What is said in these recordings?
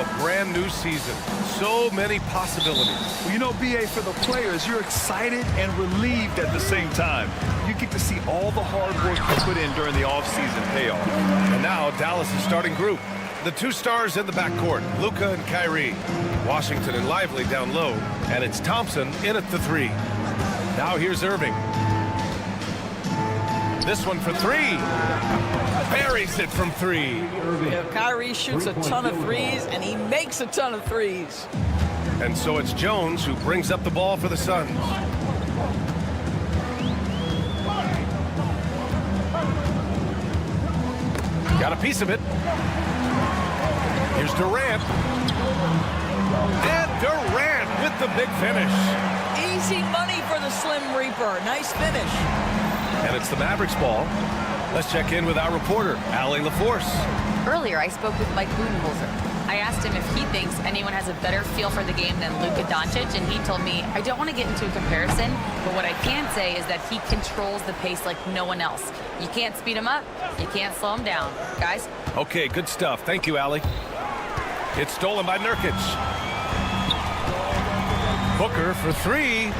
a brand new season. So many possibilities. Well, you know, BA, for the players, you're excited and relieved at the same time. You get to see all the hard work you put in during the offseason pay off. And now Dallas' starting group. The two stars in the backcourt, Luka and Kyrie. Washington and Lively down low, and it's Thompson in at the 3. Now here's Irving. This one for 3. Buries it from 3. Yeah, Kyrie shoots a ton of threes, and he makes a ton of threes. And so it's Jones who brings up the ball for the Suns. Got a piece of it. Here's Durant. And Durant with the big finish. Easy money for the Slim Reaper. Nice finish. And it's the Mavericks ball. Let's check in with our reporter, Allie LaForce. Earlier, I spoke with Mike Budenholzer. I asked him if he thinks anyone has a better feel for the game than Luka Doncic, and he told me, I don't want to get into a comparison, but what I can say is that he controls the pace like no one else. You can't speed him up, you can't slow him down. Guys? Okay, good stuff. Thank you, Allie. It's stolen by Nurkic. Booker for 3,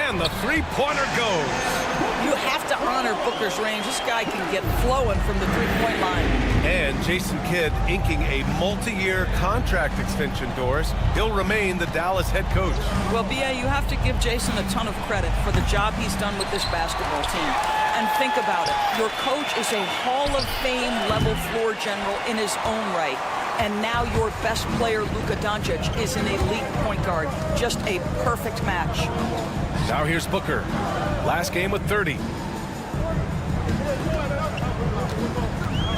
and the three-pointer goes. You have to honor Booker's range. This guy can get flowing from the three-point line. And Jason Kidd inking a multi-year contract extension, Doris. He'll remain the Dallas head coach. Well, B.A., you have to give Jason a ton of credit for the job he's done with this basketball team. And think about it. Your coach is a Hall of Fame level floor general in his own right. And now your best player, Luka Doncic, is an elite point guard. Just a perfect match. Now here's Booker. Last game with 30.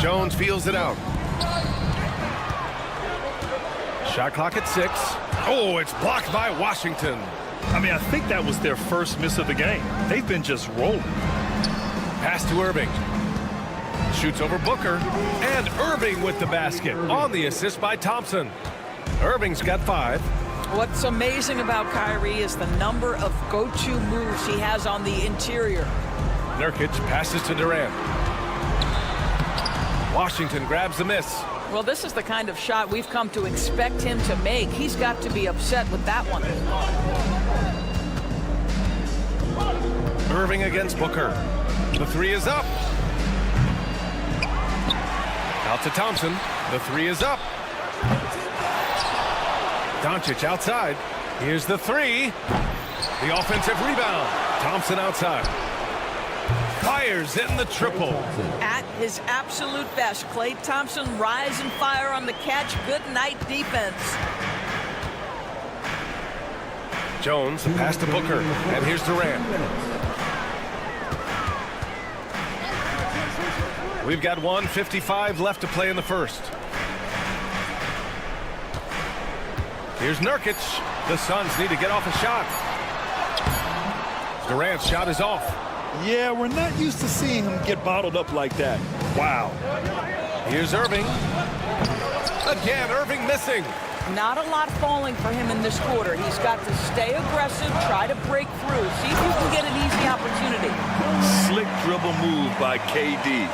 Jones feels it out. Shot clock at 6. Oh, it's blocked by Washington. I mean, I think that was their first miss of the game. They've been just rolling. Pass to Irving. Shoots over Booker. And Irving with the basket on the assist by Thompson. Irving's got 5. What's amazing about Kyrie is the number of go-to moves he has on the interior. Nurkic passes to Durant. Washington grabs the miss. Well, this is the kind of shot we've come to expect him to make. He's got to be upset with that one. Irving against Booker. The 3 is up. Out to Thompson. The 3 is up. Doncic outside. Here's the 3. The offensive rebound. Thompson outside. Fires in the triple. At his absolute best, Klay Thompson rise and fire on the catch. Good night defense. Jones, the pass to Booker. And here's Durant. We've got 1:55 left to play in the first. Here's Nurkic. The Suns need to get off a shot. Durant's shot is off. Yeah, we're not used to seeing him get bottled up like that. Wow. Here's Irving. Again, Irving missing. Not a lot falling for him in this quarter. He's got to stay aggressive, try to break through, see if you can get an easy opportunity. Slick dribble move by KD,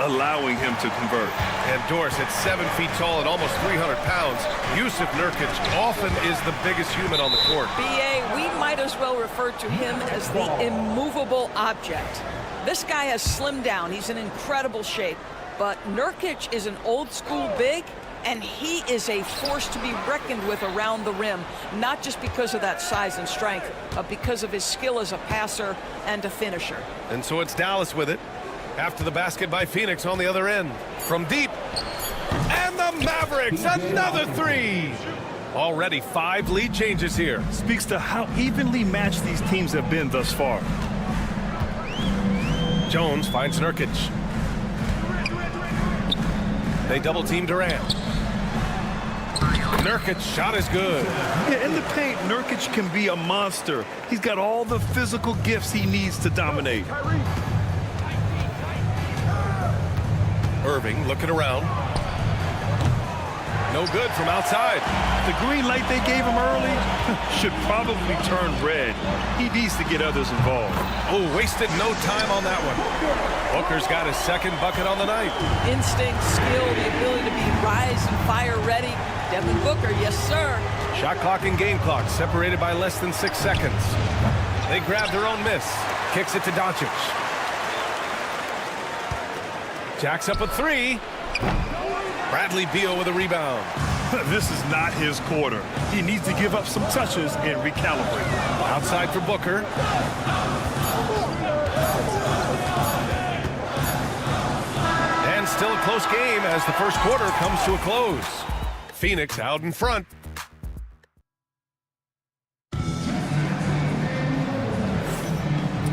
allowing him to convert. And Doris, at 7 feet tall and almost 300 pounds, Yusuf Nurkic often is the biggest human on the court. B.A., we might as well refer to him as the immovable object. This guy has slimmed down. He's in incredible shape. But Nurkic is an old-school big, and he is a force to be reckoned with around the rim, not just because of that size and strength, but because of his skill as a passer and a finisher. And so it's Dallas with it. After the basket by Phoenix on the other end. From deep. And the Mavericks, another 3. Already 5 lead changes here. Speaks to how evenly matched these teams have been thus far. Jones finds Nurkic. They double team Durant. Nurkic's shot is good. Yeah, in the paint, Nurkic can be a monster. He's got all the physical gifts he needs to dominate. Irving looking around. No good from outside. The green light they gave him early should probably turn red. He needs to get others involved. Oh, wasted no time on that one. Booker's got his second bucket on the night. Instinct, skill, the ability to be rise and fire ready. Devin Booker, yes, sir. Shot clock and game clock separated by less than 6 seconds. They grab their own miss. Kicks it to Doncic. Jacks up a three. Bradley Beal with a rebound. This is not his quarter. He needs to give up some touches and recalibrate. Outside for Booker. And still a close game as the first quarter comes to a close. Phoenix out in front.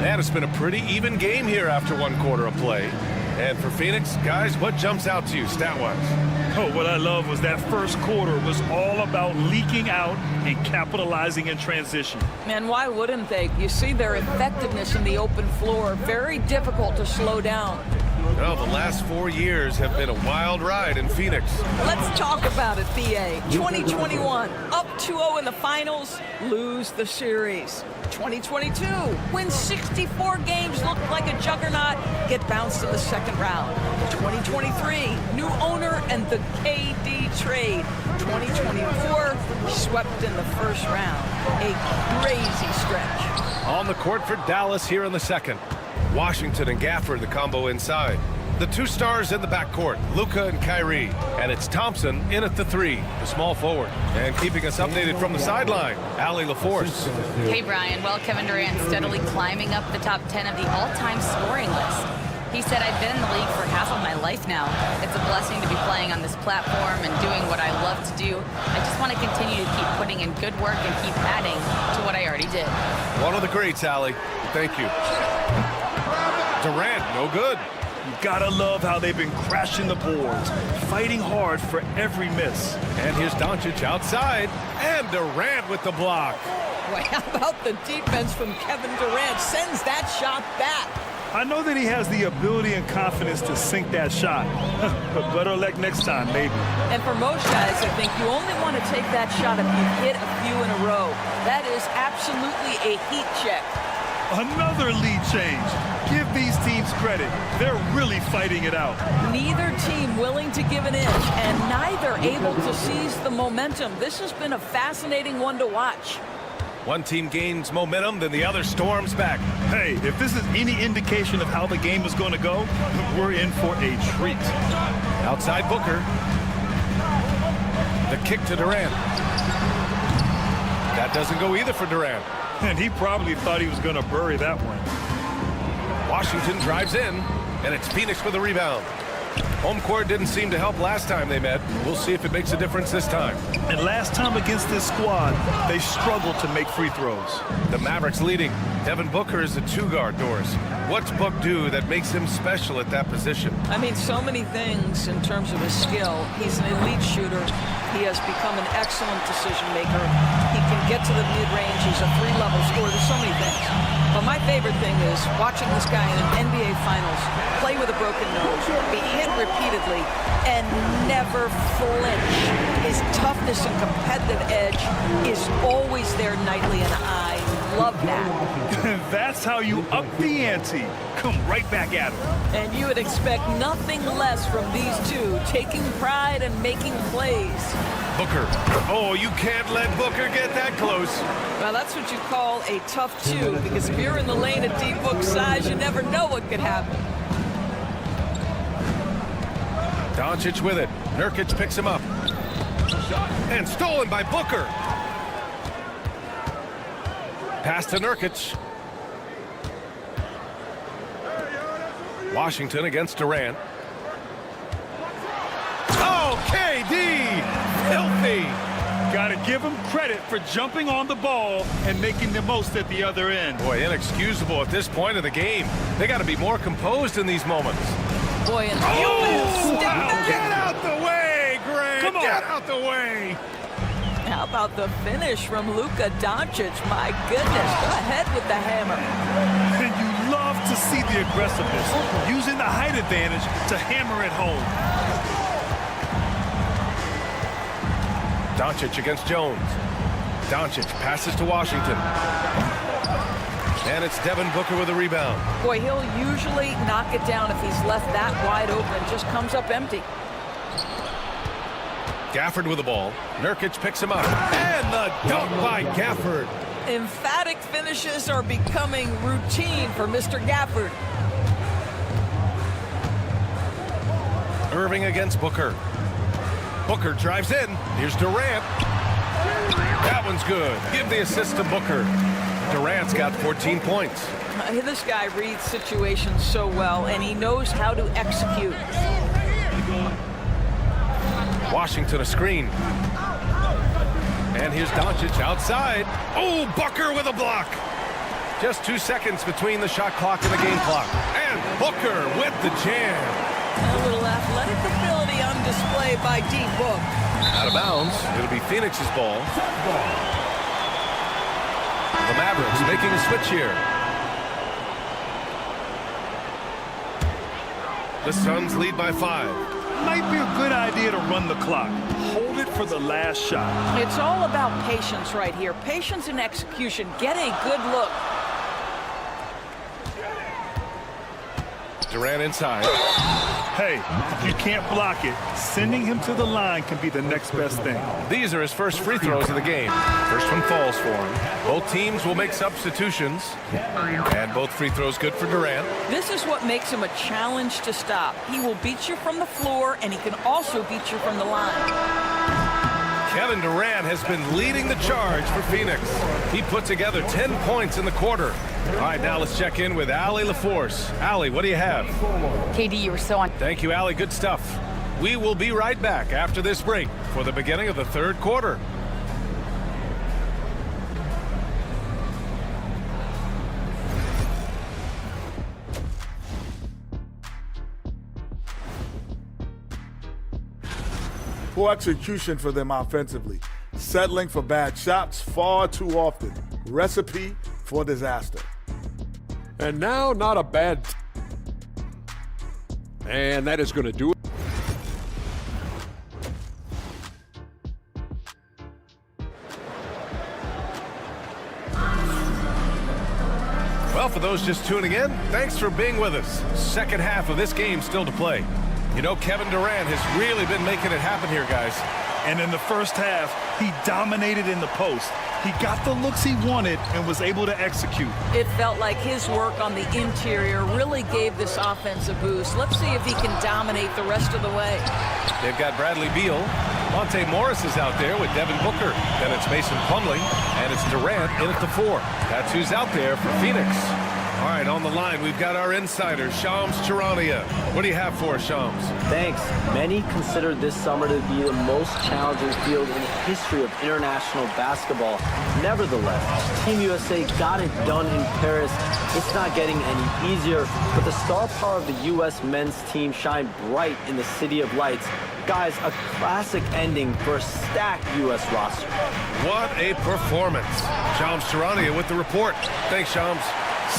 And it's been a pretty even game here after one quarter of play. And for Phoenix, guys, what jumps out to you stat-wise? Oh, what I love was that first quarter was all about leaking out and capitalizing in transition. And why wouldn't they? You see their effectiveness in the open floor. Very difficult to slow down. Well, the last 4 years have been a wild ride in Phoenix. Let's talk about it, BA. 2021, up 2-0 in the finals, lose the series. 2022, win 64 games, look like a juggernaut, get bounced in the second round. 2023, new owner and the KD trade. 2024, swept in the first round. A crazy stretch. On the court for Dallas here in the second. Washington and Gafford, the combo inside. The two stars in the backcourt, Luka and Kyrie. And it's Thompson in at the three, the small forward. And keeping us updated from the sideline, Allie LaForce. Hey, Brian. Well, Kevin Durant steadily climbing up the top 10 of the all-time scoring list. He said, I've been in the league for half of my life now. It's a blessing to be playing on this platform and doing what I love to do. I just want to continue to keep putting in good work and keep adding to what I already did. One of the greats, Allie. Thank you. Durant, no good. You gotta love how they've been crashing the boards, fighting hard for every miss. And here's Doncic outside, and Durant with the block. Boy, how about the defense from Kevin Durant? Sends that shot back. I know that he has the ability and confidence to sink that shot, but better luck next time, maybe. And for most guys, I think you only want to take that shot if you hit a few in a row. That is absolutely a heat check. Another lead change. Give these teams credit. They're really fighting it out. Neither team willing to give an inch, and neither able to seize the momentum. This has been a fascinating one to watch. One team gains momentum, then the other storms back. Hey, if this is any indication of how the game is going to go, we're in for a treat. Outside Booker. The kick to Durant. That doesn't go either for Durant. And he probably thought he was going to bury that one. Washington drives in, and it's Phoenix with a rebound. Home court didn't seem to help last time they met. We'll see if it makes a difference this time. And last time against this squad, they struggled to make free throws. The Mavericks leading. Devin Booker is a two-guard, Doris. What's Book do that makes him special at that position? I mean, so many things in terms of his skill. He's an elite shooter. He has become an excellent decision maker. He can get to the mid-range. He's a three-level scorer. There's so many things. But my favorite thing is watching this guy in an NBA Finals play with a broken nose, be hit repeatedly, and never flinch. His toughness and competitive edge is always there nightly, and I love that. That's how you up the ante. Come right back at him. And you would expect nothing less from these two, taking pride and making plays. Booker. Oh, you can't let Booker get that close. Well, that's what you call a tough two, because if you're in the lane of D-Book's size, you never know what could happen. Doncic with it. Nurkic picks him up. And stolen by Booker. Pass to Nurkic. Washington against Durant. Oh, KD! Filthy! Gotta give him credit for jumping on the ball and making the most at the other end. Boy, inexcusable at this point of the game. They got to be more composed in these moments. Boy, and Wow. Get out the way, Grant! Come on. Get out the way! how about the finish from Luka Doncic? My goodness, go ahead with the hammer. And you love to see the aggressiveness, using the height advantage to hammer it home. Doncic against Jones. Doncic passes to Washington. And it's Devin Booker with a rebound. Boy, he'll usually knock it down if he's left that wide open. Just comes up empty. Gafford with the ball. Nurkic picks him up. And the dunk by Gafford. Emphatic finishes are becoming routine for Mr. Gafford. Irving against Booker. Booker drives in. Here's Durant. That one's good. Give the assist to Booker. Durant's got 14 points. This guy reads situations so well, and he knows how to execute. Washington a screen. And here's Doncic outside. Oh, Booker with a block. Just 2 seconds between the shot clock and the game clock. And Booker with the jam. A little athletic ability on display by D-Book. Out of bounds. It'll be Phoenix's ball. The Mavericks making a switch here. The Suns lead by 5. Might be a good idea to run the clock. Hold it for the last shot. It's all about patience right here. Patience and execution. Get a good look. Durant inside. Hey, if you can't block it, sending him to the line can be the next best thing. These are his first free throws of the game. First one falls for him. Both teams will make substitutions. And both free throws good for Durant. This is what makes him a challenge to stop. He will beat you from the floor, and he can also beat you from the line. Kevin Durant has been leading the charge for Phoenix. He put together 10 points in the quarter. All right, now let's check in with Allie LaForce. Allie, what do you have? KD, you were so on. Thank you, Allie. Good stuff. We will be right back after this break for the beginning of the third quarter. Poor execution for them offensively. Settling for bad shots far too often. Recipe for disaster. And now, not a bad... And that is going to do it. Well, for those just tuning in, thanks for being with us. Second half of this game still to play. You know, Kevin Durant has really been making it happen here, guys. And in the first half, he dominated in the post. He got the looks he wanted and was able to execute. It felt like his work on the interior really gave this offense a boost. Let's see if he can dominate the rest of the way. They've got Bradley Beal. Monte Morris is out there with Devin Booker. Then it's Mason Plumlee, and it's Durant in at the 4. That's who's out there for Phoenix. All right, on the line, we've got our insider, Shams Charania. What do you have for us, Shams? Thanks. Many consider this summer to be the most challenging field in the history of international basketball. Nevertheless, Team USA got it done in Paris. It's not getting any easier, but the star power of the U.S. men's team shined bright in the City of Lights. Guys, a classic ending for a stacked U.S. roster. What a performance. Shams Charania with the report. Thanks, Shams.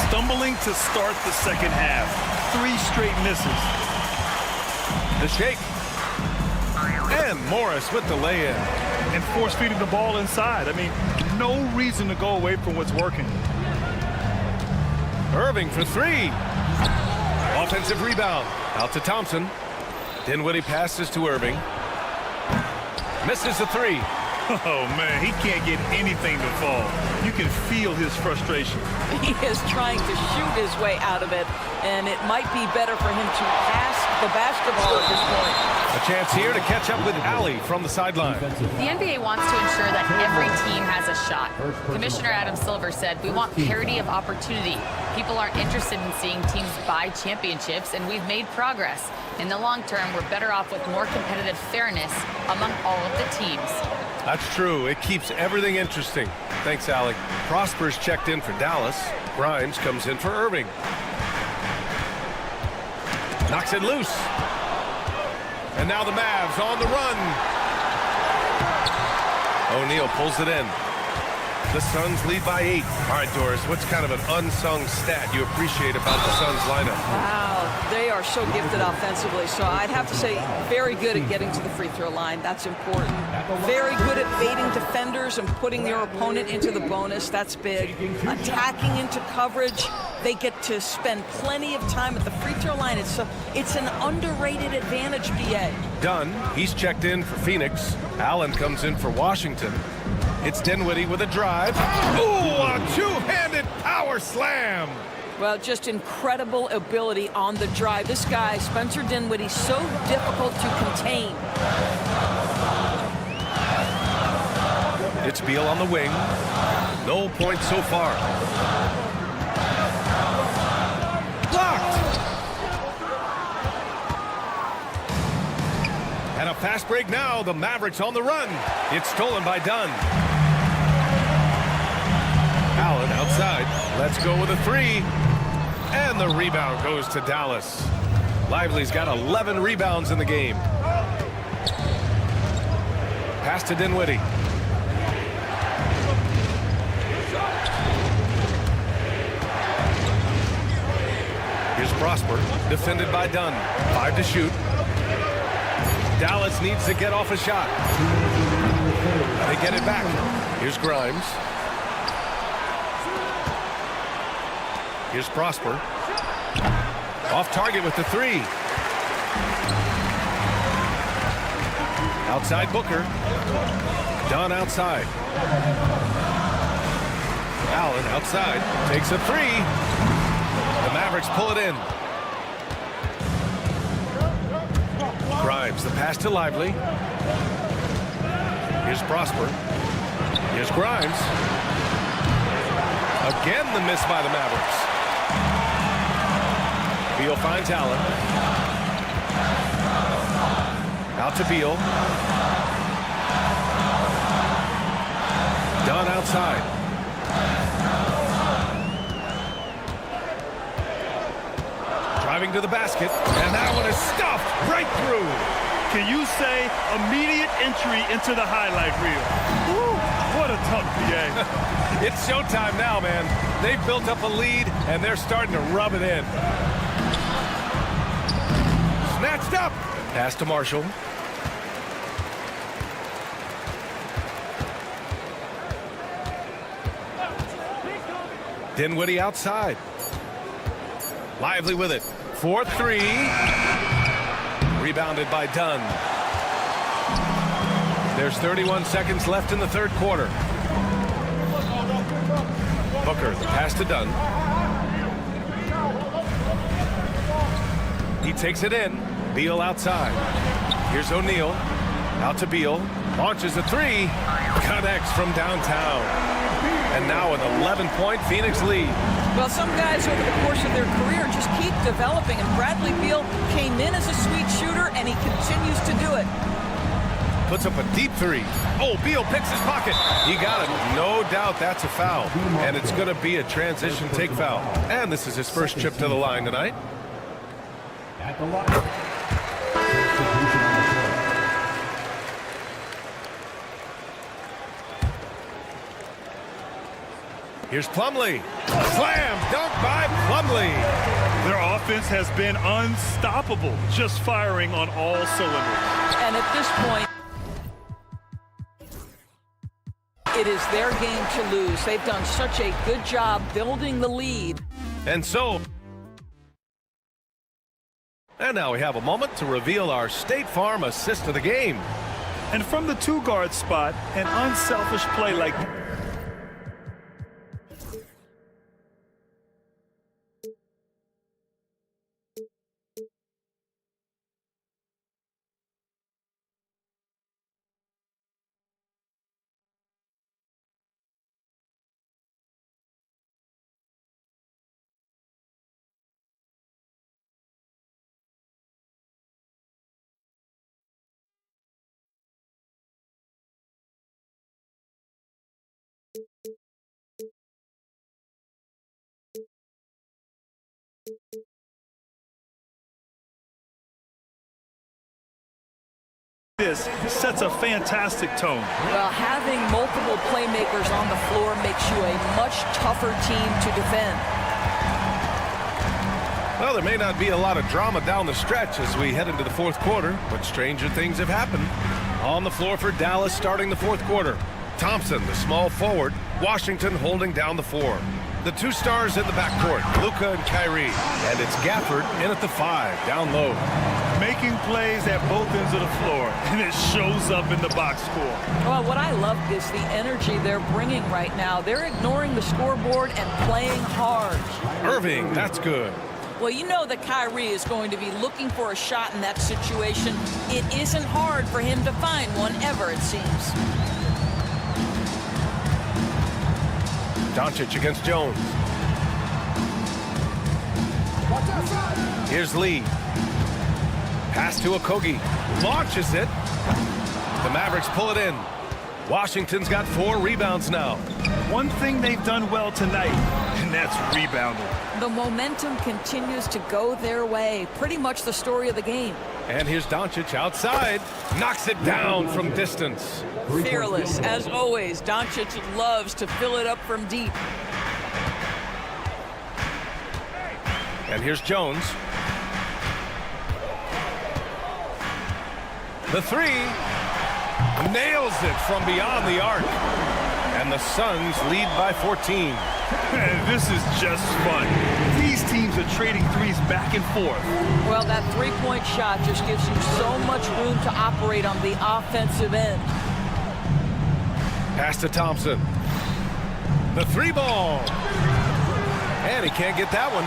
Stumbling to start the second half. 3 straight misses. The shake. And Morris with the lay-in. And force-feeding the ball inside. I mean, no reason to go away from what's working. Irving for 3. Offensive rebound. Out to Thompson. Dinwiddie passes to Irving. Misses the 3. Oh, man, he can't get anything to fall. You can feel his frustration. He is trying to shoot his way out of it, and it might be better for him to pass the basketball at this point. A chance here to catch up with Allie from the sideline. The NBA wants to ensure that every team has a shot. Commissioner Adam Silver said, "We want parity of opportunity. People aren't interested in seeing teams buy championships, and we've made progress. In the long term, we're better off with more competitive fairness among all of the teams." That's true. It keeps everything interesting. Thanks, Allie. Prosper's checked in for Dallas. Grimes comes in for Irving. Knocks it loose. And now the Mavs on the run. O'Neal pulls it in. The Suns lead by 8. All right, Doris, what's kind of an unsung stat you appreciate about the Suns lineup? Wow, they are so gifted offensively. So I'd have to say very good at getting to the free throw line. That's important. Very good at baiting defenders and putting their opponent into the bonus. That's big. Attacking into coverage. They get to spend plenty of time at the free throw line. It's an underrated advantage, BA. Dunn, he's checked in for Phoenix. Allen comes in for Washington. It's Dinwiddie with a drive. Ooh, a two-handed power slam. Well, just incredible ability on the drive. This guy, Spencer Dinwiddie, so difficult to contain. It's Beal on the wing. No points so far. Blocked. And a fast break now. The Mavericks on the run. It's stolen by Dunn. Allen outside. Let's go with a three. And the rebound goes to Dallas. Lively's got 11 rebounds in the game. Pass to Dinwiddie. Here's Prosper, defended by Dunn. 5 to shoot. Dallas needs to get off a shot. They get it back. Here's Grimes. Here's Prosper. Off target with the three. Outside Booker. Dunn outside. Allen outside. Takes a three. The Mavericks pull it in. Grimes, the pass to Lively. Here's Prosper. Here's Grimes. Again, the miss by the Mavericks. Beal finds Allen. Out to Beal. Dunn outside. Driving to the basket, and that one is stuffed right through. Can you say immediate entry into the highlight reel? Woo, what a tough PA. It's showtime now, man. They've built up a lead, and they're starting to rub it in. Snatched up. Pass to Marshall. Dinwiddie outside. Lively with it. 4-3. Rebounded by Dunn. There's 31 seconds left in the third quarter. Booker, the pass to Dunn. He takes it in. Beal outside. Here's O'Neal. Out to Beal. Launches a three. Connects from downtown. And now an 11-point Phoenix lead. Well, some guys over the course of their career just keep developing, and Bradley Beal came in as a sweet shooter, and he continues to do it. Puts up a deep three. Oh, Beal picks his pocket. He got it. No doubt that's a foul. And it's going to be a transition take foul. And this is his first trip to the line tonight. At the line. Here's Plumlee. Slam dunk by Plumlee. Their offense has been unstoppable, just firing on all cylinders. And at this point, it is their game to lose. They've done such a good job building the lead. And now we have a moment to reveal our State Farm assist of the game. And from the two-guard spot, an unselfish play like this sets a fantastic tone. Well, having multiple playmakers on the floor makes you a much tougher team to defend. Well, there may not be a lot of drama down the stretch as we head into the fourth quarter, but stranger things have happened. On the floor for Dallas starting the fourth quarter. Thompson, the small forward. Washington holding down the four. The two stars in the backcourt, Luka and Kyrie. And it's Gafford in at the 5, down low. Making plays at both ends of the floor, and it shows up in the box score. Well, what I love is the energy they're bringing right now. They're ignoring the scoreboard and playing hard. Irving, that's good. Well, you know that Kyrie is going to be looking for a shot in that situation. It isn't hard for him to find one ever, it seems. Doncic against Jones. Here's Lee. Pass to Okogie. Launches it. The Mavericks pull it in. Washington's got 4 rebounds now. One thing they've done well tonight, and that's rebounding. The momentum continues to go their way. Pretty much the story of the game. And here's Doncic outside. Knocks it down from distance. Fearless, as always. Doncic loves to fill it up from deep. And here's Jones. The 3. Nails it from beyond the arc. And the Suns lead by 14. Man, this is just fun. These teams are trading threes back and forth. Well, that three-point shot just gives you so much room to operate on the offensive end. Pass to Thompson. The 3 ball. And he can't get that one.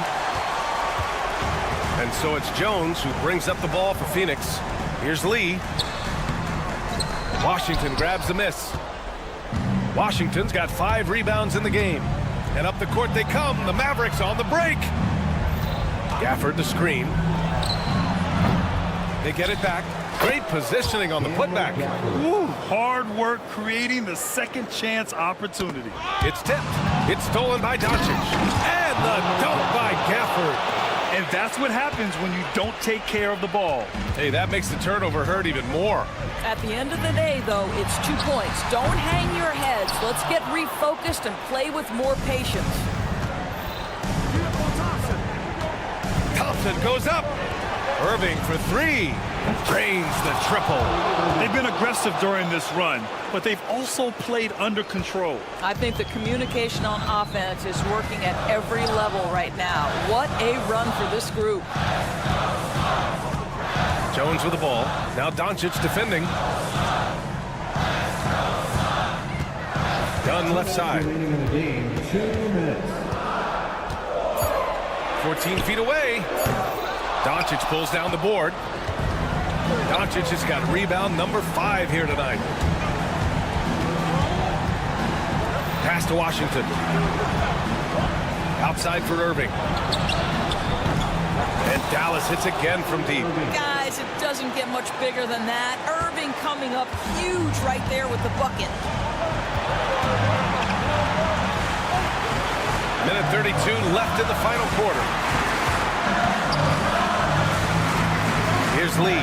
And so it's Jones who brings up the ball for Phoenix. Here's Lee. Washington grabs the miss. Washington's got 5 rebounds in the game. And up the court they come. The Mavericks on the break. Gafford the screen. They get it back. Great positioning on the putback. Woo, hard work creating the second chance opportunity. It's tipped. It's stolen by Doncic. And the dunk by Gafford. And that's what happens when you don't take care of the ball. Hey, that makes the turnover hurt even more. At the end of the day, though, it's 2 points. Don't hang your heads. Let's get refocused and play with more patience. Thompson goes up. Irving for 3. Drains the triple. They've been aggressive during this run, but they've also played under control. I think the communication on offense is working at every level right now. What a run for this group. Jones with the ball. Now Doncic defending. Dunn left side. 14 feet away. Doncic pulls down the board. Doncic has got rebound number 5 here tonight. Pass to Washington. Outside for Irving. And Dallas hits again from deep. Guys, it doesn't get much bigger than that. Irving coming up huge right there with the bucket. Minute 32 left in the final quarter. Here's Lee.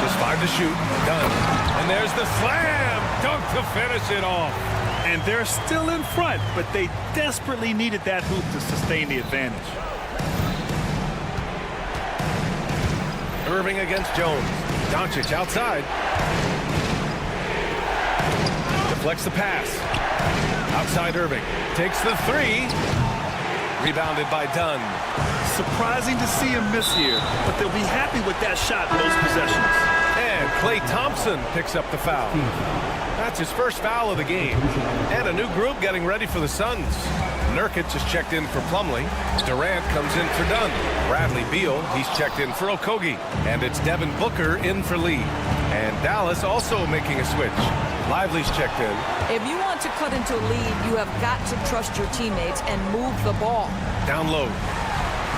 Just 5 to shoot. Done. And there's the slam dunk to finish it off. And they're still in front, but they desperately needed that hoop to sustain the advantage. Irving against Jones. Doncic outside. Deflects the pass. Outside Irving. Takes the 3. Rebounded by Dunn. Surprising to see him miss here, but they'll be happy with that shot in those possessions. And Klay Thompson picks up the foul. That's his first foul of the game. And a new group getting ready for the Suns. Nurkic has checked in for Plumlee. Durant comes in for Dunn. Bradley Beal, he's checked in for Okogie. And it's Devin Booker in for Lee. And Dallas also making a switch. Lively's checked in. If you want to cut into a lead, you have got to trust your teammates and move the ball. Down low.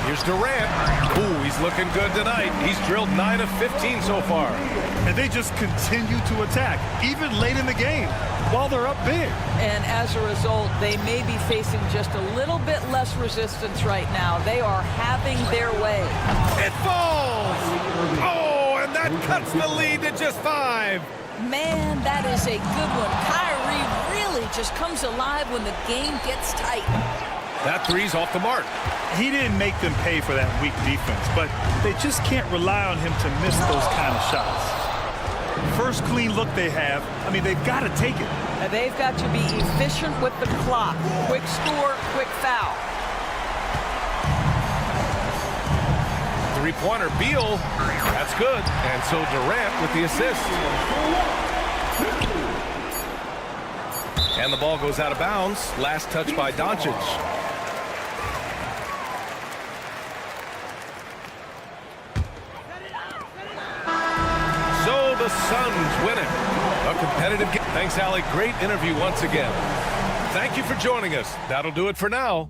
Here's Durant. Ooh, he's looking good tonight. He's drilled 9 of 15 so far. And they just continue to attack, even late in the game, while they're up big. And as a result, they may be facing just a little bit less resistance right now. They are having their way. It falls! Oh, and that cuts the lead to just 5. Man, that is a good one. Kyrie really just comes alive when the game gets tight. That 3's off the mark. He didn't make them pay for that weak defense, but they just can't rely on him to miss those kind of shots. For first clean look they have, I mean, they've got to take it. And they've got to be efficient with the clock. Quick score, quick foul. Three-pointer, Beal. That's good. And so Durant with the assist. And the ball goes out of bounds. Last touch by Doncic. So the Suns win it. A competitive game. Thanks, Allie. Great interview once again. Thank you for joining us. That'll do it for now.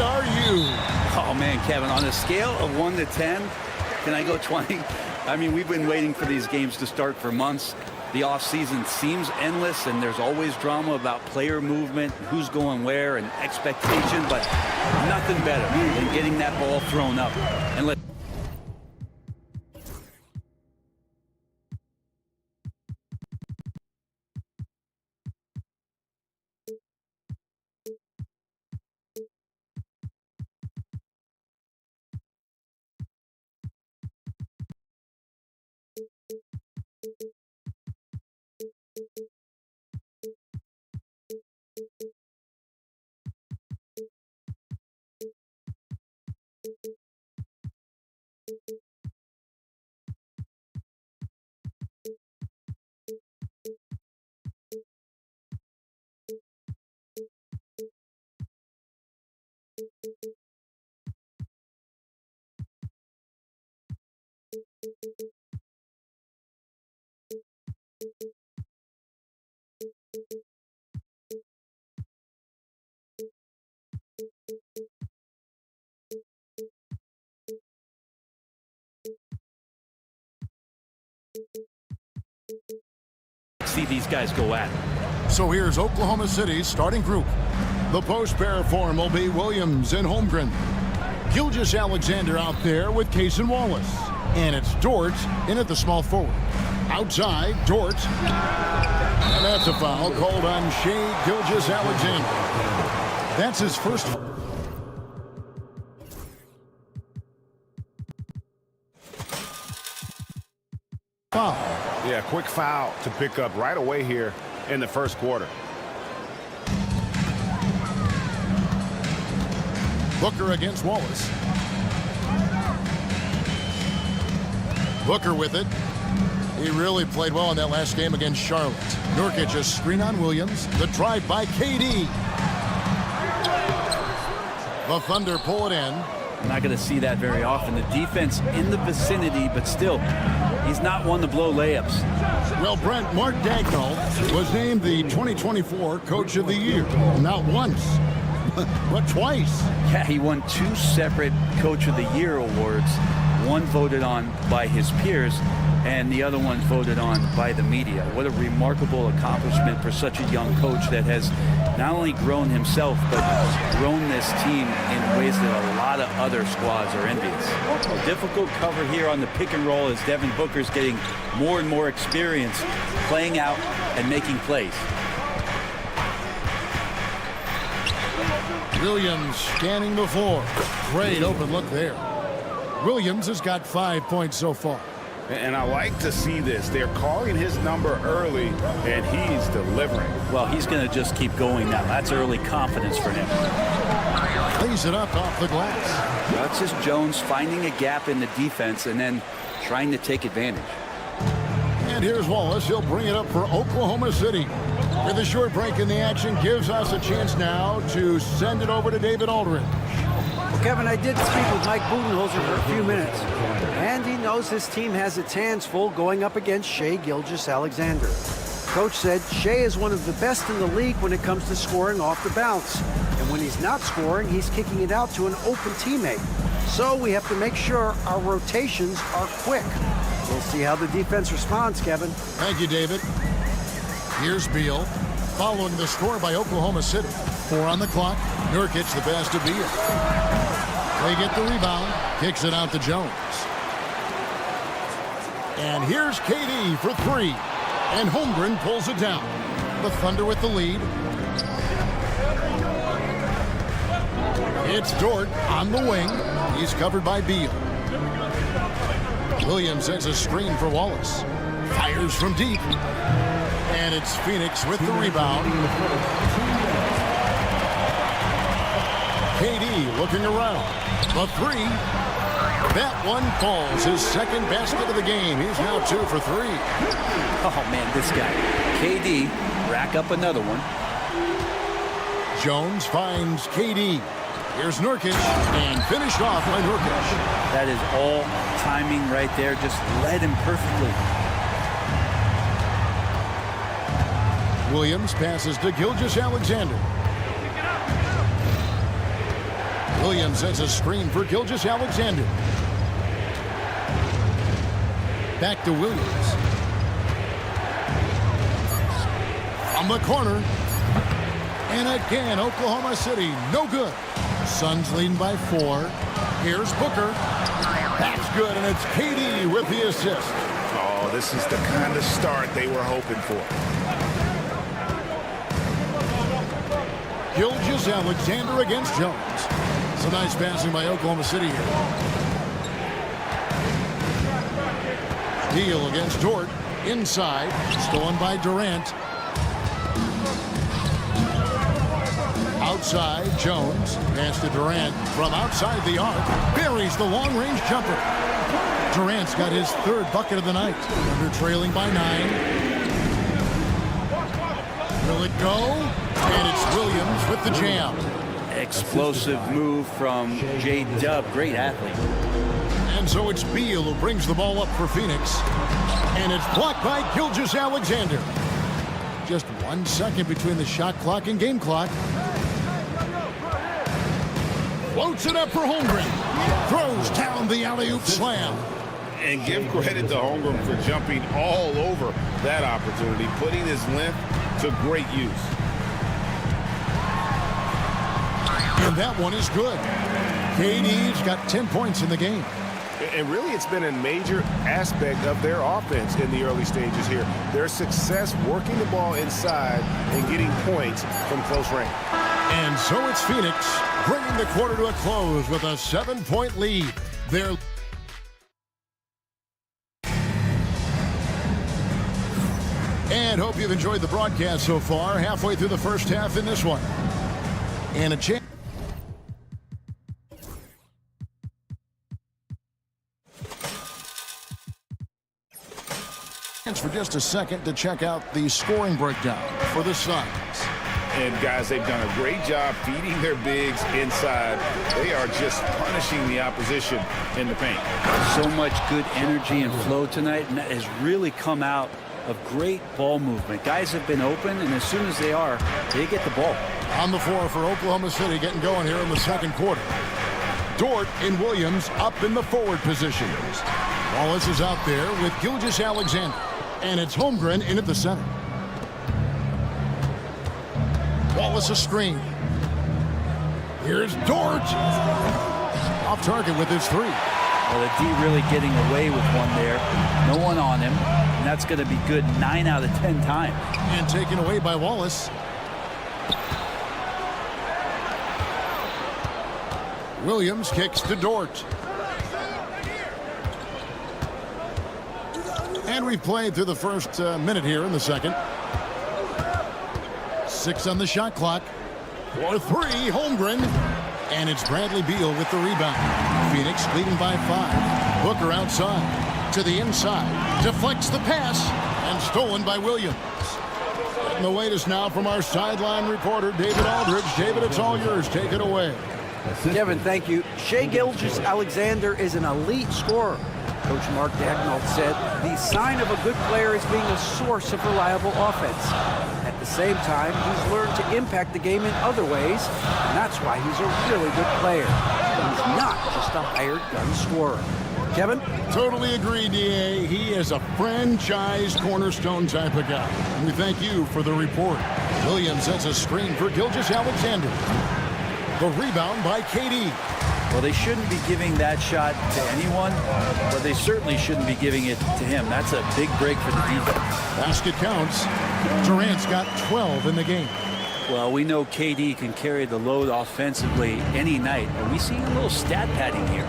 And are you? Oh, man, Kevin, on a scale of 1 to 10, can I go 20? I mean, we've been waiting for these games to start for months. The offseason seems endless, and there's always drama about player movement, who's going where, and expectation, but nothing better than getting that ball thrown up. And let see these guys go at it. So here's Oklahoma City's starting group. The post pair form will be Williams and Holmgren. Gilgeous-Alexander out there with Case and Wallace. And it's Dort in at the small forward. Outside, Dort. And that's a foul called on Shea Gilgeous-Alexander. That's his first. Foul. Yeah, quick foul to pick up right away here in the first quarter. Booker against Wallace. Booker with it. He really played well in that last game against Charlotte. Nurkic a screen on Williams. The drive by KD. The Thunder pull it in. I'm not going to see that very often. The defense in the vicinity, but still, he's not one to blow layups. Well, Brent, Mark Dagnall was named the 2024 Coach of the Year. Not once, but twice. Yeah, he won 2 separate Coach of the Year awards. One voted on by his peers, and the other one voted on by the media. What a remarkable accomplishment for such a young coach that has not only grown himself, but grown this team in ways that a lot of other squads are envious. A difficult cover here on the pick and roll as Devin Booker's getting more and more experience playing out and making plays. Williams scanning the floor. Great open look there. Williams has got 5 points so far. And I like to see this. They're calling his number early, and he's delivering. Well, he's going to just keep going now. That's early confidence for him. Lays it up off the glass. That's just Jones finding a gap in the defense and then trying to take advantage. And here's Wallace. He'll bring it up for Oklahoma City. With a short break in the action, gives us a chance now to send it over to David Aldridge. Well, Kevin, I did speak with Mike Budenholzer for a few minutes, and he knows his team has its hands full going up against Shea Gilgeous-Alexander. Coach said Shea is one of the best in the league when it comes to scoring off the bounce, and when he's not scoring, he's kicking it out to an open teammate. So we have to make sure our rotations are quick. We'll see how the defense responds, Kevin. Thank you, David. Here's Beal, following the score by Oklahoma City. 4 on the clock. Nurkic the pass to Beal. They get the rebound. Kicks it out to Jones. And here's KD for 3. And Holmgren pulls it down. The Thunder with the lead. It's Dort on the wing. He's covered by Beal. Williams sends a screen for Wallace. Fires from deep. And it's Phoenix with the rebound. KD looking around. The 3. That one falls. His second basket of the game. He's now 2 for 3. Oh, man, this guy. KD, rack up another one. Jones finds KD. Here's Nurkic, and finished off by Nurkic. That is all timing right there. Just led him perfectly. Williams passes to Gilgeous-Alexander. Williams sets a screen for Gilgeous-Alexander. Back to Williams. From the corner. And again, Oklahoma City, no good. Suns leading by 4. Here's Booker. That's good, and it's KD with the assist. Oh, this is the kind of start they were hoping for. Gilgeous-Alexander against Jones. Some nice passing by Oklahoma City here. Beal against Dort. Inside. Stolen by Durant. Outside, Jones. Pass to Durant from outside the arc. Buries the long-range jumper. Durant's got his 3rd bucket of the night. Under trailing by 9. Will it go? And it's Williams with the jam. Explosive move from J-Dub. Great athlete. And so it's Beal who brings the ball up for Phoenix. And it's blocked by Gilgeous-Alexander. Just 1 second between the shot clock and game clock. Floats it up for Holmgren. Throws down the alley-oop slam. And give credit to Holmgren for jumping all over that opportunity, putting his length to great use. And that one is good. KD's got 10 points in the game. And really, it's been a major aspect of their offense in the early stages here. Their success working the ball inside and getting points from close range. And so it's Phoenix bringing the quarter to a close with a 7-point lead. They're and hope you've enjoyed the broadcast so far. Halfway through the first half in this one. And a chance for just a second to check out the scoring breakdown for the Suns. And guys, they've done a great job feeding their bigs inside. They are just punishing the opposition in the paint. So much good energy and flow tonight, and that has really come out of great ball movement. Guys have been open, and as soon as they are, they get the ball. On the floor for Oklahoma City, getting going here in the second quarter. Dort and Williams up in the forward positions. Wallace is out there with Gilgeous-Alexander. And it's Holmgren in at the center. Wallace a screen. Here's Dort. Off target with his 3. Well, the D really getting away with one there. No one on him. And that's going to be good 9 out of 10 times. And taken away by Wallace. Williams kicks to Dort. And we've played through the first minute here in the second. 6 on the shot clock. For 3, Holmgren. And it's Bradley Beal with the rebound. Phoenix leading by 5. Booker outside. To the inside. Deflects the pass. And stolen by Williams. And the latest now from our sideline reporter, David Aldridge. David, it's all yours. Take it away. Kevin, thank you. Shai Gilgeous-Alexander is an elite scorer. Coach Mark Daigneault said the sign of a good player is being a source of reliable offense. At the same time, he's learned to impact the game in other ways, and that's why he's a really good player. He's not just a hired gun scorer. Kevin? Totally agree, D.A. He is a franchise cornerstone type of guy. And we thank you for the report. Williams sets a screen for Gilgeous-Alexander. The rebound by KD. Well, they shouldn't be giving that shot to anyone, but they certainly shouldn't be giving it to him. That's a big break for the defense. Basket counts. Durant's got 12 in the game. Well, we know KD can carry the load offensively any night, and we see a little stat padding here.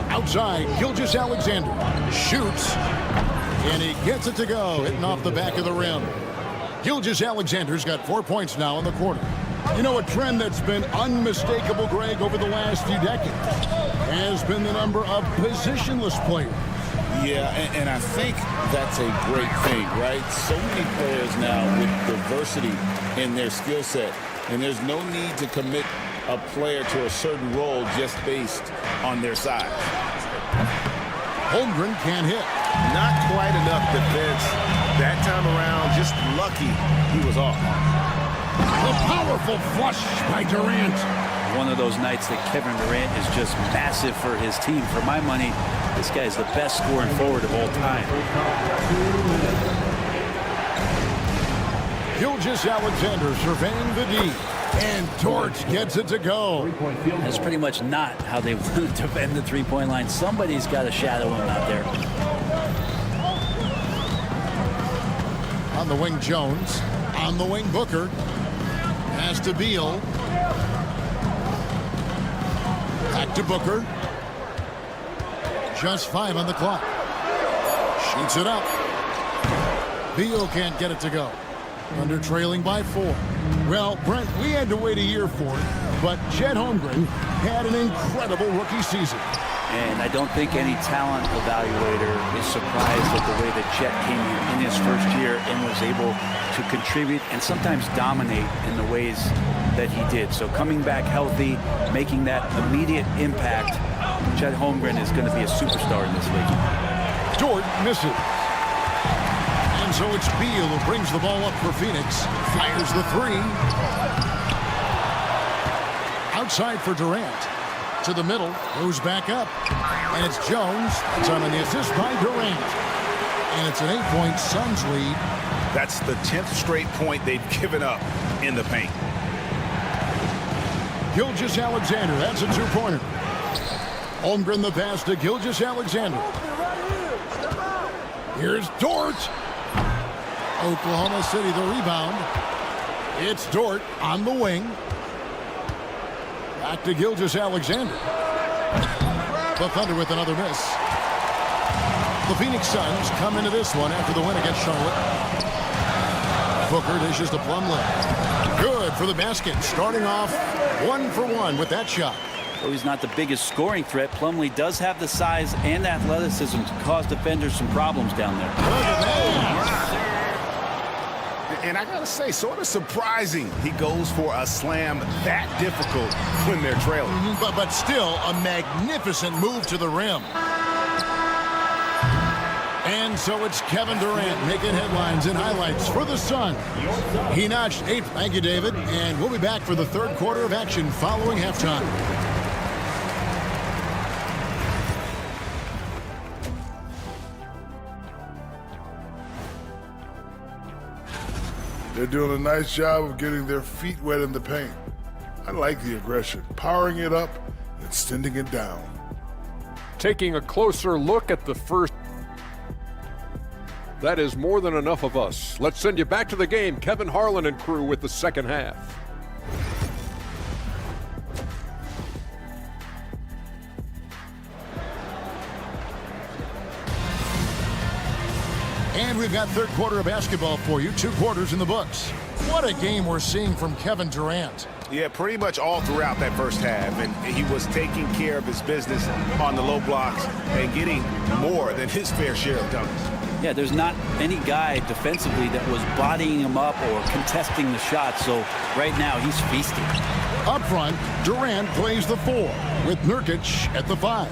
Outside, Gilgeous-Alexander shoots, and he gets it to go, hitting off the back of the rim. Gilgeous-Alexander's got 4 points now in the quarter. You know, a trend that's been unmistakable, Greg, over the last few decades has been the number of positionless players. Yeah, and I think that's a great thing, right? So many players now with diversity in their skill set, and there's no need to commit a player to a certain role just based on their size. Holmgren can't hit. Not quite enough defense that time around. Just lucky he was off. The powerful flush by Durant. One of those nights that Kevin Durant is just massive for his team. For my money, this guy is the best scoring forward of all time. Gilgeous-Alexander surveying the D. And Dort gets it to go. That's pretty much not how they want to defend the three-point line. Somebody's got to shadow him out there. On the wing, Jones. On the wing, Booker. Pass to Beal. Back to Booker. Just 5 on the clock. Shoots it up. Beal can't get it to go. Under trailing by 4. Well, Brent, we had to wait a year for it, but Chet Holmgren had an incredible rookie season. And I don't think any talent evaluator is surprised at the way that Chet came in his first year and was able to contribute and sometimes dominate in the ways that he did. So coming back healthy, making that immediate impact, Chet Holmgren is going to be a superstar in this league. Dort misses. And so it's Beal who brings the ball up for Phoenix. Fires the 3. Outside for Durant. To the middle, goes back up. And it's Jones. It's on the assist by Durant. And it's an 8-point Suns lead. That's the 10th straight point they've given up in the paint. Gilgeous-Alexander, that's a 2-pointer. Holmgren the pass to Gilgeous-Alexander. Here's Dort. Oklahoma City the rebound. It's Dort on the wing. Back to Gilgeous-Alexander. The Thunder with another miss. The Phoenix Suns come into this one after the win against Charlotte. Booker dishes to Plumlee. Good for the basket. Starting off 1 for 1 with that shot. Though he's not the biggest scoring threat, Plumlee does have the size and athleticism to cause defenders some problems down there. Look at that. And I gotta say, sort of surprising he goes for a slam that difficult when they're trailing. But still a magnificent move to the rim. And so it's Kevin Durant making headlines and highlights for the Sun. He notched 8. Thank you, David. And we'll be back for the third quarter of action following halftime. They're doing a nice job of getting their feet wet in the paint. I like the aggression, powering it up and sending it down. Taking a closer look at the first. That is more than enough of us. Let's send you back to the game. Kevin Harlan and crew with the second half. And we've got third quarter of basketball for you. 2 quarters in the books. What a game we're seeing from Kevin Durant. Yeah, pretty much all throughout that first half. And he was taking care of his business on the low blocks and getting more than his fair share of dunks. Yeah, there's not any guy defensively that was bodying him up or contesting the shot. So right now he's feasting. Up front, Durant plays the 4 with Nurkic at the 5.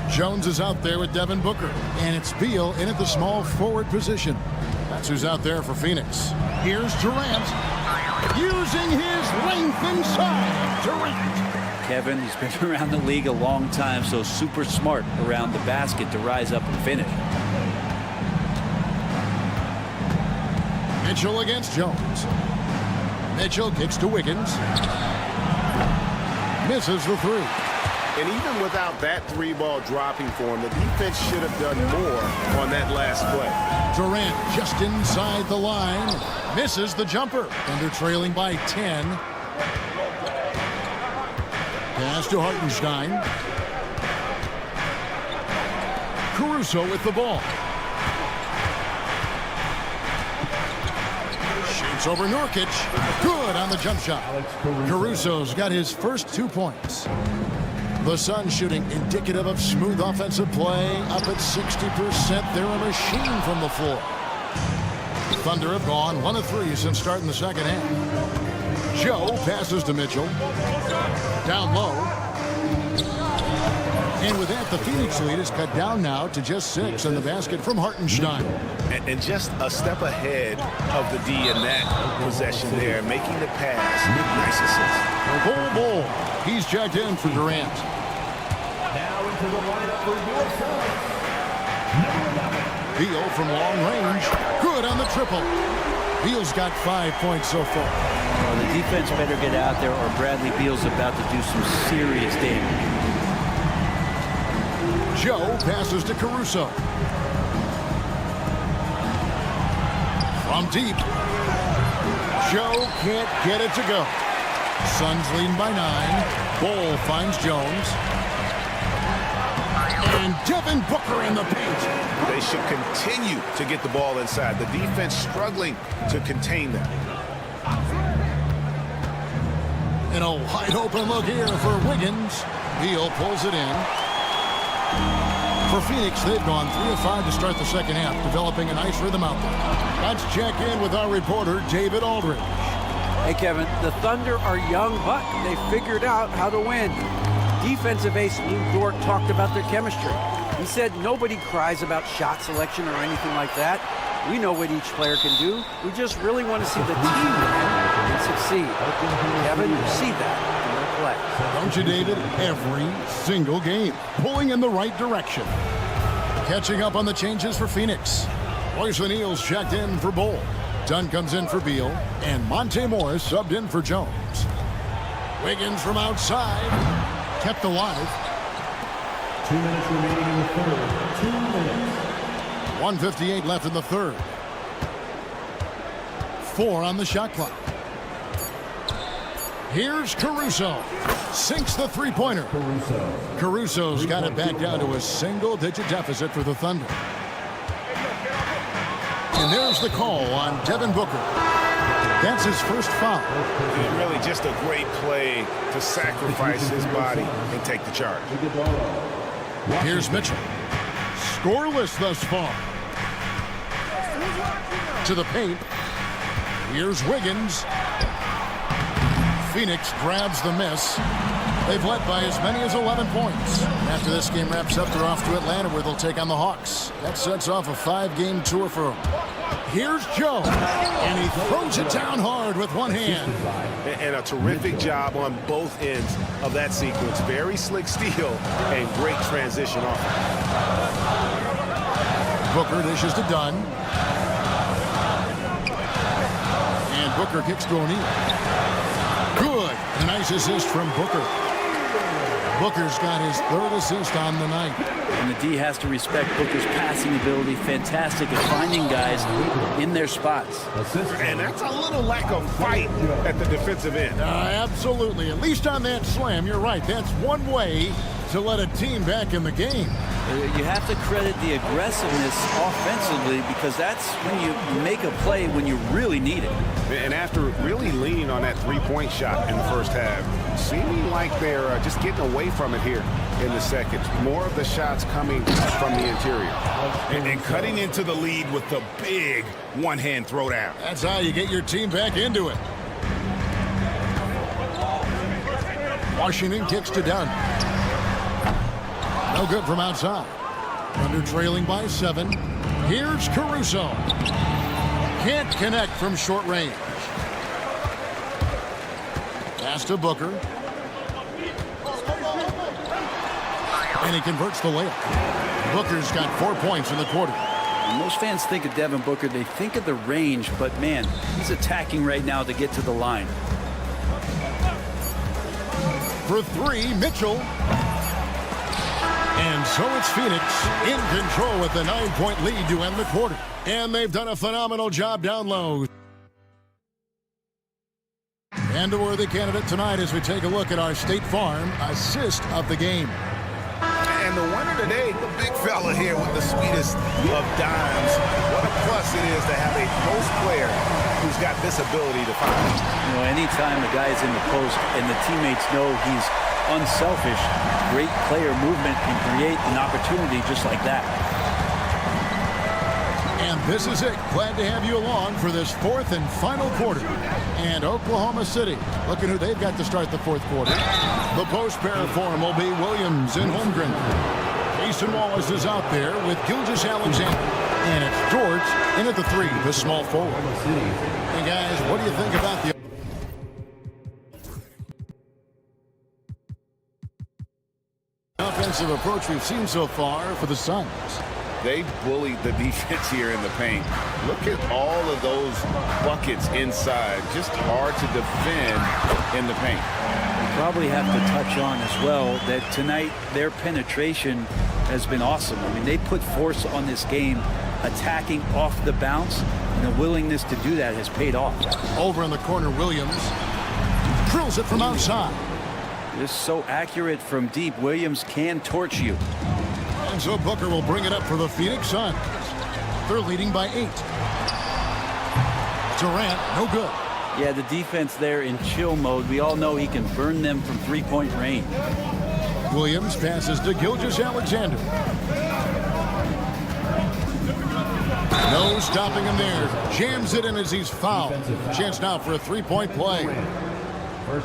Jones is out there with Devin Booker, and it's Beal in at the small forward position. That's who's out there for Phoenix. Here's Durant, using his length inside. Durant. Kevin, he's been around the league a long time, so super smart around the basket to rise up and finish. Mitchell against Jones. Mitchell kicks to Wiggins. Misses the 3. And even without that 3-ball dropping for him, the defense should have done more on that last play. Durant just inside the line. Misses the jumper. And they're trailing by 10. Pass to Hartenstein. Caruso with the ball. Shoots over Nurkic. Good on the jump shot. Caruso's got his first 2 points. The Suns shooting indicative of smooth offensive play, up at 60%. They're a machine from the floor. Thunder have gone 1 of 3 since starting the second half. Joe passes to Mitchell. Down low. And with that, the Phoenix lead is cut down now to just 6 in the basket from Hartenstein. And just a step ahead of the D in that possession there, making the pass. Nice assist. Bull. He's checked in for Durant. Now into the lineup for USL. Beal from long range. Good on the triple. Beal's got 5 points so far. Well, the defense better get out there or Bradley Beal's about to do some serious damage. Joe passes to Caruso. From deep. Joe can't get it to go. Suns leading by 9. Bull finds Jones. And Devin Booker in the paint. They should continue to get the ball inside. The defense struggling to contain them. And a wide open look here for Wiggins. Beal pulls it in. For Phoenix, they've gone 3 of 5 to start the second half, developing a nice rhythm out there. Let's check in with our reporter, David Aldridge. Hey, Kevin, the Thunder are young, but they figured out how to win. Defensive ace Lou Dort talked about their chemistry. He said nobody cries about shot selection or anything like that. We know what each player can do. We just really want to see the team win and succeed. Kevin, you see that in their play. Don't you, David? Every single game, pulling in the right direction. Catching up on the changes for Phoenix. Royce O'Neal's checked in for Bull. Dunn comes in for Beal, and Monte Morris subbed in for Jones. Wiggins from outside, kept alive. 2 minutes remaining in the third. 2 minutes. 1:58 left in the third. 4 on the shot clock. Here's Caruso. Sinks the three-pointer. Caruso's got it back down to a single-digit deficit for the Thunder. And there's the call on Devin Booker. That's his first foul. And really just a great play to sacrifice his body and take the charge. Here's Mitchell. Scoreless thus far. To the paint. Here's Wiggins. Phoenix grabs the miss. They've led by as many as 11 points. After this game wraps up, they're off to Atlanta where they'll take on the Hawks. That sets off a 5-game tour for them. Here's Joe, and he throws it down hard with one hand. And a terrific job on both ends of that sequence. Very slick steal and great transition offense. Booker dishes to Dunn. And Booker kicks to O'Neal. Good. A nice assist from Booker. Booker's got his 3rd assist on the night. And the D has to respect Booker's passing ability. Fantastic at finding guys in their spots. And that's a little lack of fight at the defensive end. Absolutely. At least on that slam, you're right. That's one way to let a team back in the game. You have to credit the aggressiveness offensively because that's when you make a play when you really need it. And after really leaning on that three-point shot in the first half, seeming like they're just getting away from it here in the second. More of the shots coming from the interior. And cutting into the lead with the big one-hand throwdown. That's how you get your team back into it. Washington kicks to Dunn. No good from outside. Thunder trailing by 7. Here's Caruso. Can't connect from short range. Pass to Booker. And he converts the layup. Booker's got 4 points in the quarter. Most fans think of Devin Booker. They think of the range, but man, he's attacking right now to get to the line. For 3, Mitchell. And so it's Phoenix in control with the 9-point lead to end the quarter. And they've done a phenomenal job down low. And a worthy candidate tonight as we take a look at our State Farm assist of the game. And the winner today, the big fella here with the sweetest of dimes. What a plus it is to have a post player who's got this ability to find. You know, anytime a guy is in the post and the teammates know he's unselfish, great player movement can create an opportunity just like that. And This is it. Glad to have you along for this fourth and final quarter. And Oklahoma City, looking who they've got to start the fourth quarter. The post pair form will be Williams and Holmgren. Jason Wallace is out there with Gilgeous-Alexander. And it's George in at the 3, the small forward. Hey guys, what do you think about the offensive approach we've seen so far for the Suns? They bullied the defense here in the paint. Look at all of those buckets inside. Just hard to defend in the paint. We probably have to touch on as well that tonight their penetration has been awesome. I mean, they put force on this game, attacking off the bounce, and the willingness to do that has paid off. Over in the corner, Williams drills it from outside. Just so accurate from deep. Williams can torch you. And so Booker will bring it up for the Phoenix Suns. They're leading by 8. Durant, no good. Yeah, the defense there in chill mode. We all know he can burn them from three-point range. Williams passes to Gilgeous-Alexander. No stopping him there. Jams it in as he's fouled. Chance now for a three-point play.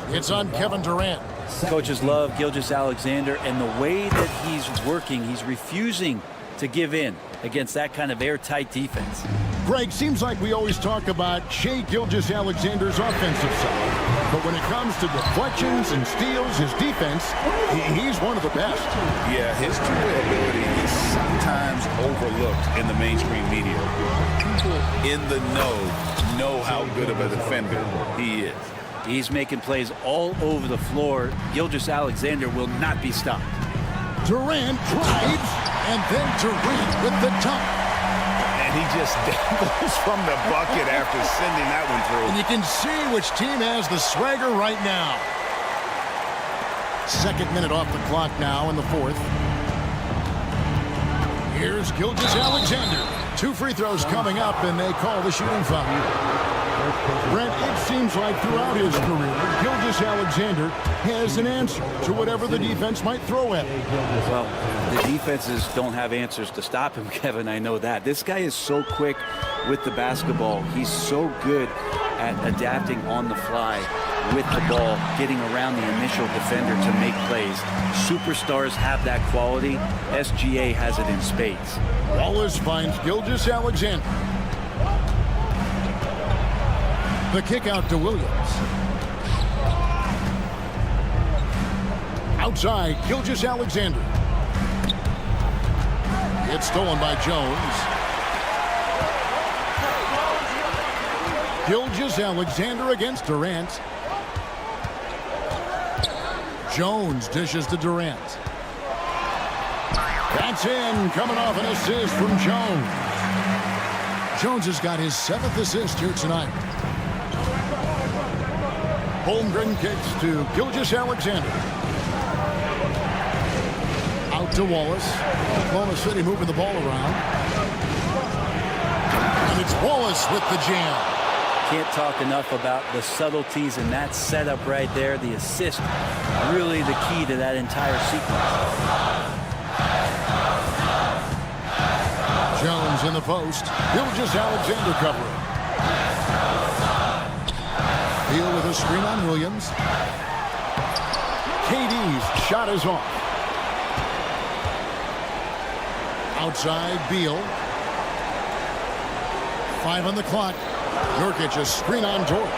It's on Kevin Durant. Coaches love Gilgeous-Alexander, and the way that he's working, he's refusing to give in against that kind of airtight defense. Greg, seems like we always talk about Shai Gilgeous-Alexander's offensive side. But when it comes to deflections and steals, his defense, he's one of the best. Yeah, his two-way ability is sometimes overlooked in the mainstream media. People in the know how good of a defender he is. He's making plays all over the floor. Gilgeous-Alexander will not be stopped. Durant drives, and then Durant with the dunk. And he just dangles from the bucket after sending that one through. And you can see which team has the swagger right now. Second minute off the clock now in the fourth. Here's Gilgeous-Alexander. 2 free throws coming up, and they call the shooting foul. Brent, it seems like throughout his career, Gilgeous-Alexander has an answer to whatever the defense might throw at him. Well, the defenses don't have answers to stop him, Kevin. I know that. This guy is so quick with the basketball. He's so good at adapting on the fly with the ball, getting around the initial defender to make plays. Superstars have that quality. SGA has it in spades. Wallace finds Gilgeous-Alexander. The kick out to Williams. Outside, Gilgeous-Alexander. It's stolen by Jones. Gilgeous-Alexander against Durant. Jones dishes to Durant. That's in, coming off an assist from Jones. Jones has got his 7th assist here tonight. Holmgren kicks to Gilgeous-Alexander. Out to Wallace. Oklahoma City moving the ball around. And it's Wallace with the jam. Can't talk enough about the subtleties in that setup right there. The assist, really the key to that entire sequence. Jones in the post. Gilgeous-Alexander covering. Beal with a screen on Williams. KD's shot is off. Outside, Beal. 5 on the clock. Nurkic a screen on George.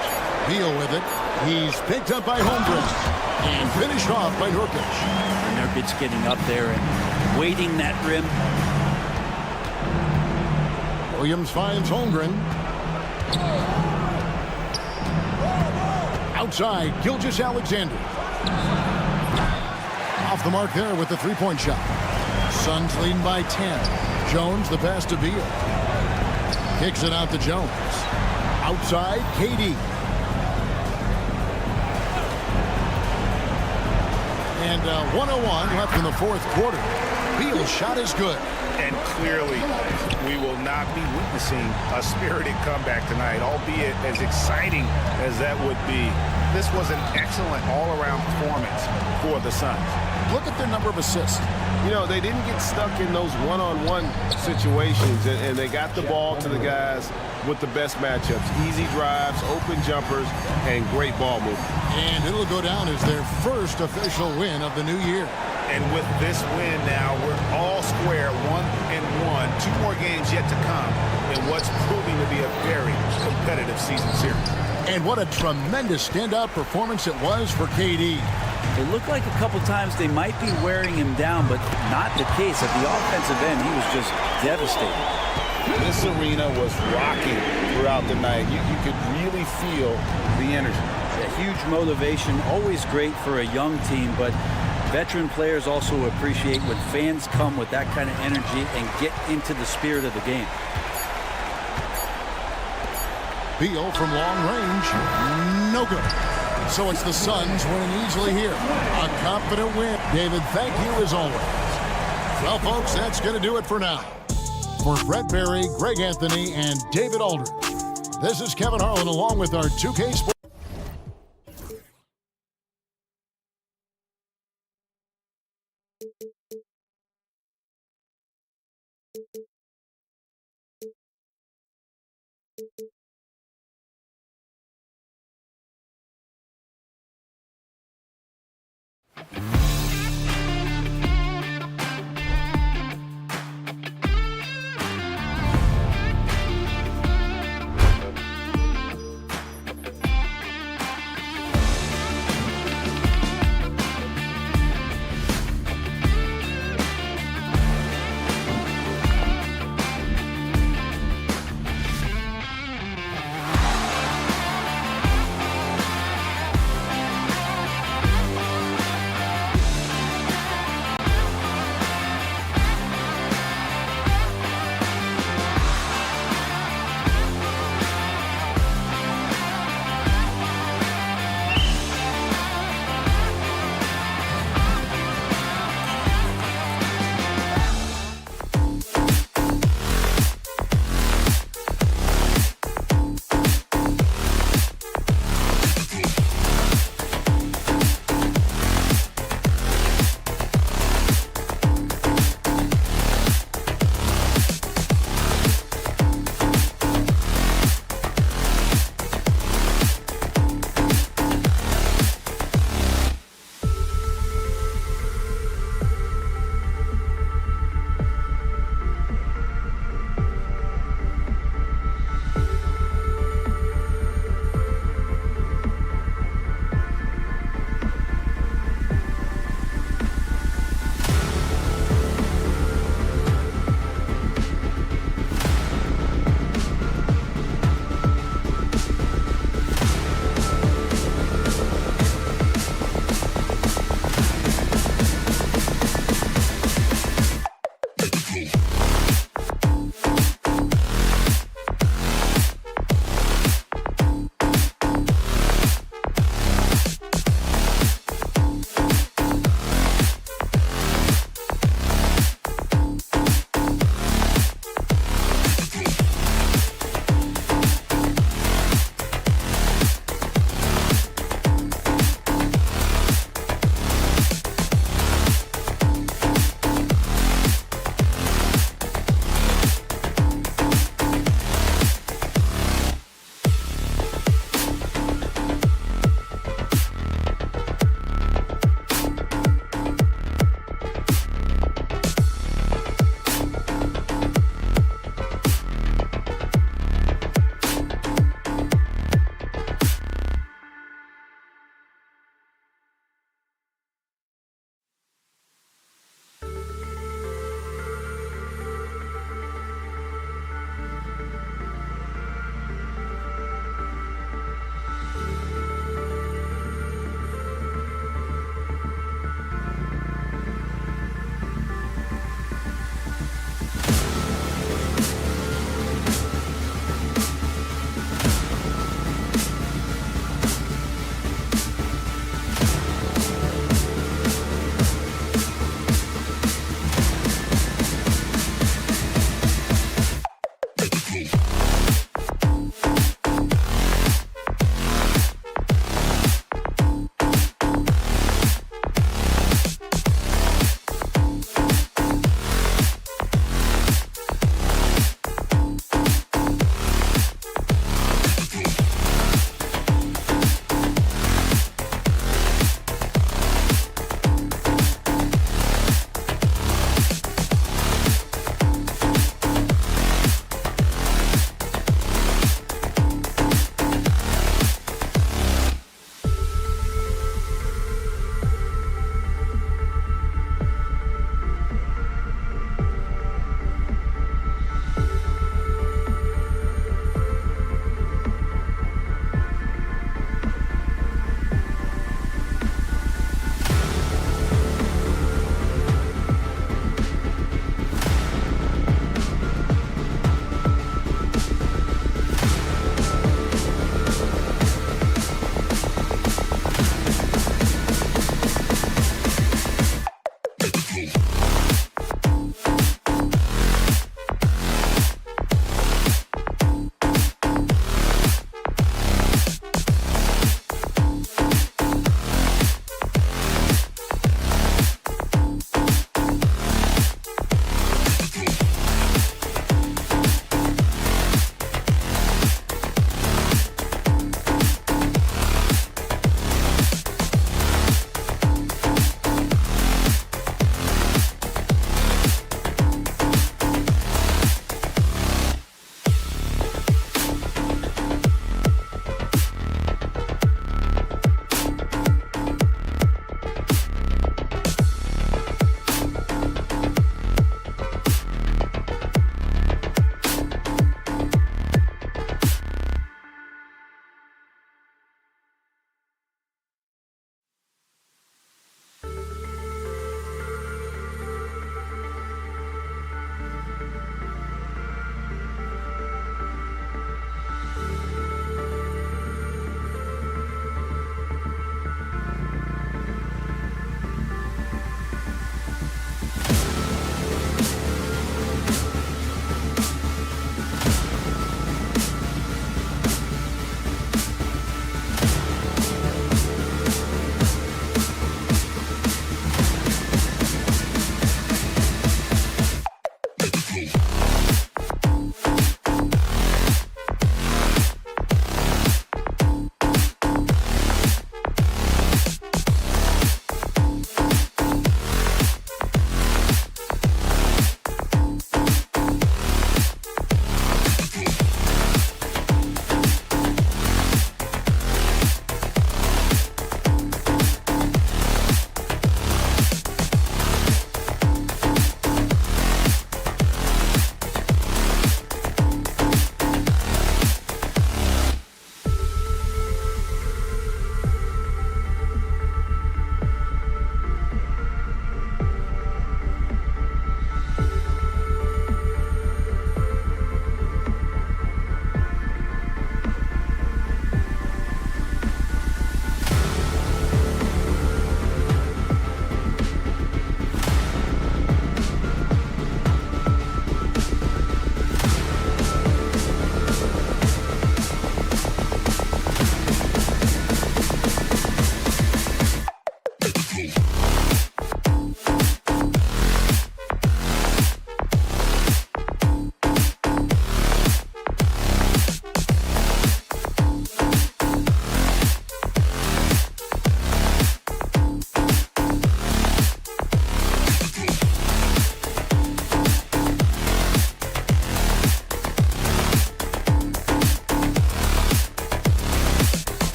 Beal with it. He's picked up by Holmgren. And finished off by Nurkic. Nurkic getting up there and waiting that rim. Williams finds Holmgren. Outside, Gilgeous-Alexander. Off the mark there with the three-point shot. Suns leading by 10. Jones the pass to Beal. Kicks it out to Jones. Outside, KD. And 1:01 left in the fourth quarter. Beal's shot is good. And clearly, we will not be witnessing a spirited comeback tonight, albeit as exciting as that would be. This was an excellent all-around performance for the Suns. Look at their number of assists. You know, they didn't get stuck in those one-on-one situations, and they got the ball to the guys with the best matchups. Easy drives, open jumpers, and great ball movement. And it'll go down as their first official win of the new year. And with this win now, we're all square, 1-1. 2 more games yet to come in what's proving to be a very competitive season series. And what a tremendous standout performance it was for KD. It looked like a couple times they might be wearing him down, but not the case. At the offensive end, he was just devastating. This arena was rocking throughout the night. You could really feel the energy. A huge motivation, always great for a young team, but veteran players also appreciate when fans come with that kind of energy and get into the spirit of the game. Beal from long range, no good. So it's the Suns winning easily here. A confident win. David, thank you as always. Well, folks, that's going to do it for now. For Brett Berry, Greg Anthony, and David Aldridge, this is Kevin Harlan along with our 2K Sports.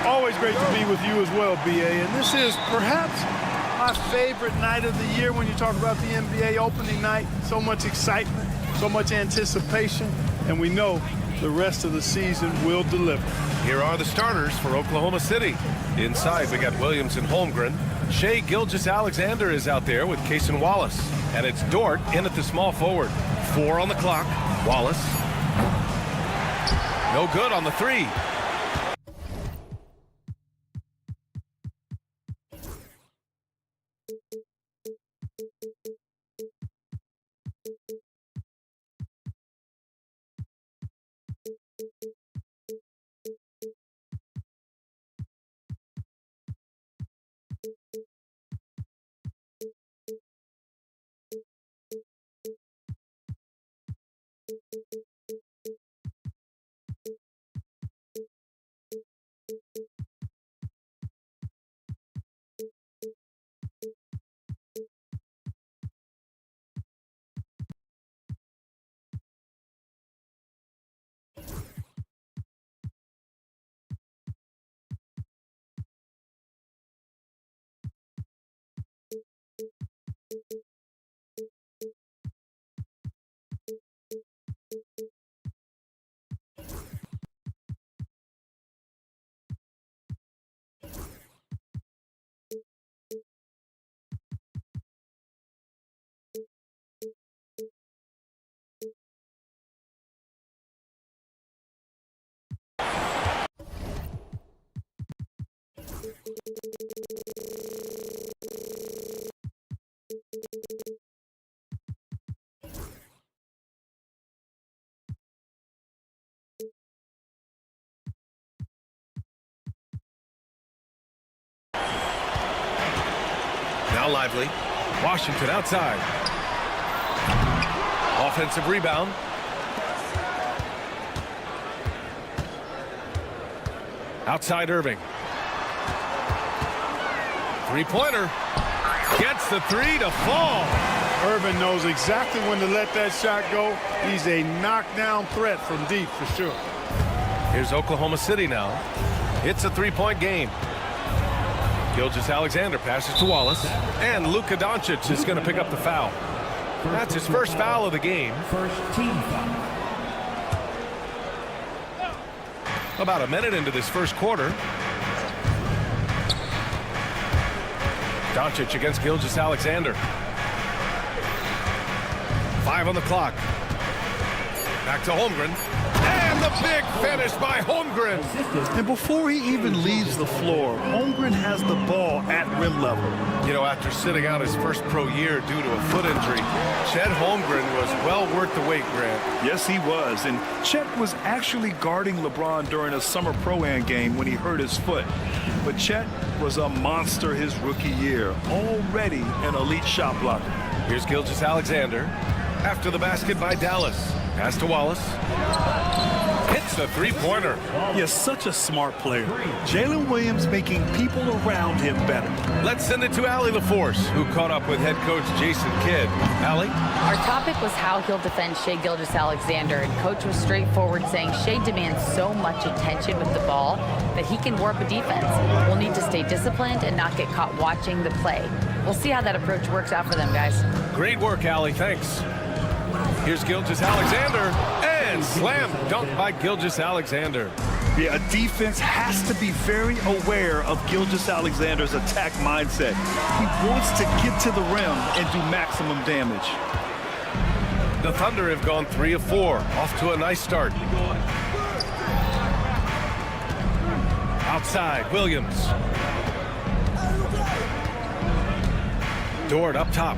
Always great to be with you as well, B.A. And this is perhaps my favorite night of the year when you talk about the NBA opening night. So much excitement, so much anticipation, and we know the rest of the season will deliver. Here are the starters for Oklahoma City. Inside, we got Williams and Holmgren. Shai Gilgeous-Alexander is out there with Cason Wallace. And it's Dort in at the small forward. 4 on the clock. Wallace. No good on the 3. Now Lively. Washington outside. Offensive rebound. Outside Irving. Three-pointer. Gets the 3 to fall. Irving knows exactly when to let that shot go. He's a knockdown threat from deep for sure. Here's Oklahoma City now. It's a 3-point game. Gilgeous-Alexander passes to Wallace. And Luka Doncic is going to pick up the foul. That's his first foul of the game. First team foul. About a minute into this first quarter. Doncic against Gilgeous-Alexander. 5 on the clock. Back to Holmgren. And the big finish by Holmgren. And before he even leaves the floor, Holmgren has the ball at rim level. You know, after sitting out his first pro year due to a foot injury, Chet Holmgren was well worth the wait, Grant. Yes, he was. And Chet was actually guarding LeBron during a summer Pro-Am game when he hurt his foot. But Chet was a monster his rookie year, already an elite shot blocker. Here's Gilgeous-Alexander. After the basket by Dallas. Pass to Wallace. Hits the three-pointer. He's such a smart player. Jalen Williams making people around him better. Let's send it to Allie LaForce, who caught up with head coach Jason Kidd. Allie? Our topic was how he'll defend Shai Gilgeous-Alexander, and coach was straightforward, saying Shai demands so much attention with the ball that he can warp a defense. We'll need to stay disciplined and not get caught watching the play. We'll see how that approach works out for them, guys. Great work, Allie. Thanks. Here's Gilgeous-Alexander, and slam dunk by Gilgeous-Alexander. Yeah, a defense has to be very aware of Gilgeous-Alexander's attack mindset. He wants to get to the rim and do maximum damage. The Thunder have gone 3 of 4, off to a nice start. Outside, Williams. Dort up top.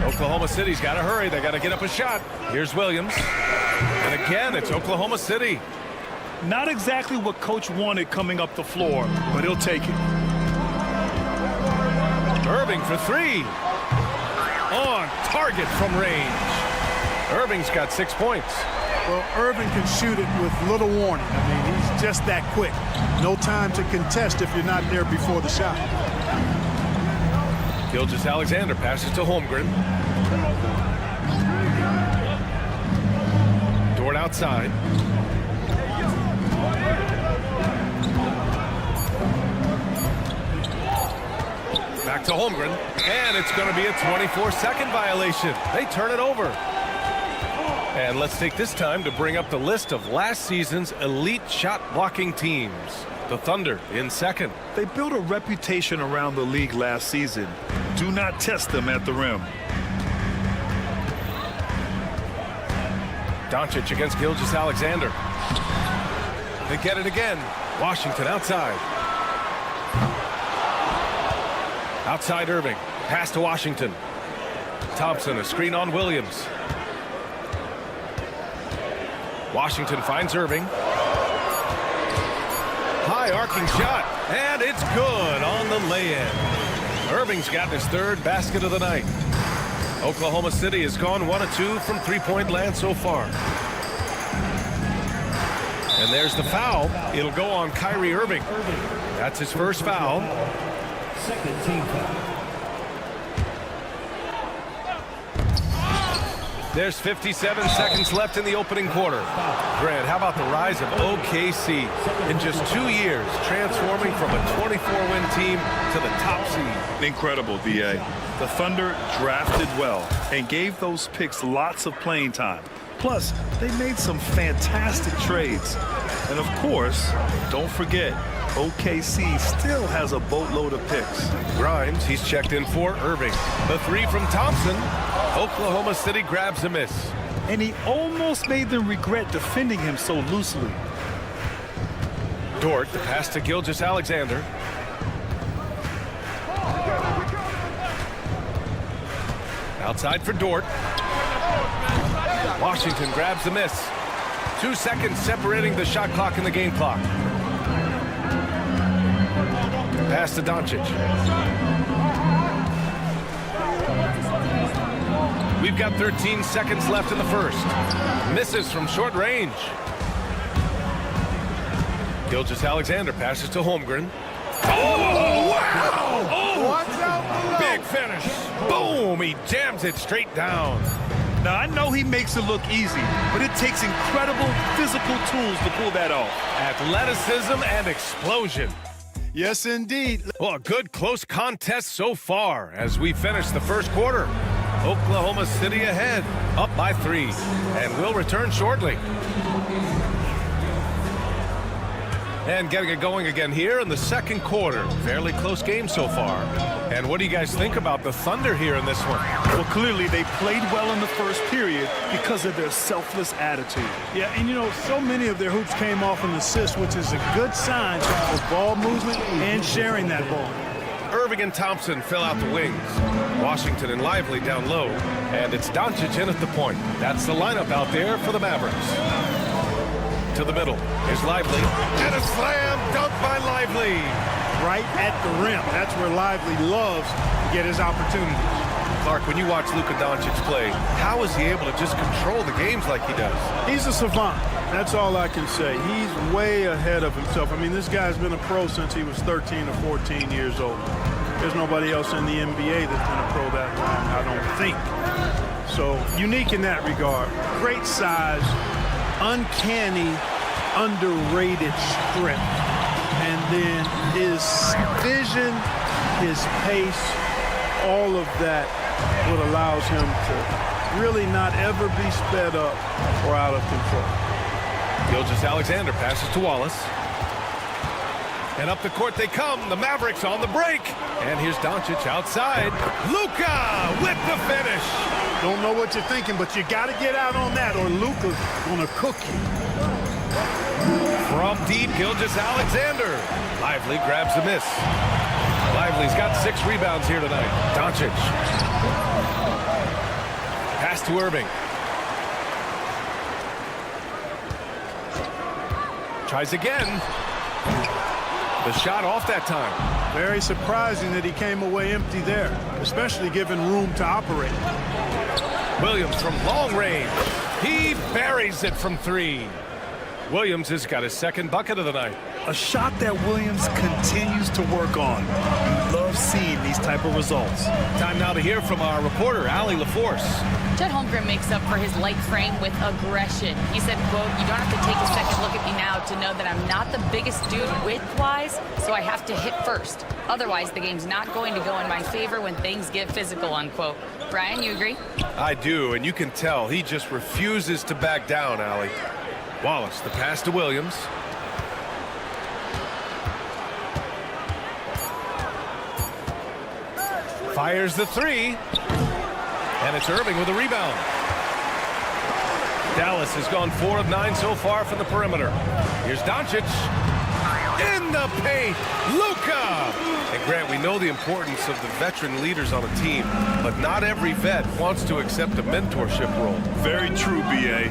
Oklahoma City's got to hurry. They got to get up a shot. Here's Williams. And again, it's Oklahoma City. Not exactly what coach wanted coming up the floor, but he'll take it. Irving for 3. On target from range. Irving's got 6 points. Well, Irving can shoot it with little warning. I mean, he's just that quick. No time to contest if you're not there before the shot. Gilgeous-Alexander passes to Holmgren. Dort outside. Back to Holmgren, and it's going to be a 24-second violation. They turn it over. And let's take this time to bring up the list of last season's elite shot blocking teams. The Thunder in second. They built a reputation around the league last season. Do not test them at the rim. Doncic against Gilgeous-Alexander. They get it again. Washington outside. Outside Irving. Pass to Washington. Thompson, a screen on Williams. Washington finds Irving. High arcing shot, and it's good on the lay-in. Irving's gotten his third basket of the night. Oklahoma City has gone 1 of 2 from three-point land so far. And there's the foul. It'll go on Kyrie Irving. That's his first foul. Second team foul. There's 57 seconds left in the opening quarter. Grant, how about the rise of OKC in just 2 years, transforming from a 24-win team to the top seed? Incredible, DA. The Thunder drafted well and gave those picks lots of playing time. Plus, they made some fantastic trades. And of course, don't forget, OKC still has a boatload of picks. Grimes, he's checked in for Irving. The three from Thompson. Oklahoma City grabs a miss. And he almost made them regret defending him so loosely. Dort, the pass to Gilgeous-Alexander. Outside for Dort. Washington grabs the miss. 2 seconds separating the shot clock and the game clock. Pass to Doncic. We've got 13 seconds left in the first. Misses from short range. Gilgeous-Alexander passes to Holmgren. Oh, wow! Oh, watch out! Big finish. Boom! He jams it straight down. Now, I know he makes it look easy, but it takes incredible physical tools to pull that off. Athleticism and explosion. Yes, indeed. Well, a good close contest so far as we finish the first quarter. Oklahoma City ahead, up by 3, and we'll return shortly. And getting it going again here in the second quarter. Fairly close game so far. And what do you guys think about the Thunder here in this one? Well, clearly they played well in the first period because of their selfless attitude. Yeah, and you know, so many of their hoops came off an assist, which is a good sign of ball movement and sharing that ball. Irving and Thompson fill out the wings. Washington and Lively down low. And it's Doncic in at the point. That's the lineup out there for the Mavericks. To the middle. Here's Lively. And a slam dunk by Lively. Right at the rim. That's where Lively loves to get his opportunities. Clark, when you watch Luka Doncic play, how is he able to just control the games like he does? He's a savant. That's all I can say. He's way ahead of himself. I mean, this guy's been a pro since he was 13 or 14 years old. There's nobody else in the NBA that's been a pro that long, I don't think. So, unique in that regard. Great size, uncanny, underrated strength. And then his vision, his pace, all of that what allows him to really not ever be sped up or out of control. Gilgeous-Alexander passes to Wallace. And up the court they come. The Mavericks on the break. And here's Doncic outside. Luka with the finish. Don't know what you're thinking, but you got to get out on that or Luka's going to cook you. From deep, Gilgeous-Alexander. Lively grabs the miss. Lively's got 6 rebounds here tonight. Doncic. Pass to Irving. Tries again. The shot off that time. Very surprising that he came away empty there, especially given room to operate. Williams from long range. He buries it from 3. Williams has got his second bucket of the night. a shot that Williams continues to work on. We love seeing these type of results. Time now to hear from our reporter, Allie LaForce. Chet Holmgren makes up for his light frame with aggression. He said, quote, "You don't have to take a second look at me now to know that I'm not the biggest dude width-wise, so I have to hit first. Otherwise, the game's not going to go in my favor when things get physical," unquote. Brian, you agree? I do, and you can tell he just refuses to back down, Allie. Wallace, the pass to Williams. Fires the three. And it's Irving with a rebound. Dallas has gone 4 of 9 so far from the perimeter. Here's Doncic. In the paint, Luka! And Grant, we know the importance of the veteran leaders on a team, but not every vet wants to accept a mentorship role. Very true, B.A.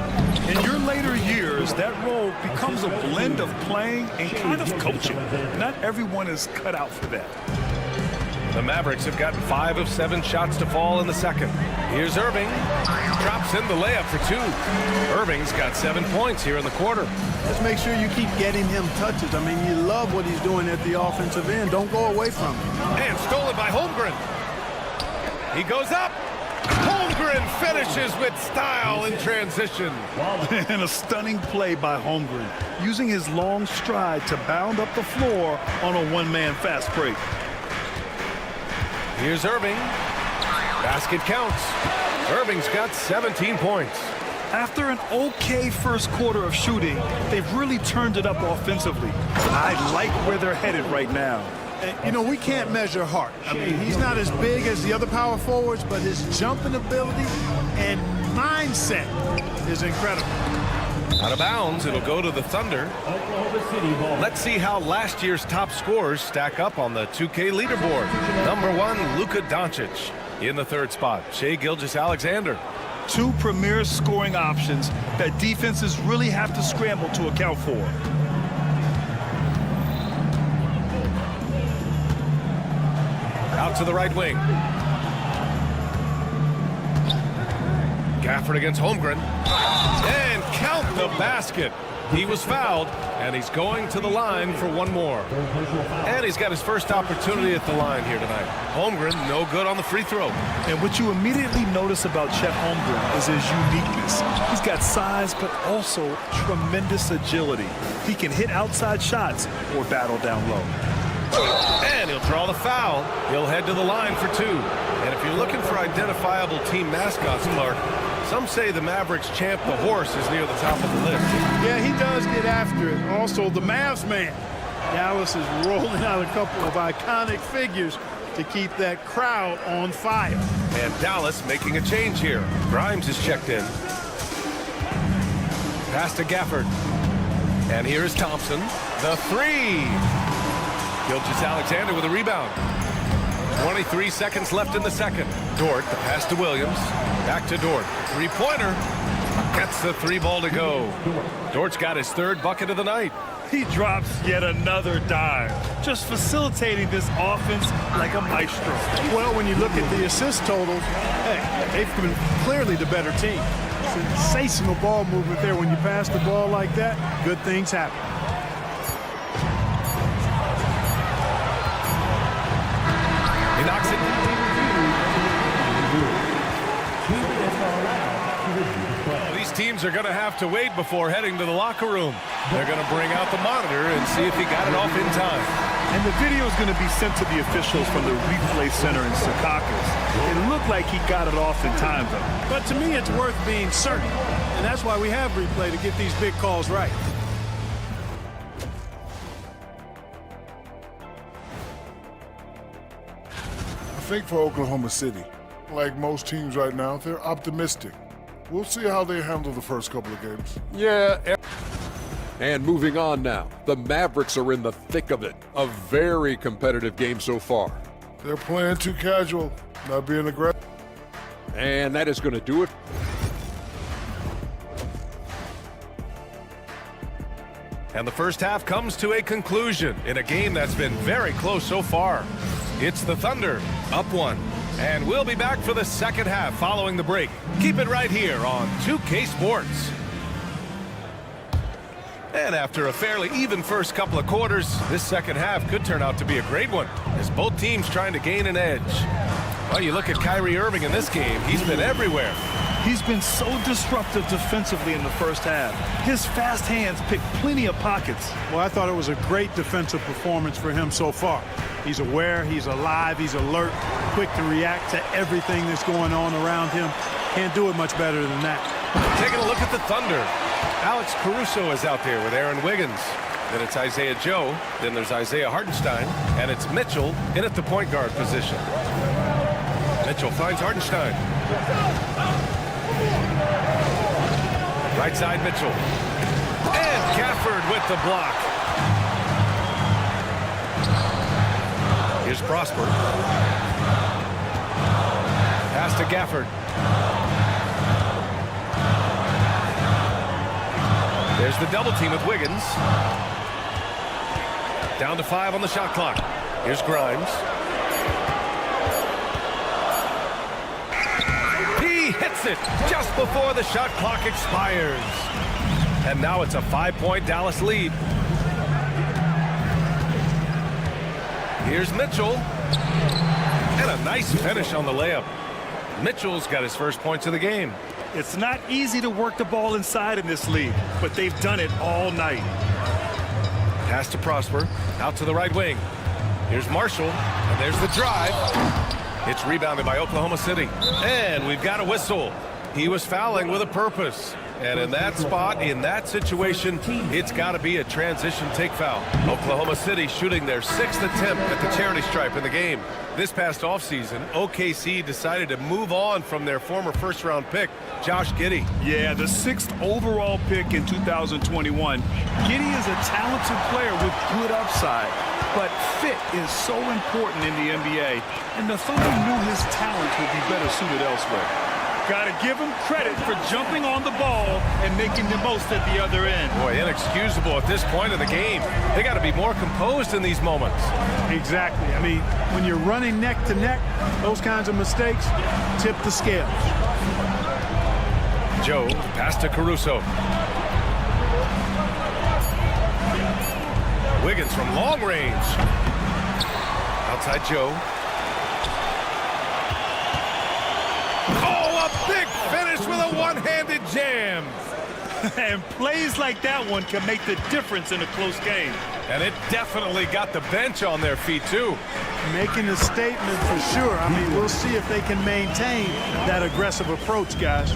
In your later years, that role becomes a blend of playing and kind of coaching. Not everyone is cut out for that. The Mavericks have gotten 5 of 7 shots to fall in the second. Here's Irving. Drops in the layup for 2. Irving's got 7 points here in the quarter. Just make sure you keep getting him touches. I mean, you love what he's doing at the offensive end. Don't go away from him. And stolen by Holmgren. He goes up. Holmgren finishes with style in transition. And a stunning play by Holmgren, using his long stride to bound up the floor on a one-man fast break. Here's Irving. Basket counts. Irving's got 17 points. After an okay first quarter of shooting, they've really turned it up offensively. I like where they're headed right now. You know, we can't measure Hart. I mean, he's not as big as the other power forwards, but his jumping ability and mindset is incredible. Out of bounds, it'll go to the Thunder. Let's see how last year's top scorers stack up on the 2K leaderboard. Number 1, Luka Doncic. In the 3rd spot, Shai Gilgeous-Alexander. 2 premier scoring options that defenses really have to scramble to account for. Out to the right wing. Gafford against Holmgren. And count the basket. He was fouled, and he's going to the line for 1 more. And he's got his first opportunity at the line here tonight. Holmgren, no good on the free throw. And what you immediately notice about Chet Holmgren is his uniqueness. He's got size, but also tremendous agility. He can hit outside shots or battle down low. And he'll draw the foul. He'll head to the line for 2. And if you're looking for identifiable team mascots, Clark, some say the Mavericks champ, the horse, is near the top of the list. Yeah, he does get after it. Also, the Mavs man. Dallas is rolling out a couple of iconic figures to keep that crowd on fire. And Dallas making a change here. Grimes is checked in. Pass to Gafford. And here is Thompson. The 3. Gilgeous-Alexander with a rebound. 23 seconds left in the second. Dort, the pass to Williams. Back to Dort. 3-pointer. Gets the 3 ball to go. Dort's got his 3rd bucket of the night. He drops yet another dime, just facilitating this offense like a maestro. Well, when you look at the assist totals, hey, they've been clearly the better team. Sensational ball movement there. When you pass the ball like that, good things happen. He knocks it. These teams are going to have to wait before heading to the locker room. They're going to bring out the monitor and see if he got it off in time. And the video is going to be sent to the officials from the replay center in Secaucus. It looked like he got it off in time, though. But to me, it's worth being certain. And that's why we have replay, to get these big calls right. I think for Oklahoma City, like most teams right now, they're optimistic. We'll see how they handle the first couple of games. Yeah. And moving on now, the Mavericks are in the thick of it. A very competitive game so far. They're playing too casual, not being aggressive. And that is going to do it. And the first half comes to a conclusion in a game that's been very close so far. It's the Thunder, up 1. And we'll be back for the second half following the break. Keep it right here on 2K Sports. And after a fairly even first couple of quarters, this second half could turn out to be a great one, as both teams trying to gain an edge. Well, you look at Kyrie Irving in this game. He's been everywhere. He's been so disruptive defensively in the first half. His fast hands pick plenty of pockets. Well, I thought it was a great defensive performance for him so far. He's aware, he's alive, he's alert, quick to react to everything that's going on around him. Can't do it much better than that. Taking a look at the Thunder. Alex Caruso is out there with Aaron Wiggins. Then it's Isaiah Joe. Then there's Isaiah Hartenstein. And it's Mitchell in at the point guard position. Mitchell finds Hartenstein. Right side Mitchell. And Gafford with the block. Here's Prosper. Pass to Gafford. There's the double team with Wiggins. Down to 5 on the shot clock. Here's Grimes. He hits it just before the shot clock expires. And now it's a 5-point Dallas lead. Here's Mitchell. And a nice finish on the layup. Mitchell's got his first points of the game. It's not easy to work the ball inside in this league, but they've done it all night. Pass to Prosper, out to the right wing. Here's Marshall, and there's the drive. It's rebounded by Oklahoma City. And we've got a whistle. He was fouling with a purpose. And in that spot, in that situation, it's got to be a transition take foul. Oklahoma City shooting their 6th attempt at the charity stripe in the game. This past offseason, OKC decided to move on from their former first-round pick, Josh Giddey. Yeah, the 6th overall pick in 2021. Giddey is a talented player with good upside, but fit is so important in the NBA, and the Thunder knew his talent would be better suited elsewhere. Got to give him credit for jumping on the ball and making the most at the other end. Boy, inexcusable at this point of the game. They got to be more composed in these moments. Exactly. I mean, when you're running neck to neck, those kinds of mistakes tip the scales. Joe, pass to Caruso. Wiggins from long range. Outside Joe. Big finish with a one-handed jam. And plays like that one can make the difference in a close game. And it definitely got the bench on their feet, too. Making a statement for sure. I mean, we'll see if they can maintain that aggressive approach, guys.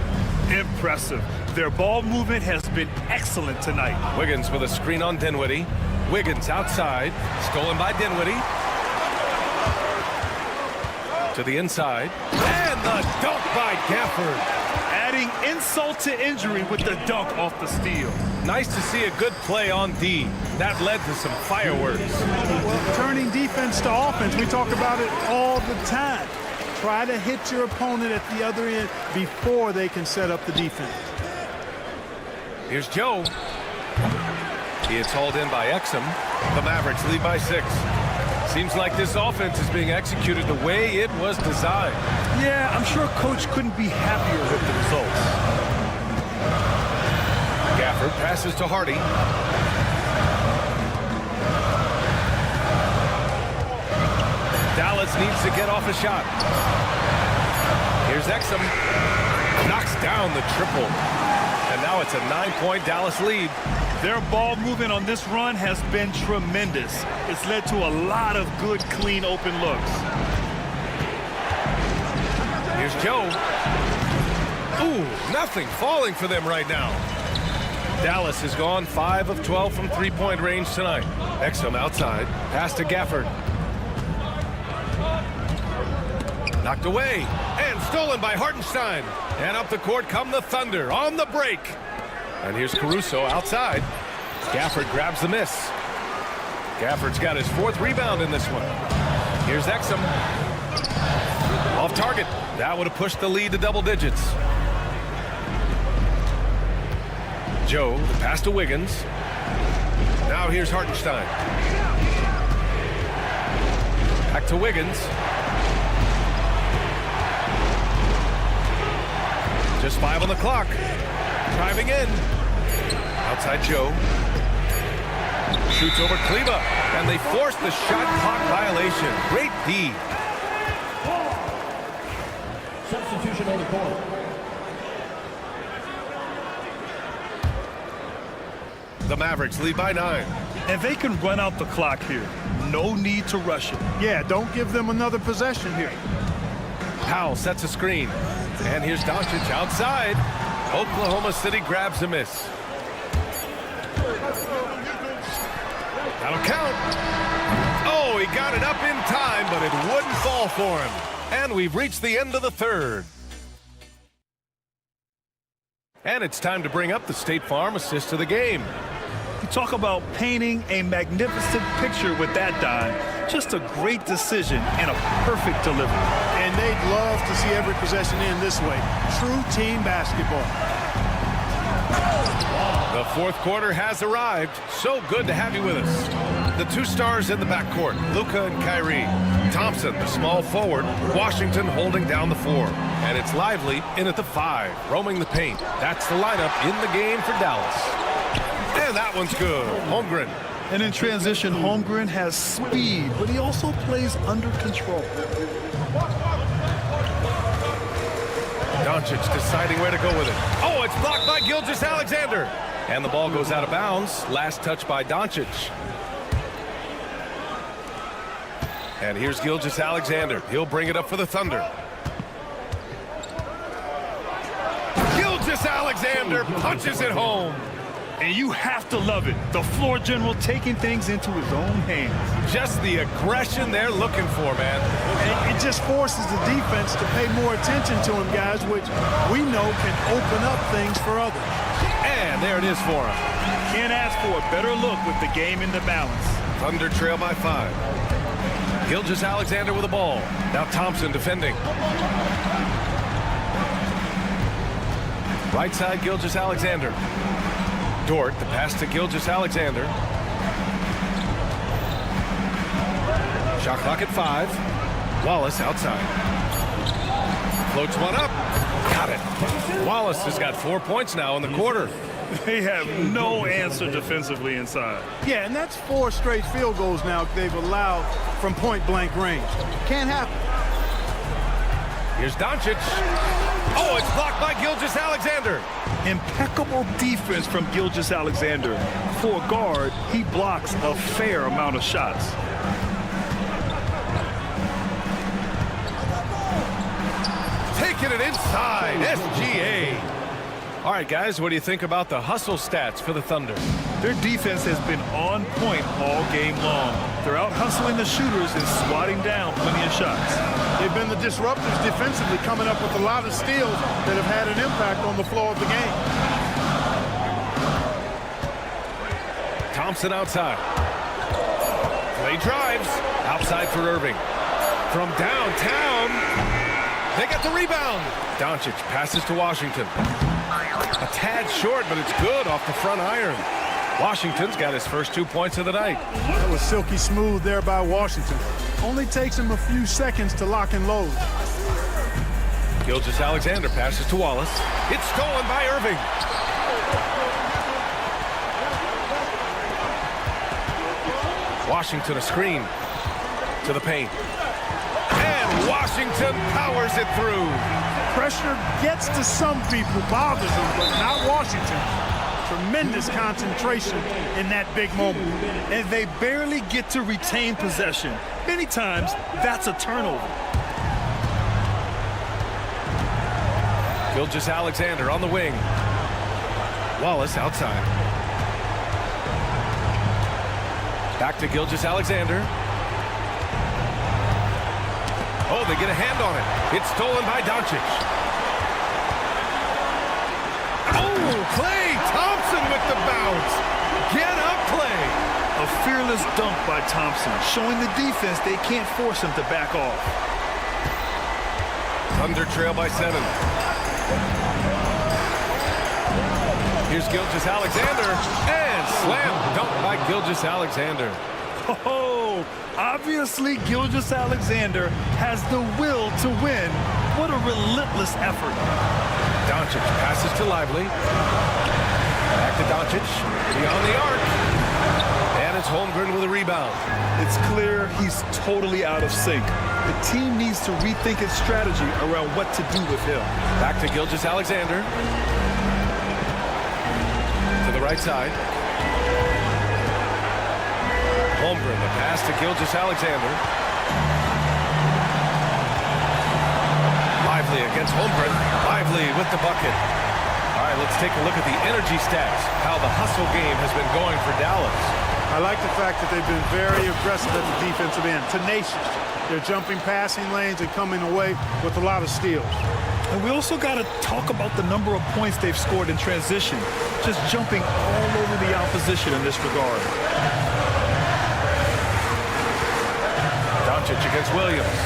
Impressive. Their ball movement has been excellent tonight. Wiggins with a screen on Dinwiddie. Wiggins outside. Stolen by Dinwiddie. To the inside. And the dunk by Gafford. Adding insult to injury with the dunk off the steal. Nice to see a good play on D. That led to some fireworks. Well, turning defense to offense, we talk about it all the time. Try to hit your opponent at the other end before they can set up the defense. Here's Joe. He is hauled in by Exum. The Mavericks lead by 6. Seems like this offense is being executed the way it was designed. Yeah, I'm sure Coach couldn't be happier with the results. Gafford passes to Hardy. Dallas needs to get off a shot. Here's Exum. Knocks down the triple. And now it's a 9-point Dallas lead. Their ball movement on this run has been tremendous. It's led to a lot of good, clean, open looks. Here's Joe. Ooh, nothing falling for them right now. Dallas has gone 5 of 12 from three-point range tonight. Exum outside. Pass to Gafford. Knocked away. And stolen by Hartenstein. And up the court come the Thunder on the break. And here's Caruso outside. Gafford grabs the miss. Gafford's got his 4th rebound in this one. Here's Exum. Off target. That would have pushed the lead to double digits. Joe, the pass to Wiggins. Now here's Hartenstein. Back to Wiggins. Just 5 on the clock. Driving in. Outside Joe. shoots over Kleba, and they force the shot clock violation. Great D. Substitution on the court. The Mavericks lead by 9. And they can run out the clock here. No need to rush it. Yeah, don't give them another possession here. Powell sets a screen. And here's Doncic outside. Oklahoma City grabs a miss. That'll count. Oh, he got it up in time, but it wouldn't fall for him. And we've reached the end of the third. And it's time to bring up the State Farm assist of the game. You talk about painting a magnificent picture with that dime. Just a great decision and a perfect delivery. And they'd love to see every possession end this way. True team basketball. The fourth quarter has arrived. So good to have you with us. The two stars in the backcourt, Luka and Kyrie. Thompson, the small forward. Washington holding down the 4. And it's Lively in at the 5, roaming the paint. That's the lineup in the game for Dallas. And that one's good. Holmgren. And in transition, Holmgren has speed, but he also plays under control. Doncic deciding where to go with it. Oh, it's blocked by Gilgeous-Alexander. And the ball goes out of bounds. Last touch by Doncic. And here's Gilgeous-Alexander. He'll bring it up for the Thunder. Gilgeous-Alexander punches it home. And you have to love it. The floor general taking things into his own hands. Just the aggression they're looking for, man. And it just forces the defense to pay more attention to him, guys, which we know can open up things for others. And there it is for him. Can't ask for a better look with the game in the balance. Thunder trail by 5. Gilgeous-Alexander with the ball. Now Thompson defending. Right side, Gilgeous-Alexander. Dort, the pass to Gilgeous-Alexander. Shot clock at 5. Wallace outside. Floats one up. Got it. Wallace has got 4 points now in the quarter. They have no answer defensively inside. Yeah, and that's 4 straight field goals now they've allowed from point-blank range. Can't happen. Here's Doncic. Oh, it's blocked by Gilgeous-Alexander. Impeccable defense from Gilgeous-Alexander. For a guard, he blocks a fair amount of shots. Taking it inside. SGA. All right, guys, what do you think about the hustle stats for the Thunder? Their defense has been on point all game long. They're out hustling the shooters and swatting down plenty of shots. They've been the disruptors defensively, coming up with a lot of steals that have had an impact on the floor of the game. Thompson outside. Play drives. Outside for Irving. From downtown. They get the rebound. Doncic passes to Washington. A tad short, but it's good off the front iron. Washington's got his first 2 points of the night. That was silky smooth there by Washington. Only takes him a few seconds to lock and load. Gilgeous-Alexander passes to Wallace. It's stolen by Irving. Washington a screen to the paint. And Washington powers it through. Pressure gets to some people, bothers them, but not Washington. Tremendous concentration in that big moment. And they barely get to retain possession. Many times, that's a turnover. Gilgeous-Alexander on the wing. Wallace outside. Back to Gilgeous-Alexander. Oh, they get a hand on it. It's stolen by Doncic. Oh, Klay Thompson with the bounce. Get up, Klay. A fearless dunk by Thompson, showing the defense they can't force him to back off. Thunder trail by 7. Here's Gilgeous-Alexander, and slam dunk by Gilgeous-Alexander. Oh, obviously Gilgeous-Alexander has the will to win. What a relentless effort. Doncic passes to Lively. Back to Doncic, beyond the arc. And it's rebound. It's clear he's totally out of sync. The team needs to rethink its strategy around what to do with him. Back to Gilgeous-Alexander. To the right side. Holmgren, the pass to Gilgeous-Alexander. Lively against Holmgren. Lively with the bucket. All right, let's take a look at the energy stats, how the hustle game has been going for Dallas. I like the fact that they've been very aggressive at the defensive end, tenacious. They're jumping passing lanes and coming away with a lot of steals. And we also got to talk about the number of points they've scored in transition, just jumping all over the opposition in this regard. Doncic against Williams.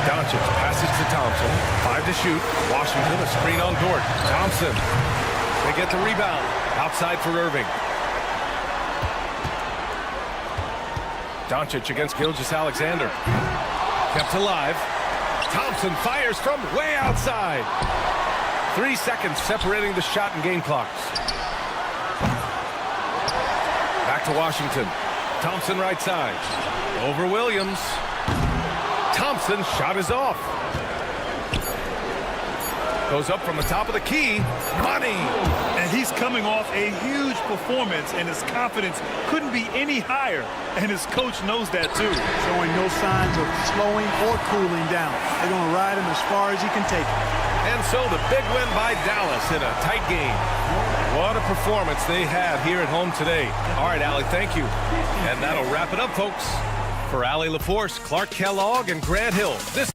Doncic passes to Thompson. 5 to shoot. Washington, a screen on Dort. Thompson. They get the rebound. Outside for Irving. Doncic against Gilgeous-Alexander. Kept alive. Thompson fires from way outside. 3 seconds separating the shot and game clocks. Back to Washington. Thompson right side. Over Williams. Thompson's shot is off. Goes up from the top of the key. Money! And he's coming off a huge performance, and his confidence couldn't be any higher. And his coach knows that, too. Showing no signs of slowing or cooling down. They're going to ride him as far as he can take it. And so the big win by Dallas in a tight game. What a performance they have here at home today. All right, Allie, thank you. And that'll wrap it up, folks. For Allie LaForce, Clark Kellogg, and Grant Hill, this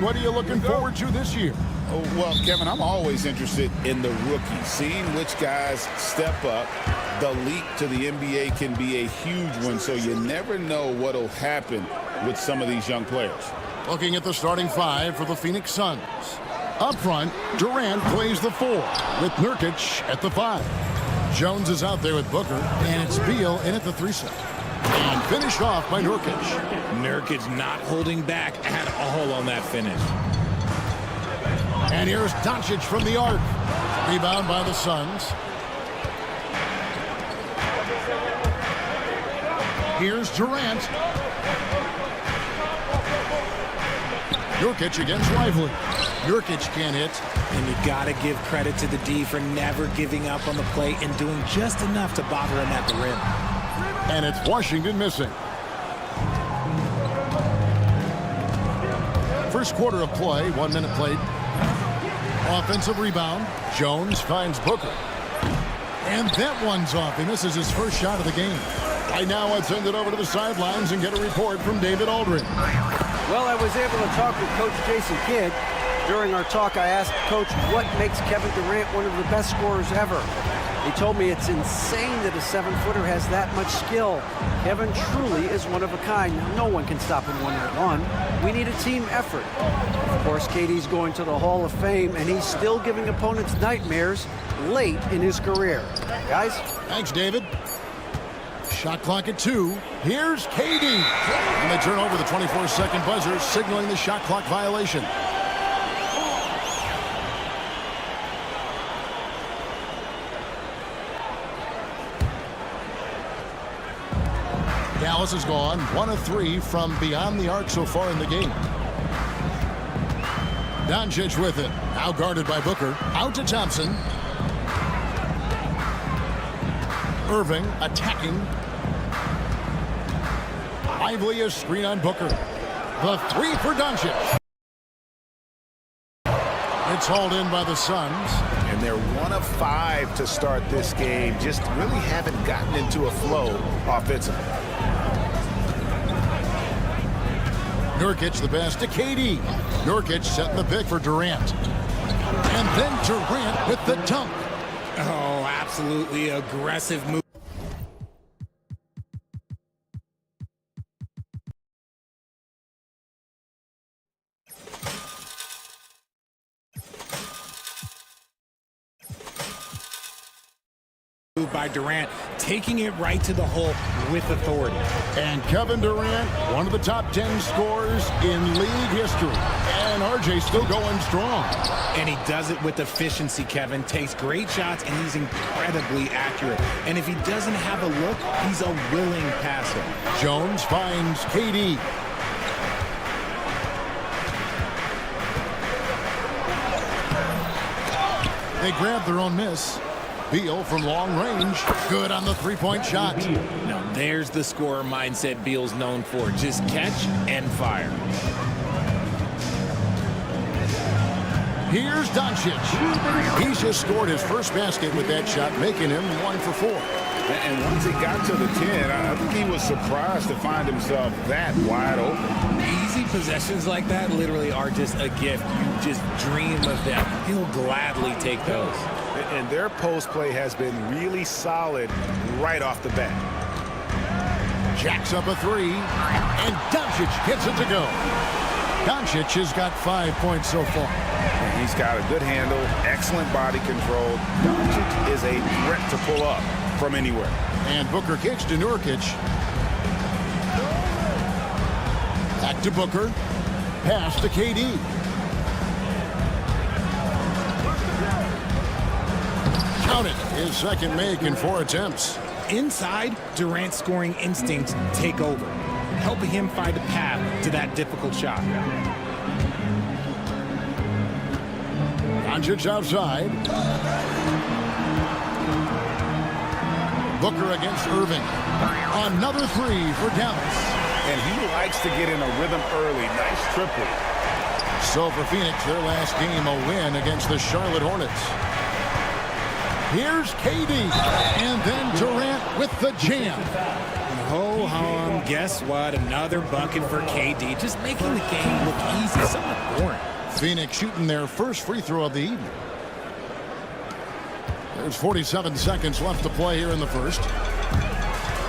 what are you looking forward to this year? Oh, well, Kevin, I'm always interested in the rookies, seeing which guys step up. The leap to the NBA can be a huge one, so you never know what will happen with some of these young players. Looking at the starting five for the Phoenix Suns. Up front, Durant plays the 4 with Nurkic at the 5. Jones is out there with Booker, and it's Beal in at the 3 slot. And finished off by Nurkic. Nurkic not holding back at all on that finish. And here's Doncic from the arc. Rebound by the Suns. Here's Durant. Nurkic against Lively. Nurkic can't hit. And you got to give credit to the D for never giving up on the play and doing just enough to bother him at the rim. And it's Washington missing. First quarter of play, 1 minute played. Offensive rebound. Jones finds Booker. And that one's off. He misses his first shot of the game. Right now, I'd send it over to the sidelines and get a report from David Aldridge. Well, I was able to talk with Coach Jason Kidd. During our talk, I asked Coach what makes Kevin Durant one of the best scorers ever. He told me it's insane that a 7-footer has that much skill. Kevin truly is one of a kind. No one can stop him one-on-one. We need a team effort. Of course, KD's going to the Hall of Fame, and he's still giving opponents nightmares late in his career. Guys? Thanks, David. Shot clock at 2. Here's KD. And they turn over the 24-second buzzer, signaling the shot clock violation. Dallas is gone. 1 of 3 from beyond the arc so far in the game. Doncic with it. Now guarded by Booker. Out to Thompson. Irving attacking. Lively a screen on Booker. The 3 for Doncic. It's hauled in by the Suns. And they're 1 of 5 to start this game. Just really haven't gotten into a flow offensively. Nurkic the pass to KD. Nurkic setting the pick for Durant. And then Durant with the dunk. Oh, absolutely aggressive move. By Durant, taking it right to the hole with authority. And Kevin Durant, one of the top 10 scorers in league history. And RJ still going strong. And he does it with efficiency, Kevin. Takes great shots, and he's incredibly accurate. And if he doesn't have a look, he's a willing passer. Jones finds KD. They grab their own miss. Beal from long range. Good on the 3-point shot. Now there's the scorer mindset Beal's known for. Just catch and fire. Here's Doncic. He's just scored his first basket with that shot, making him 1 for 4. And once he got to the 10, I think he was surprised to find himself that wide open. Easy possessions like that literally are just a gift. You just dream of them. He'll gladly take those. And their post play has been really solid right off the bat. Jacks up a 3, and Doncic gets it to go. Doncic has got 5 points so far. And he's got a good handle, excellent body control. Doncic is a threat to pull up from anywhere. And Booker kicks to Nurkic. Back to Booker. Pass to KD. Count it. His second make in 4 attempts. Inside, Durant's scoring instincts take over, helping him find a path to that difficult shot. Doncic outside. Booker against Irving. Another 3 for Dallas. And he likes to get in a rhythm early. Nice triple. So for Phoenix, their last game, a win against the Charlotte Hornets. Here's KD, and then Durant with the jam. Ho-hum, guess what? Another bucket for KD. Just making the game look easy, somewhat boring. Phoenix shooting their first free throw of the evening. There's 47 seconds left to play here in the first.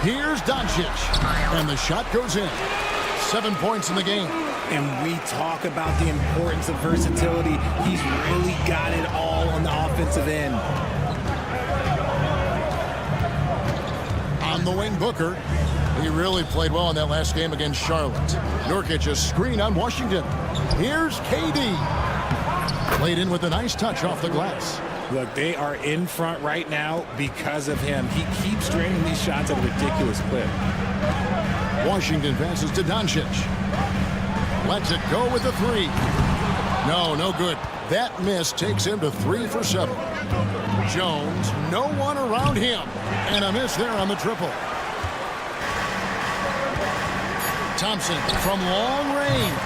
Here's Doncic, and the shot goes in. 7 points in the game. And we talk about the importance of versatility. He's really got it all on the offensive end. On the wing, Booker. He really played well in that last game against Charlotte. Nurkic a screen on Washington. Here's KD. Played in with a nice touch off the glass. Look, they are in front right now because of him. He keeps draining these shots at a ridiculous clip. Washington passes to Doncic. Lets it go with the three. No good. That miss takes him to 3 for 7. Jones, no one around him. And a miss there on the triple. Thompson from long range.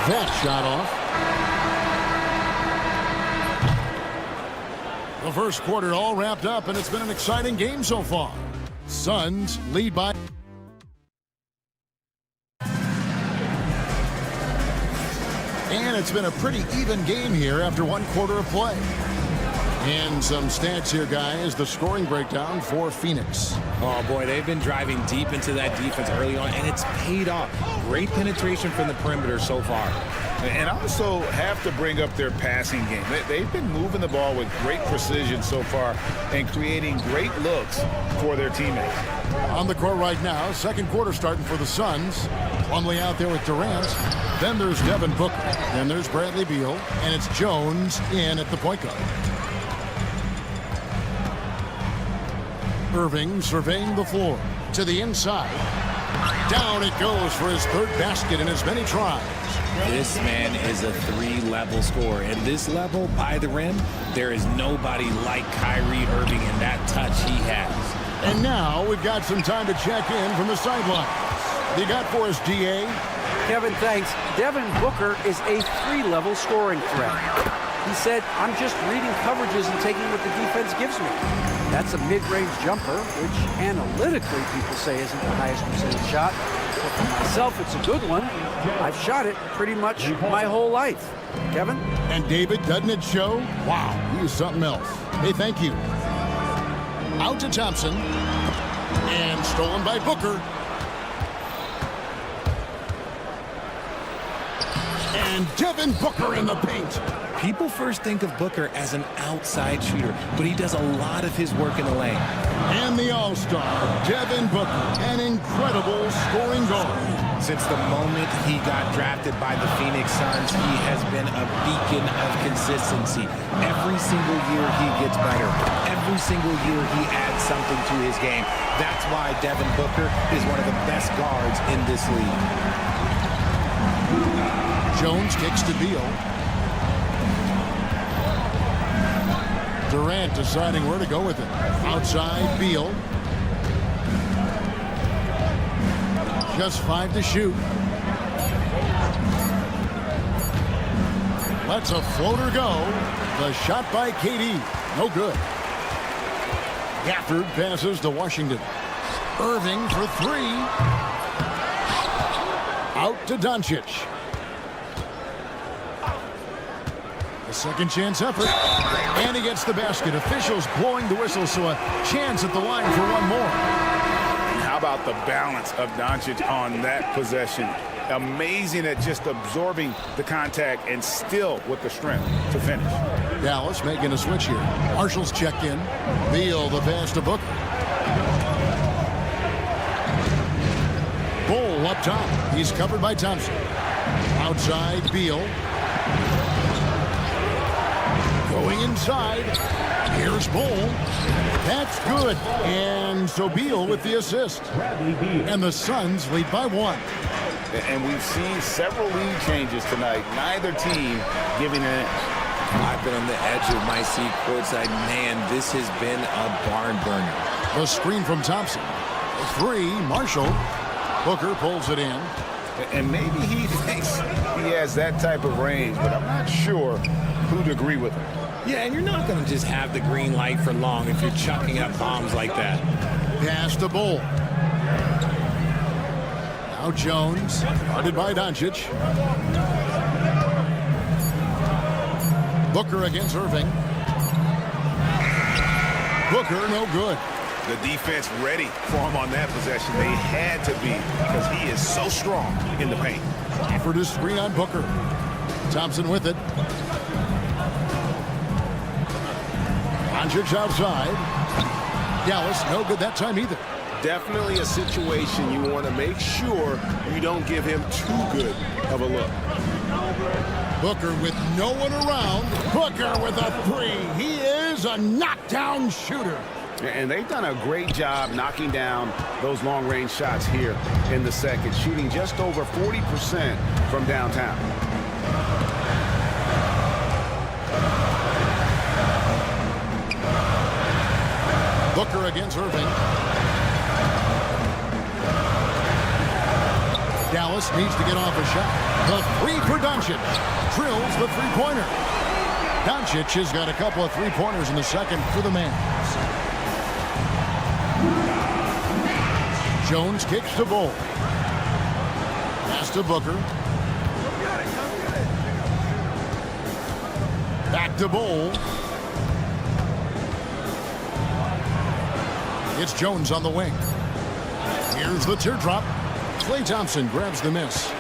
That shot off. The first quarter all wrapped up, and it's been an exciting game so far. Suns lead by... And it's been a pretty even game here after 1 quarter of play. And some stats here, guys. The scoring breakdown for Phoenix. Oh, boy, they've been driving deep into that defense early on, and it's paid off. Great penetration from the perimeter so far. And also have to bring up their passing game. They've been moving the ball with great precision so far and creating great looks for their teammates. On the court right now, second quarter starting for the Suns. Plumlee out there with Durant. Then there's Devin Booker. Then there's Bradley Beal. And it's Jones in at the point guard. Irving surveying the floor. To the inside. Down it goes for his third basket in as many tries. This man is a 3-level scorer. And this level by the rim, there is nobody like Kyrie Irving in that touch he has. And now we've got some time to check in from the sidelines. You got for us, DA? Kevin, thanks. Devin Booker is a 3-level scoring threat. He said, I'm just reading coverages and taking what the defense gives me. That's a mid-range jumper, which analytically people say isn't the highest percentage shot. But for myself, it's a good one. I've shot it pretty much my whole life. Kevin? And David, doesn't it show? Wow, he is something else. Hey, thank you. Out to Thompson. And stolen by Booker. And Devin Booker in the paint. People first think of Booker as an outside shooter, but he does a lot of his work in the lane. And the all-star, Devin Booker, an incredible scoring guard. Since the moment he got drafted by the Phoenix Suns, he has been a beacon of consistency. Every single year he gets better. Every single year he adds something to his game. That's why Devin Booker is one of the best guards in this league. Jones kicks to Beal. Durant deciding where to go with it. Outside, Beal. Just 5 to shoot. Lets a floater go. The shot by KD. No good. Gafford passes to Washington. Irving for 3. Out to Doncic. A second chance effort. And he gets the basket. Officials blowing the whistle, so a chance at the line for one more. How about the balance of Doncic on that possession? Amazing at just absorbing the contact and still with the strength to finish. Dallas making a switch here. Marshall's checked in. Beal the pass to Booker. Bull up top. He's covered by Thompson. Outside, Beal. Going inside. Here's Bull. That's good. And so Beal with the assist. And the Suns lead by 1. And we've seen several lead changes tonight. Neither team giving it. I've been on the edge of my seat courtside. Man, this has been a barn burner. The screen from Thompson. 3, Marshall. Booker pulls it in. And maybe he thinks he has that type of range, but I'm not sure who'd agree with him. Yeah, and you're not going to just have the green light for long if you're chucking up bombs like that. Pass to Bull. Now Jones, guarded by Doncic. Booker against Irving. Booker, no good. The defense ready for him on that possession. They had to be because he is so strong in the paint. Offered a screen on Booker. Thompson with it. Doncic outside. Dallas, no good that time either. Definitely a situation you want to make sure you don't give him too good of a look. Booker with no one around. Booker with a three. He is a knockdown shooter. And they've done a great job knocking down those long-range shots here in the second, shooting just over 40% from downtown. Booker against Irving. Dallas needs to get off a shot. The three for Doncic. Drills the three-pointer. Doncic has got a couple of three-pointers in the second for the Mavs. Jones kicks to Bull. Pass to Booker. Back to Bull. It's Jones on the wing. Here's the teardrop. Klay Thompson grabs the miss.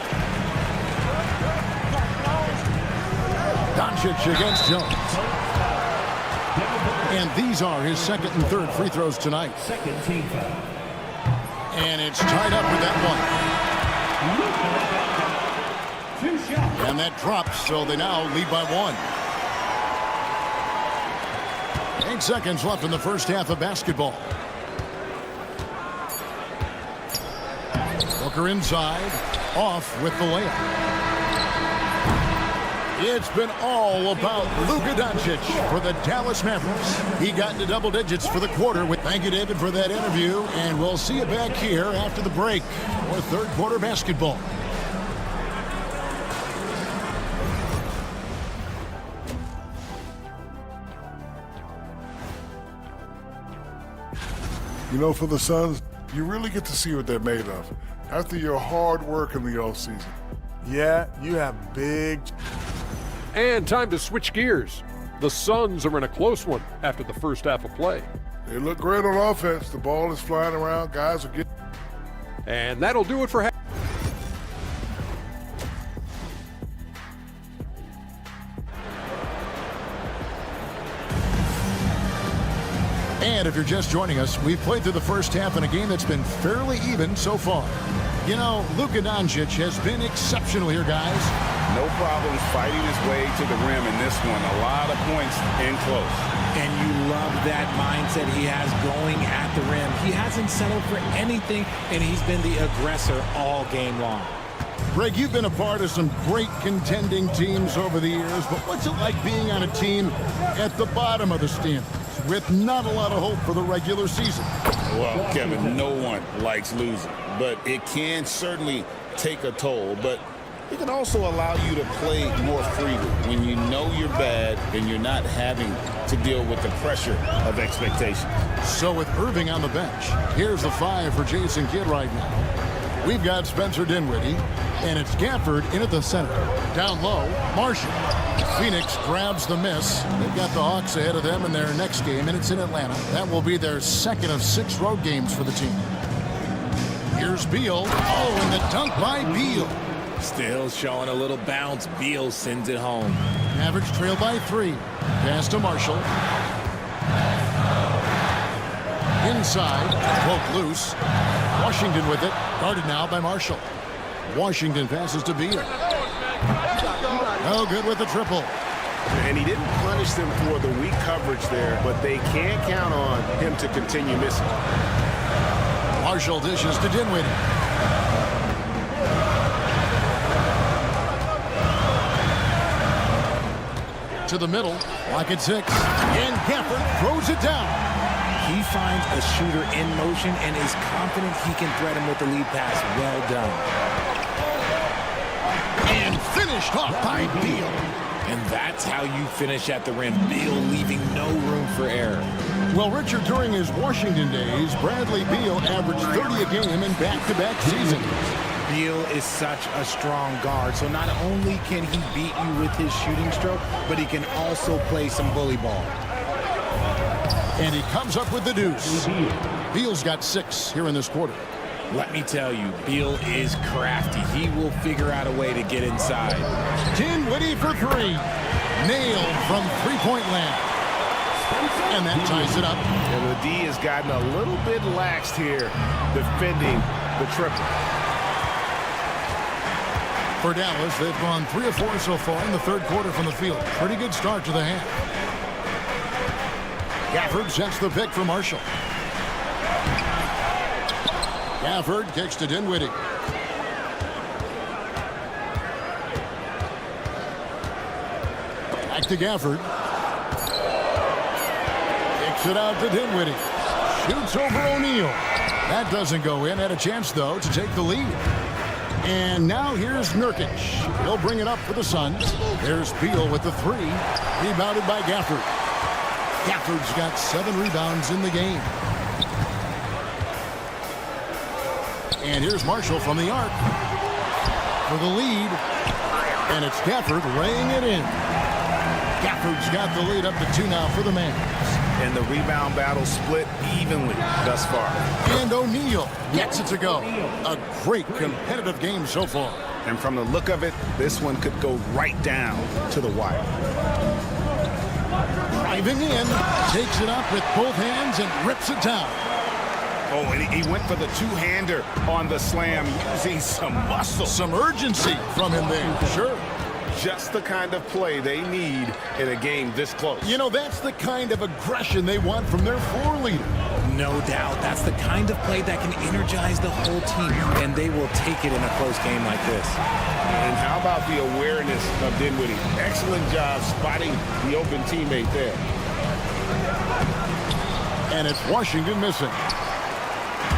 Doncic against Jones. And these are his second and third free throws tonight. Second team foul. And it's tied up with that one. And that drops, so they now lead by one. 8 seconds left in the first half of basketball. Booker inside, off with the layup. It's been all about Luka Doncic for the Dallas Mavericks. He got into double digits for the quarter. Thank you, David, for that interview, and we'll see you back here after the break for third quarter basketball. You know, for the Suns, you really get to see what they're made of after your hard work in the offseason. Yeah, you have big... And time to switch gears. The Suns are in a close one after the first half of play. They look great on offense. The ball is flying around. Guys are getting... And that'll do it for half. And if you're just joining us, we've played through the first half in a game that's been fairly even so far. You know, Luka Doncic has been exceptional here, guys. No problems fighting his way to the rim in this one. A lot of points in close. And you love that mindset he has going at the rim. He hasn't settled for anything, and he's been the aggressor all game long. Greg, you've been a part of some great contending teams over the years, but what's it like being on a team at the bottom of the standings with not a lot of hope for the regular season? Well, Kevin, no one likes losing, but it can certainly take a toll. But it can also allow you to play more freely when you know you're bad and you're not having to deal with the pressure of expectations. So with Irving on the bench, here's the 5 for Jason Kidd right now. We've got Spencer Dinwiddie, and it's Gafford in at the center. Down low, Marshall. Phoenix grabs the miss. They've got the Hawks ahead of them in their next game, and it's in Atlanta. That will be their second of 6 road games for the team. Here's Beal. Oh, and the dunk by Beal. Still showing a little bounce. Beal sends it home. Mavericks trail by 3. Pass to Marshall. Inside, poke loose. Washington with it. Guarded now by Marshall. Washington passes to Beal. No good with the triple. And he didn't punish them for the weak coverage there, but they can't count on him to continue missing. Marshall dishes to Dinwiddie. To the middle, lock at 6. And Gafford throws it down. He finds a shooter in motion and is confident he can thread him with the lead pass. Well done. And finished off by Beal. And that's how you finish at the rim. Beal leaving no room for error. Well, Richard, during his Washington days, Bradley Beal averaged 30 a game in back-to-back seasons. Beal is such a strong guard, so not only can he beat you with his shooting stroke, but he can also play some bully ball. And he comes up with the deuce. Beal's got 6 here in this quarter. Let me tell you, Beal is crafty. He will figure out a way to get inside. Dinwiddie for 3. Nailed from three-point land. And that ties it up. And the D has gotten a little bit laxed here, defending the triple. For Dallas, they've gone 3 of 4 so far in the third quarter from the field. Pretty good start to the half. Gafford sets the pick for Marshall. Gafford kicks to Dinwiddie. Back to Gafford. Kicks it out to Dinwiddie. Shoots over O'Neal. That doesn't go in. Had a chance, though, to take the lead. And now here's Nurkic. He'll bring it up for the Suns. There's Beal with the 3. Rebounded by Gafford. Gafford's got 7 rebounds in the game. And here's Marshall from the arc for the lead. And it's Gafford laying it in. Gafford's got the lead up to 2 now for the Mavs. And the rebound battle split evenly thus far. And O'Neal gets it to go. A great competitive game so far. And from the look of it, this one could go right down to the wire. Driving in, takes it up with both hands and rips it down. Oh, and he went for the two-hander on the slam, using some muscle. Some urgency from him there, sure. Just the kind of play they need in a game this close. You know, that's the kind of aggression they want from their floor leader. No doubt. That's the kind of play that can energize the whole team, and they will take it in a close game like this. And how about the awareness of Dinwiddie? Excellent job spotting the open teammate there. And it's Washington missing.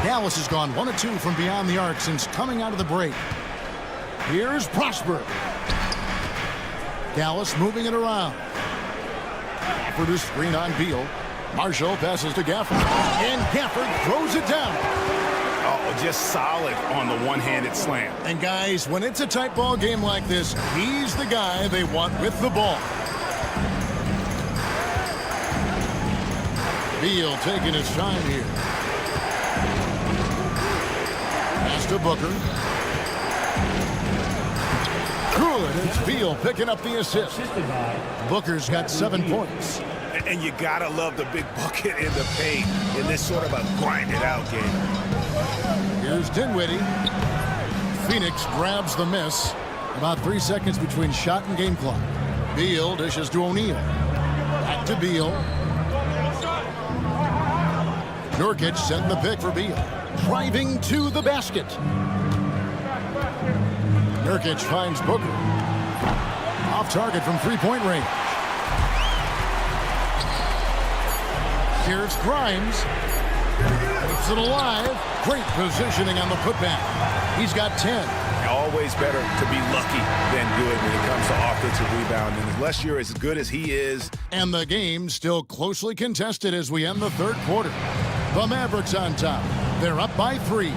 Dallas has gone 1 of 2 from beyond the arc since coming out of the break. Here's Prosper. Dallas moving it around. Gafford is screen on Beal. Marshall passes to Gafford. And Gafford throws it down. Oh, just solid on the one-handed slam. And guys, when it's a tight ball game like this, he's the guy they want with the ball. Beal taking his time here. Pass to Booker. Good. It's Beal picking up the assist. Booker's got 7 points. And you gotta love the big bucket in the paint in this sort of a grinded-out game. Here's Dinwiddie. Phoenix grabs the miss. About 3 seconds between shot and game clock. Beal dishes to O'Neal. Back to Beal. Nurkic setting the pick for Beal. Driving to the basket. Nurkic finds Booker. Off target from three-point range. Here's Grimes. Keeps it alive. Great positioning on the putback. He's got 10. Always better to be lucky than good when it comes to offensive rebounding. Unless you're as good as he is. And the game still closely contested as we end the third quarter. The Mavericks on top. They're up by 3.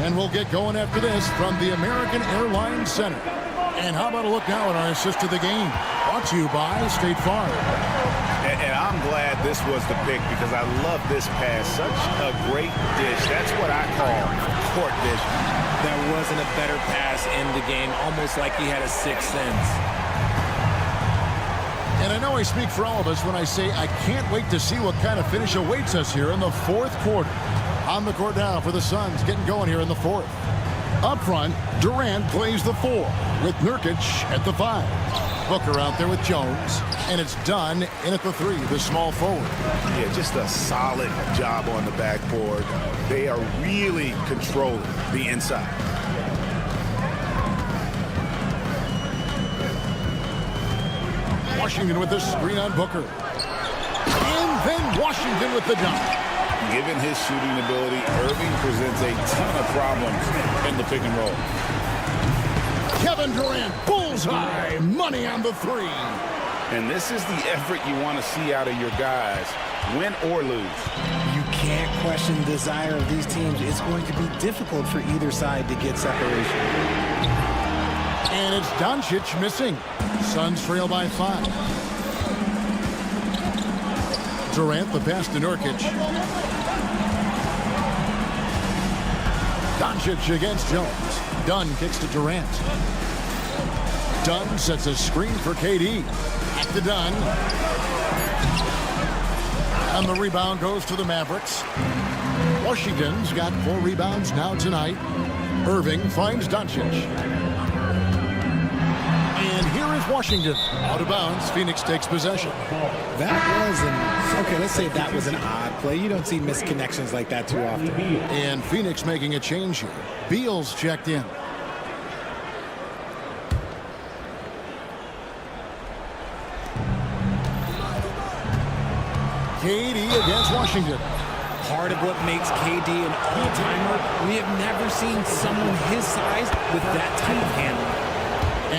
And we'll get going after this from the American Airlines Center. And how about a look now at our assist to the game? Brought to you by State Farm. And I'm glad this was the pick because I love this pass. Such a great dish. That's what I call court vision. There wasn't a better pass in the game, almost like he had a sixth sense. And I know I speak for all of us when I say I can't wait to see what kind of finish awaits us here in the fourth quarter. On the court now for the Suns, getting going here in the fourth. Up front, Durant plays the 4 with Nurkic at the 5. Booker out there with Jones, and it's done in at the 3, the small forward. Yeah, just a solid job on the backboard. They are really controlling the inside. Washington with the screen on Booker. And then Washington with the dunk. Given his shooting ability, Irving presents a ton of problems in the pick and roll. Kevin Durant, bullseye, money on the 3. And this is the effort you want to see out of your guys, win or lose. You can't question the desire of these teams. It's going to be difficult for either side to get separation. And it's Doncic missing. Suns trail by 5. Durant the pass to Nurkic. Doncic against Jones. Dunn kicks to Durant. Dunn sets a screen for KD. Back to Dunn. And the rebound goes to the Mavericks. Washington's got 4 rebounds now tonight. Irving finds Doncic. And here is Washington. Out of bounds, Phoenix takes possession. Let's say that was an odd play. You don't see missed connections like that too often. And Phoenix making a change here. Beal's checked in. KD against Washington. Part of what makes KD an all-timer, we have never seen someone his size with that type of handling.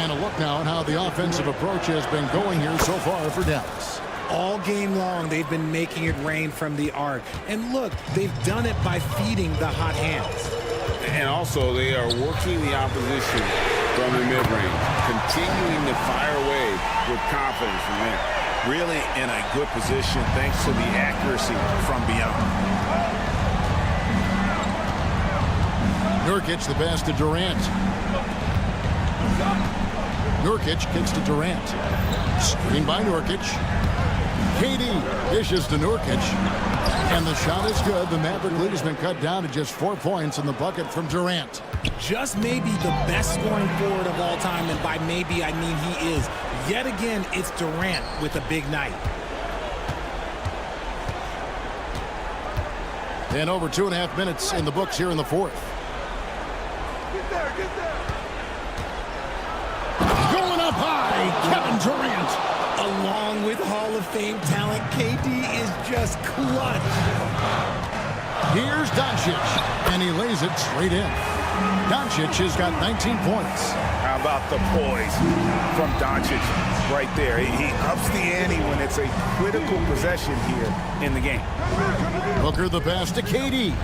And a look now at how the offensive approach has been going here so far for Dallas. All game long, they've been making it rain from the arc. And look, they've done it by feeding the hot hands. And also, they are working the opposition from the mid-range, continuing to fire away with confidence from there. Really in a good position thanks to the accuracy from beyond. Nurkic the pass to Durant. Nurkic kicks to Durant. Screen by Nurkic. KD dishes to Nurkic. And the shot is good. The Maverick lead has been cut down to just 4 points in the bucket from Durant. Just maybe the best scoring forward of all time, and by maybe I mean he is. Yet again, it's Durant with a big night. And over 2.5 minutes in the books here in the fourth. Get there. Going up high, Kevin Durant. Along with Hall of Fame talent, KD is just clutch. Here's Doncic, and he lays it straight in. Doncic has got 19 points. How about the poise from Doncic right there? He ups the ante when it's a critical possession here in the game. Booker the pass to KD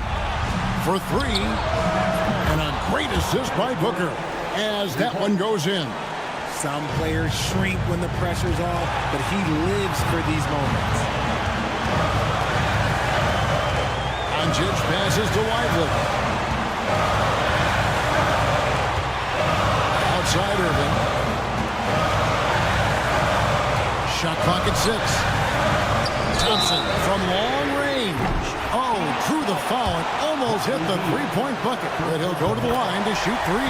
for 3. And a great assist by Booker as that one goes in. Some players shrink when the pressure's off, but he lives for these moments. Doncic passes to Lively. Outside Irving. Shot clock at 6. Thompson from long range. Oh, drew the foul and almost hit the 3-point bucket. But he'll go to the line to shoot 3.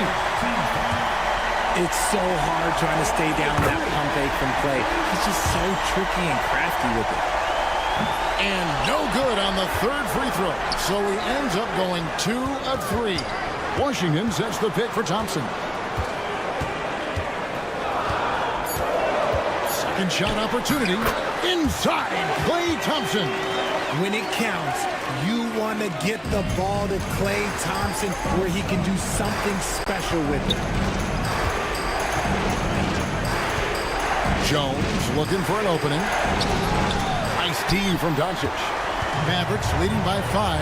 It's so hard trying to stay down that pump fake from play. He's just so tricky and crafty with it. And no good on the 3rd free throw. So he ends up going 2 of 3. Washington sets the pick for Thompson. Second shot opportunity. Inside, Klay Thompson. When it counts, you want to get the ball to Klay Thompson where he can do something special with it. Jones looking for an opening. Nice D from Doncic. Mavericks leading by 5.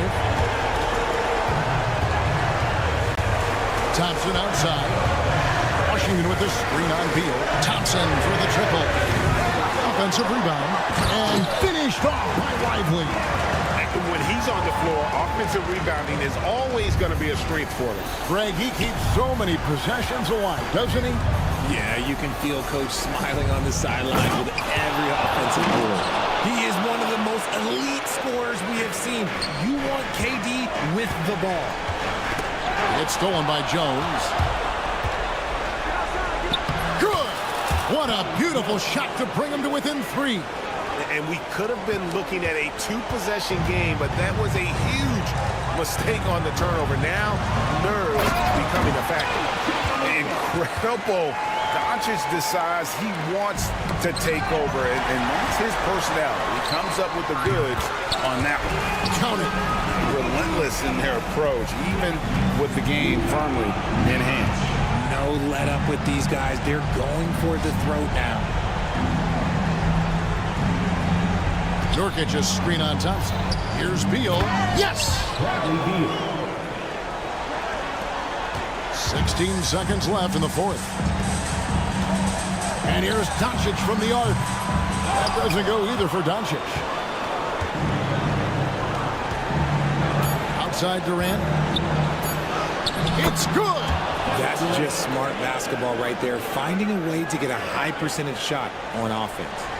Thompson outside. Washington with the screen on Beal. Thompson for the triple. Offensive rebound. And finished off by Lively. When he's on the floor, offensive rebounding is always going to be a strength for him. Greg, he keeps so many possessions alive, doesn't he? Yeah, you can feel Coach smiling on the sideline with every offensive board. He is one of the most elite scorers we have seen. You want KD with the ball. It's stolen by Jones. Good! What a beautiful shot to bring him to within 3. And we could have been looking at a 2-possession game, but that was a huge mistake on the turnover. Now, nerves becoming a factor. Incredible. Doncic decides he wants to take over, and that's his personality. He comes up with the goods on that one. Count it. Relentless in their approach, even with the game firmly in hand. No let up with these guys. They're going for the throat now. Nurkic's screen on Thompson. Here's Beal. Yes! 16 seconds left in the fourth. And here's Doncic from the arc. That doesn't go either for Doncic. Outside Durant. It's good! That's just smart basketball right there, finding a way to get a high percentage shot on offense.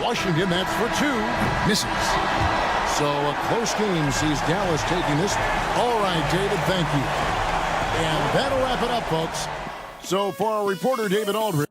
Washington, that's for two. Misses. So a close game sees Dallas taking this one. All right, David, thank you. And that'll wrap it up, folks. So for our reporter, David Aldridge.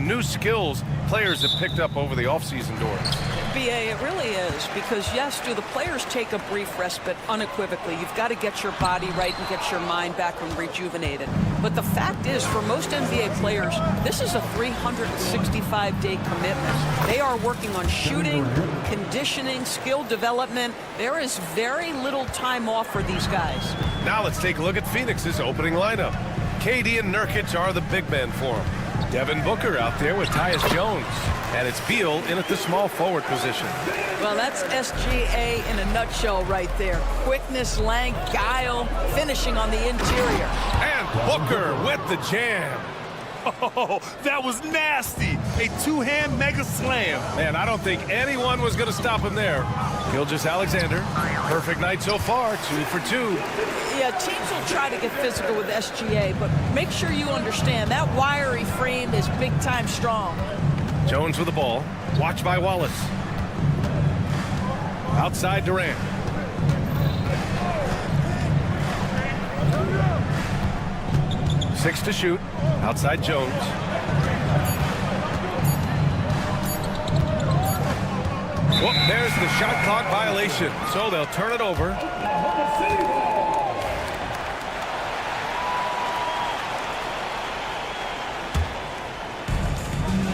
new skills players have picked up over the offseason, Doris. BA, it really is, because yes, do the players take a brief respite? Unequivocally. You've got to get your body right and get your mind back and rejuvenated. But the fact is, for most NBA players, this is a 365-day commitment. They are working on shooting, conditioning, skill development. There is very little time off for these guys. Now let's take a look at Phoenix's opening lineup. KD and Nurkic are the big men for him. Devin Booker out there with Tyus Jones. And it's Beal in at the small forward position. Well, that's SGA in a nutshell right there. Quickness, length, guile, finishing on the interior. And Booker with the jam. Oh, that was nasty. A two-hand mega slam. Man, I don't think anyone was going to stop him there. Gilgeous-Alexander, perfect night so far, 2 for 2. Yeah, teams will try to get physical with SGA, but make sure you understand that wiry frame is big-time strong. Jones with the ball, watched by Wallace. Outside Durant. Six to shoot, outside Jones. Whoop, there's the shot clock violation, so they'll turn it over.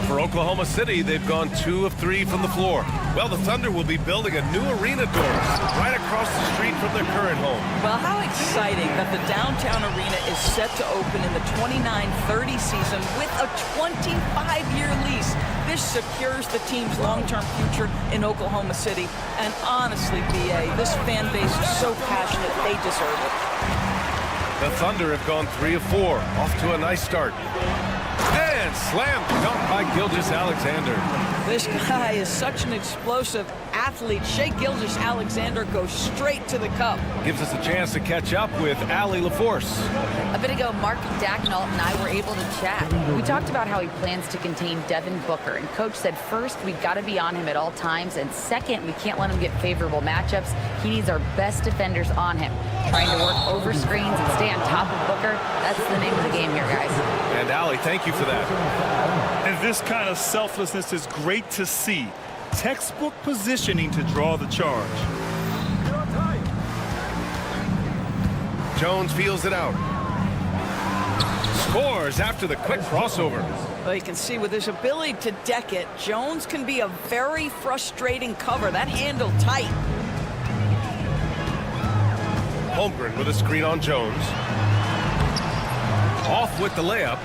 For Oklahoma City, they've gone 2 of 3 from the floor. Well, the Thunder will be building a new arena, Doris, right across the street from their current home. Well, how exciting that the downtown arena is set to open in the 29-30 season with a 25-year lease. This secures the team's long-term future in Oklahoma City. And honestly, BA, this fan base is so passionate, they deserve it. The Thunder have gone 3 of 4, off to a nice start. And slam dunk by Gilgeous-Alexander. This guy is such an explosive athlete. Shai Gilgeous-Alexander goes straight to the cup. Gives us a chance to catch up with Allie LaForce. A bit ago, Mark Dacknault and I were able to chat. We talked about how he plans to contain Devin Booker, and Coach said first, we've got to be on him at all times, and second, we can't let him get favorable matchups. He needs our best defenders on him. Trying to work over screens and stay on top of Booker, that's the name of the game here, guys. And Allie, thank you for that. And this kind of selflessness is great to see. Textbook positioning to draw the charge. Jones feels it out. Scores after the quick crossover. Well, you can see with his ability to deck it, Jones can be a very frustrating cover. That handle tight. Holmgren with a screen on Jones. Off with the layup.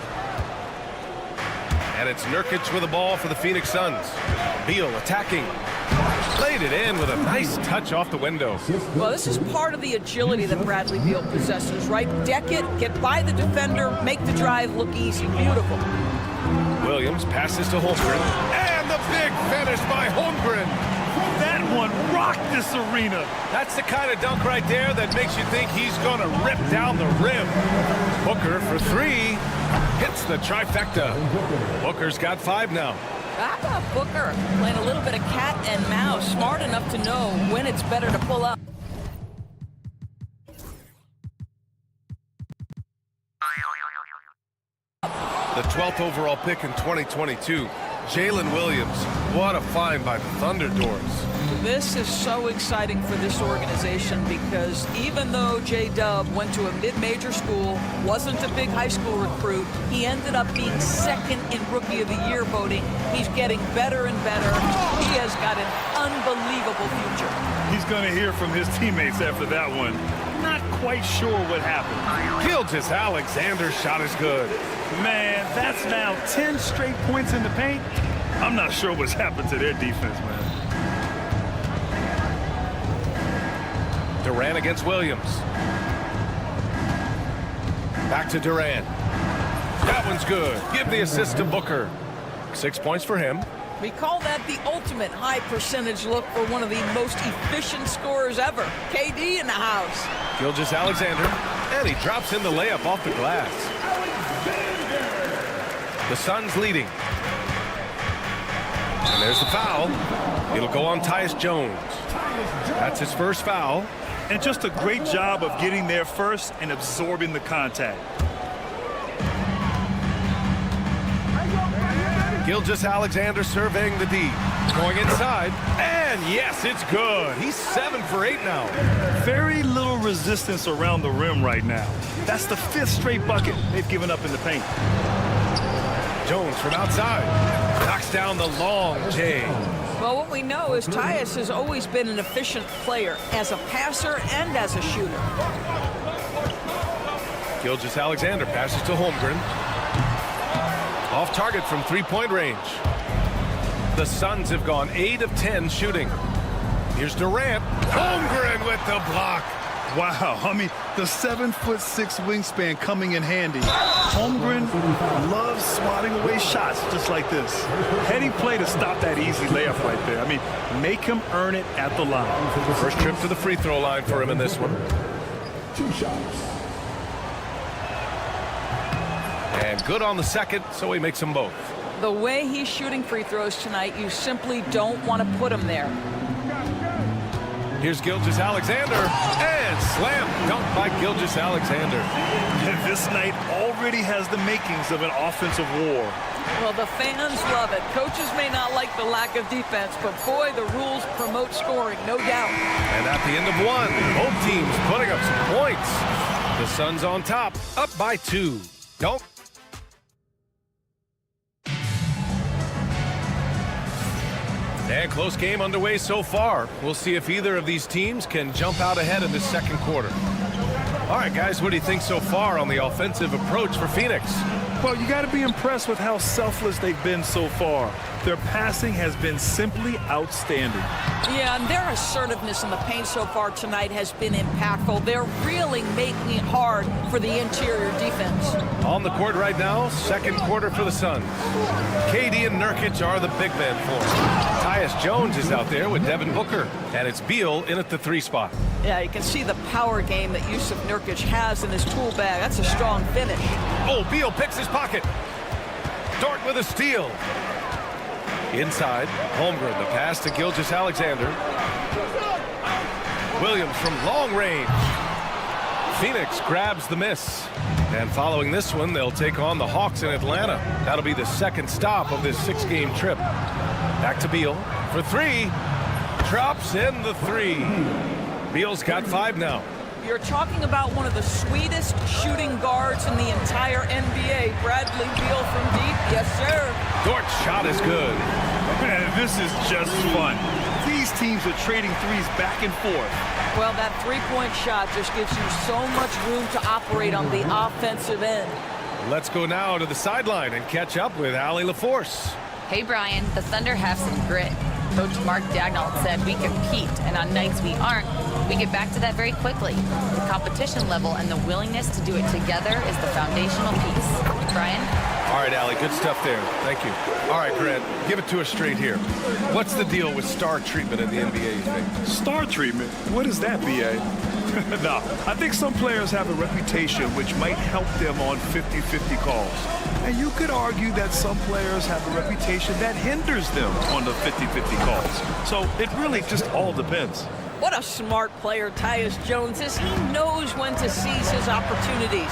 And it's Nurkic with the ball for the Phoenix Suns. Beal attacking. Laid it in with a nice touch off the window. Well, this is part of the agility that Bradley Beal possesses, right? Deck it, get by the defender, make the drive look easy. Beautiful. Williams passes to Holmgren. And the big finish by Holmgren. That one rocked this arena. That's the kind of dunk right there that makes you think he's going to rip down the rim. Booker for 3. Hits the trifecta. Booker's got 5 now. How about Booker playing a little bit of cat and mouse, smart enough to know when it's better to pull up. The 12th overall pick in 2022, Jalen Williams. What a find by the Thunder, Doors. This is so exciting for this organization because even though J-Dub went to a mid-major school, wasn't a big high school recruit, he ended up being second in Rookie of the Year voting. He's getting better and better. He has got an unbelievable future. He's going to hear from his teammates after that one. Not quite sure what happened. Gilgeous-Alexander's shot is good. Man, that's now 10 straight points in the paint. I'm not sure what's happened to their defense, man. Durant against Williams. Back to Durant. That one's good. Give the assist to Booker. 6 points for him. We call that the ultimate high percentage look for one of the most efficient scorers ever. KD in the house. Gilgeous-Alexander. And he drops in the layup off the glass. The Suns leading. And there's the foul. It'll go on Tyus Jones. That's his first foul. And just a great job of getting there first and absorbing the contact. Gilgeous-Alexander surveying the D. Going inside, and yes, it's good. He's 7 for 8 now. Very little resistance around the rim right now. That's the 5th straight bucket they've given up in the paint. Jones from outside. Knocks down the long J. Well, what we know is Tyus has always been an efficient player as a passer and as a shooter. Gilgeous-Alexander passes to Holmgren. Off target from three-point range. The Suns have gone 8 of 10 shooting. Here's Durant. Holmgren with the block. Wow, I mean, the 7'6" wingspan coming in handy. Holmgren loves swatting away shots just like this. Heady play to stop that easy layup right there. I mean, make him earn it at the line. First trip to the free throw line for him in this one. 2 shots. And good on the second, so he makes them both. The way he's shooting free throws tonight, you simply don't want to put him there. Here's Gilgeous-Alexander, and slam dunk by Gilgeous-Alexander. This night already has the makings of an offensive war. Well, the fans love it. Coaches may not like the lack of defense, but boy, the rules promote scoring, no doubt. And at the end of one, both teams putting up some points. The Suns on top, up by 2. Don't. And close game underway so far. We'll see if either of these teams can jump out ahead in this second quarter. All right, guys, what do you think so far on the offensive approach for Phoenix? Well, you got to be impressed with how selfless they've been so far. Their passing has been simply outstanding. Yeah, and their assertiveness in the paint so far tonight has been impactful. They're really making it hard for the interior defense. On the court right now, second quarter for the Suns. KD and Nurkic are the big men for them. Tyus Jones is out there with Devin Booker, and it's Beal in at the 3 spot. Yeah, you can see the power game that Yusuf Nurkic has in his tool bag. That's a strong finish. Oh, Beal picks his pocket. Dort with a steal. Inside, Holmgren, the pass to Gilgeous-Alexander. Williams from long range. Phoenix grabs the miss. And following this one, they'll take on the Hawks in Atlanta. That'll be the second stop of this 6-game trip. Back to Beal for 3. Drops in the 3. Beal's got 5 now. You're talking about one of the sweetest shooting guards in the entire NBA. Bradley Beal from deep. Yes, sir. Dort's shot is good. Man, this is just fun. These teams are trading threes back and forth. Well, that three-point shot just gives you so much room to operate on the offensive end. Let's go now to the sideline and catch up with Allie LaForce. Hey, Brian, the Thunder have some grit. Coach Mark Daigneault said we compete, and on nights we aren't, we get back to that very quickly. The competition level and the willingness to do it together is the foundational piece. Brian? All right, Allie, good stuff there. Thank you. All right, Grant, give it to us straight here. What's the deal with star treatment in the NBA, you think? Star treatment? What is that, B.A.? No, I think some players have a reputation which might help them on 50-50 calls. And you could argue that some players have a reputation that hinders them on the 50-50 calls. So it really just all depends. What a smart player Tyus Jones is. He knows when to seize his opportunities.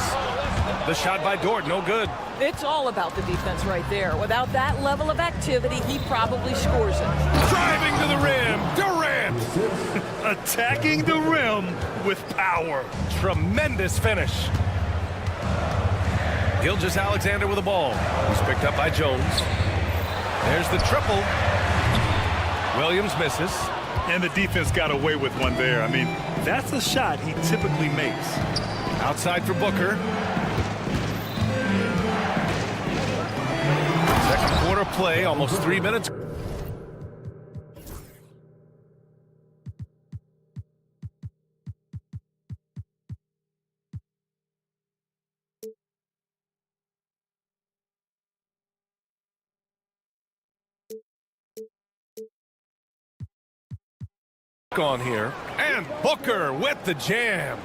The shot by Dort, no good. It's all about the defense right there. Without that level of activity, he probably scores it. Driving to the rim, Durant! Attacking the rim with power. Tremendous finish. Gilgeous-Alexander with the ball. He's picked up by Jones. There's the triple. Williams misses. And the defense got away with one there. I mean, that's a shot he typically makes. Outside for Booker. Second quarter play, almost 3 minutes. On here, and Booker with the jam.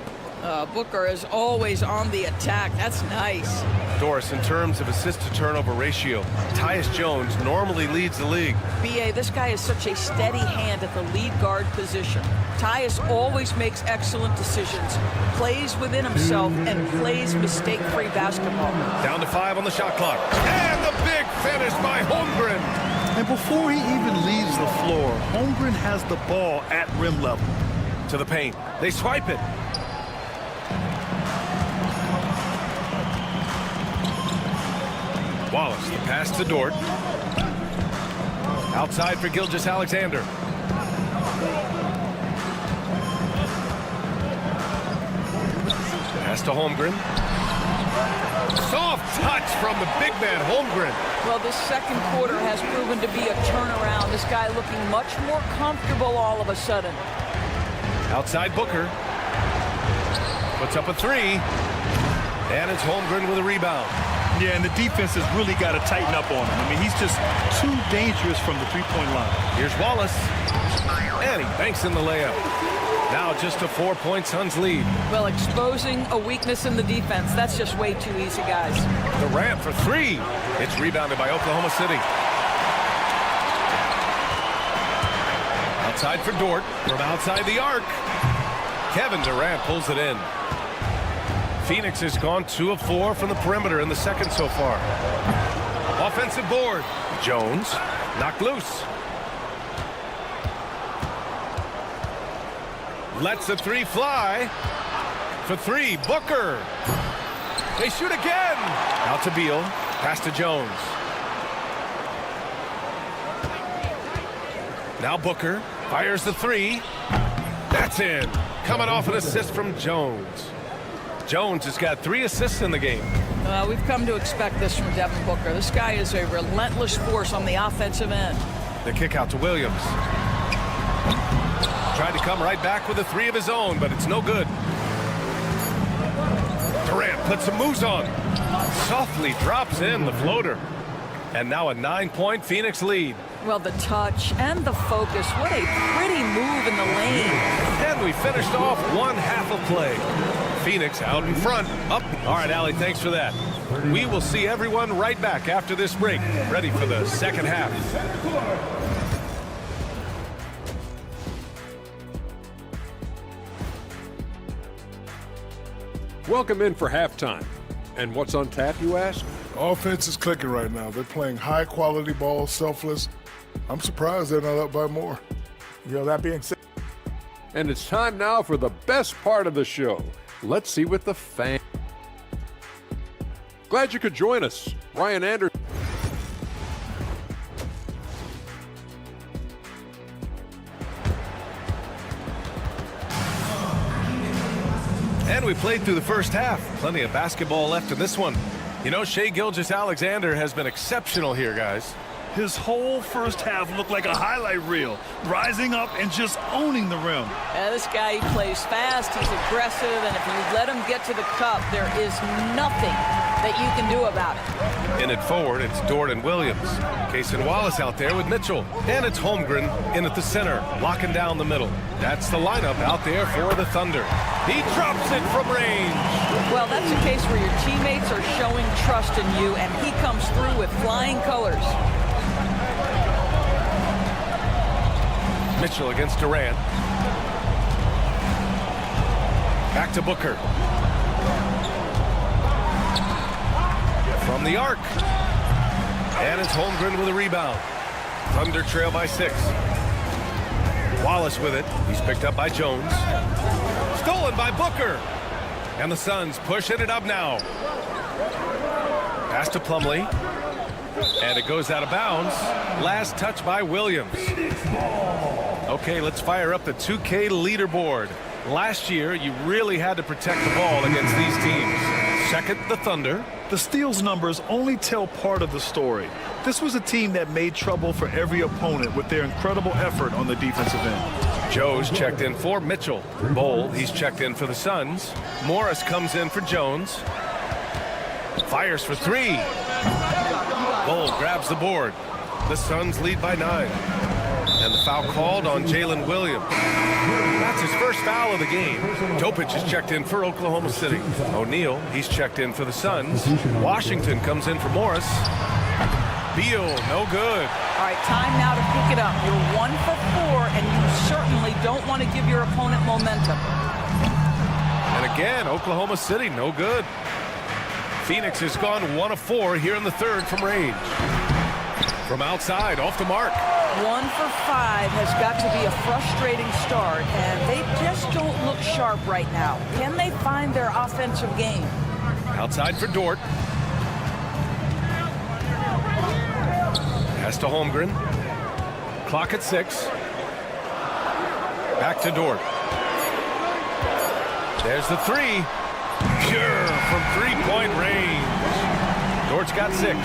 Booker is always on the attack. That's nice. Doris, in terms of assist-to-turnover ratio, Tyus Jones normally leads the league. B.A., this guy is such a steady hand at the lead guard position. Tyus always makes excellent decisions, plays within himself, and plays mistake-free basketball. Down to 5 on the shot clock. And the big finish by Holmgren. And before he even leaves the floor, Holmgren has the ball at rim level. To the paint. They swipe it. Wallace, the pass to Dort. Outside for Gilgeous-Alexander. Pass to Holmgren. Soft touch from the big man, Holmgren. Well, this second quarter has proven to be a turnaround. This guy looking much more comfortable all of a sudden. Outside Booker. Puts up a 3. And it's Holmgren with a rebound. Yeah, and the defense has really got to tighten up on him. I mean, he's just too dangerous from the three-point line. Here's Wallace. And he banks in the layup. Now just a 4-point Suns lead. Well, exposing a weakness in the defense, that's just way too easy, guys. Durant for 3. It's rebounded by Oklahoma City. Outside for Dort from outside the arc. Kevin Durant pulls it in. Phoenix has gone 2 of 4 from the perimeter in the second so far. Offensive board. Jones knocked loose. Lets the 3 fly. For 3, Booker. They shoot again. Out to Beal. Pass to Jones. Now Booker fires the 3. That's in. Coming off an assist from Jones. Jones has got 3 assists in the game. We've come to expect this from Devin Booker. This guy is a relentless force on the offensive end. The kick out to Williams. Tried to come right back with a 3 of his own, but it's no good. Durant puts some moves on. Softly drops in the floater. And now a 9-point Phoenix lead. Well, the touch and the focus. What a pretty move in the lane. And we finished off one half of play. Phoenix out in front. Up. All right, Allie, thanks for that. We will see everyone right back after this break. Ready for the second half. Welcome in for halftime. And what's on tap, you ask? Offense is clicking right now. They're playing high-quality ball, selfless. I'm surprised they're not up by more. That being said. And it's time now for the best part of the show. Let's see what the fans. Glad you could join us. Ryan Anderson. And we played through the first half. Plenty of basketball left in this one. You know, Shai Gilgeous-Alexander has been exceptional here, guys. His whole first half looked like a highlight reel, rising up and just owning the rim. This guy, he plays fast, he's aggressive, and if you let him get to the cup, there is nothing that you can do about it. In it forward, it's Dort and Williams. Case and Wallace out there with Mitchell. And it's Holmgren in at the center, locking down the middle. That's the lineup out there for the Thunder. He drops it from range. Well, that's a case where your teammates are showing trust in you, and he comes through with flying colors. Mitchell against Durant. Back to Booker. From the arc. And it's Holmgren with a rebound. Thunder trail by 6. Wallace with it. He's picked up by Jones. Stolen by Booker. And the Suns pushing it up now. Pass to Plumlee. And it goes out of bounds. Last touch by Williams. Okay, let's fire up the 2K leaderboard. Last year, you really had to protect the ball against these teams. Second, the Thunder. The steals numbers only tell part of the story. This was a team that made trouble for every opponent with their incredible effort on the defensive end. Joe's checked in for Mitchell. Bowl, he's checked in for the Suns. Morris comes in for Jones. Fires for 3. Bowl grabs the board. The Suns lead by 9. And the foul called on Jalen Williams. That's his first foul of the game. Topic is checked in for Oklahoma City. O'Neal, he's checked in for the Suns. Washington comes in for Morris. Beal, no good. All right, time now to pick it up. You're 1 for 4, and you certainly don't want to give your opponent momentum. And again, Oklahoma City, no good. Phoenix has gone 1 of 4 here in the third from range. From outside, off the mark. 1 for 5 has got to be a frustrating start, and they just don't look sharp right now. Can they find their offensive game? Outside for Dort. Pass to Holmgren. Clock at 6. Back to Dort. There's the 3. Pure from three-point range. Dort's got 6.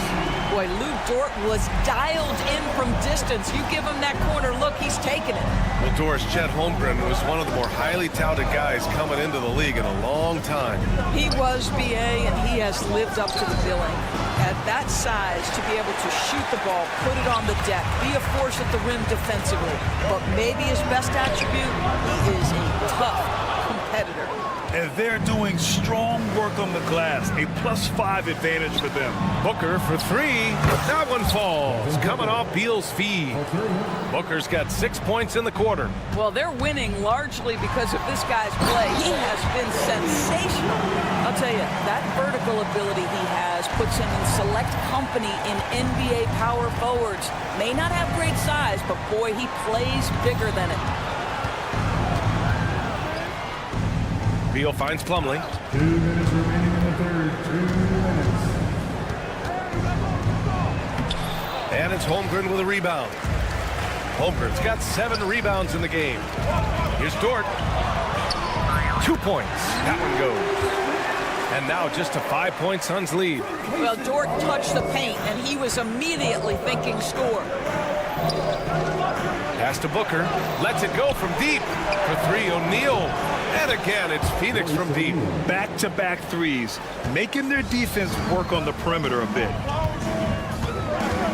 Boy, Lou Dort was dialed in from distance. You give him that corner look, he's taking it. Well, Doris, Chet Holmgren was one of the more highly touted guys coming into the league in a long time. He was, BA, and he has lived up to the billing. At that size, to be able to shoot the ball, put it on the deck, be a force at the rim defensively. But maybe his best attribute, he is a tough competitor. And they're doing strong work on the glass. A +5 advantage for them. Booker for 3. That one falls. Coming off Beal's feed. Booker's got 6 points in the quarter. Well, they're winning largely because of this guy's play. He has been sensational. I'll tell you, that vertical ability he has puts him in select company in NBA power forwards. May not have great size, but boy, he plays bigger than it. Beal finds Plumlee. 2 minutes remaining in the third. 2 minutes. And it's Holmgren with a rebound. Holmgren's got 7 rebounds in the game. Here's Dort. 2 points. That one goes. And now just a 5-point Suns lead. Well, Dort touched the paint, and he was immediately thinking score. Pass to Booker. Lets it go from deep. For 3, O'Neal. And again, it's Phoenix from deep. Back-to-back threes, making their defense work on the perimeter a bit.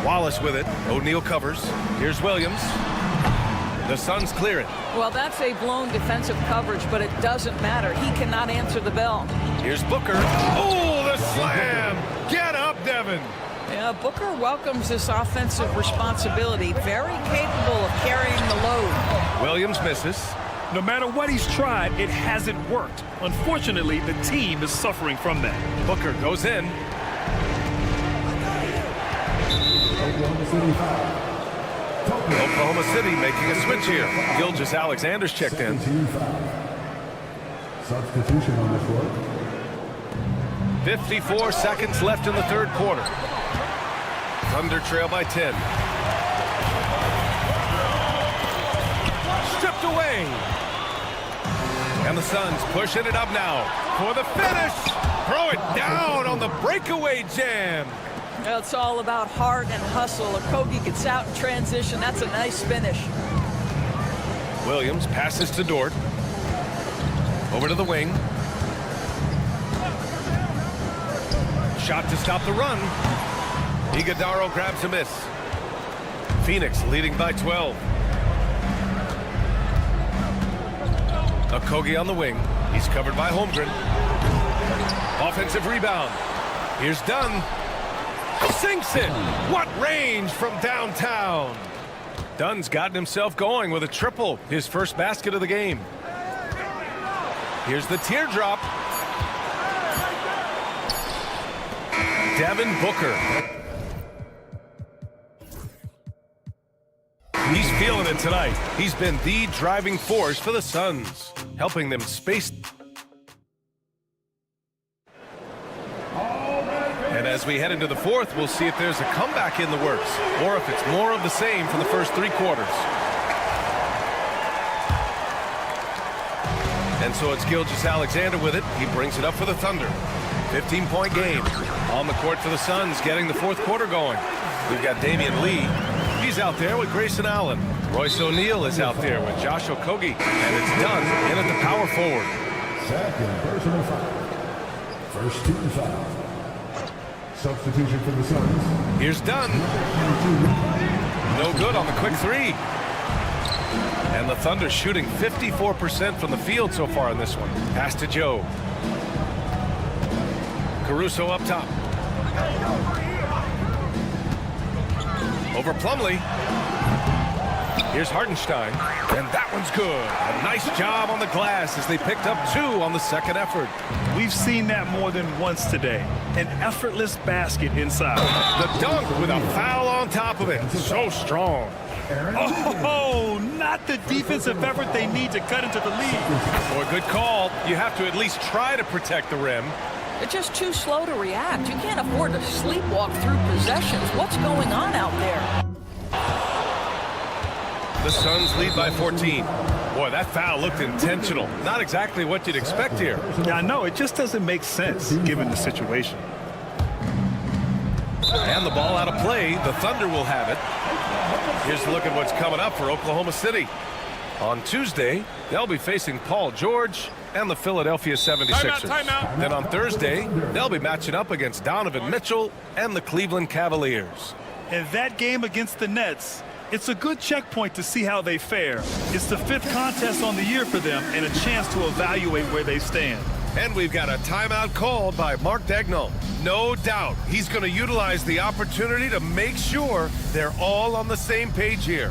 Wallace with it. O'Neal covers. Here's Williams. The Suns clear it. Well, that's a blown defensive coverage, but it doesn't matter. He cannot answer the bell. Here's Booker. Oh, the slam! Get up, Devin! Yeah, Booker welcomes this offensive responsibility. Very capable of carrying the load. Williams misses. No matter what he's tried, it hasn't worked. Unfortunately, the team is suffering from that. Booker goes in. Oklahoma City making a switch here. Gilgeous-Alexander's checked in. Substitution on the court. 54 seconds left in the third quarter. Thunder trail by 10. Stripped away. And the Suns pushing it up now for the finish. Throw it down on the breakaway jam. Well, it's all about heart and hustle. Okogie gets out in transition. That's a nice finish. Williams passes to Dort. Over to the wing. Shot to stop the run. Iguodala grabs a miss. Phoenix leading by 12. Okogie on the wing. He's covered by Holmgren. Offensive rebound. Here's Dunn. Sinks it. What range from downtown. Dunn's gotten himself going with a triple. His first basket of the game. Here's the teardrop. Devin Booker. He's feeling it tonight. He's been the driving force for the Suns, helping them space. And as we head into the fourth, we'll see if there's a comeback in the works, or if it's more of the same from the first 3 quarters. And so it's Gilgeous-Alexander with it. He brings it up for the Thunder. 15-point game. On the court for the Suns, getting the fourth quarter going. We've got Damian Lee. He's out there with Grayson Allen. Royce O'Neal is out there with Josh Okogie. And it's Dunn in at the power forward. Second personal foul. First team foul. Substitution for the Suns. Here's Dunn. No good on the quick 3. And the Thunder shooting 54% from the field so far in this one. Pass to Joe. Caruso up top. Over Plumlee. Here's Hartenstein, and that one's good. A nice job on the glass as they picked up 2 on the second effort. We've seen that more than once today. An effortless basket inside. The dunk with a foul on top of it. So strong. Oh, not the defensive effort they need to cut into the lead. Boy, good call. You have to at least try to protect the rim. They're just too slow to react. You can't afford to sleepwalk through possessions. What's going on out there? The Suns lead by 14. Boy, that foul looked intentional. Not exactly what you'd expect here. Yeah, I know. It just doesn't make sense given the situation. And the ball out of play. The Thunder will have it. Here's a look at what's coming up for Oklahoma City. On Tuesday, they'll be facing Paul George and the Philadelphia 76ers. Timeout. Then on Thursday, they'll be matching up against Donovan Mitchell and the Cleveland Cavaliers. And that game against the Nets, it's a good checkpoint to see how they fare. It's the 5th contest on the year for them and a chance to evaluate where they stand. And we've got a timeout called by Mark Daigneault. No doubt he's going to utilize the opportunity to make sure they're all on the same page here.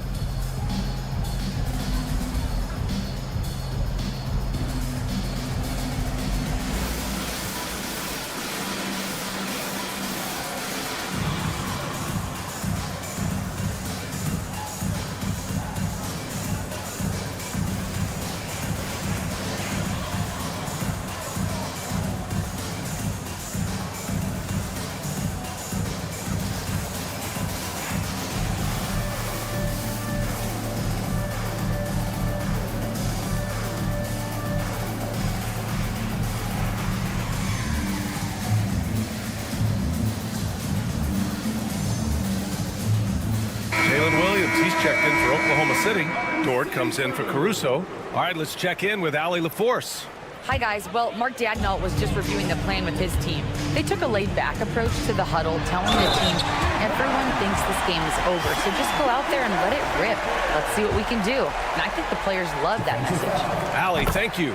He's checked in for Oklahoma City. Dort comes in for Caruso. All right, let's check in with Allie LaForce. Hi, guys. Well, Mark Daigneault was just reviewing the plan with his team. They took a laid-back approach to the huddle, telling the team, everyone thinks this game is over, so just go out there and let it rip. Let's see what we can do. And I think the players love that message. Allie, thank you.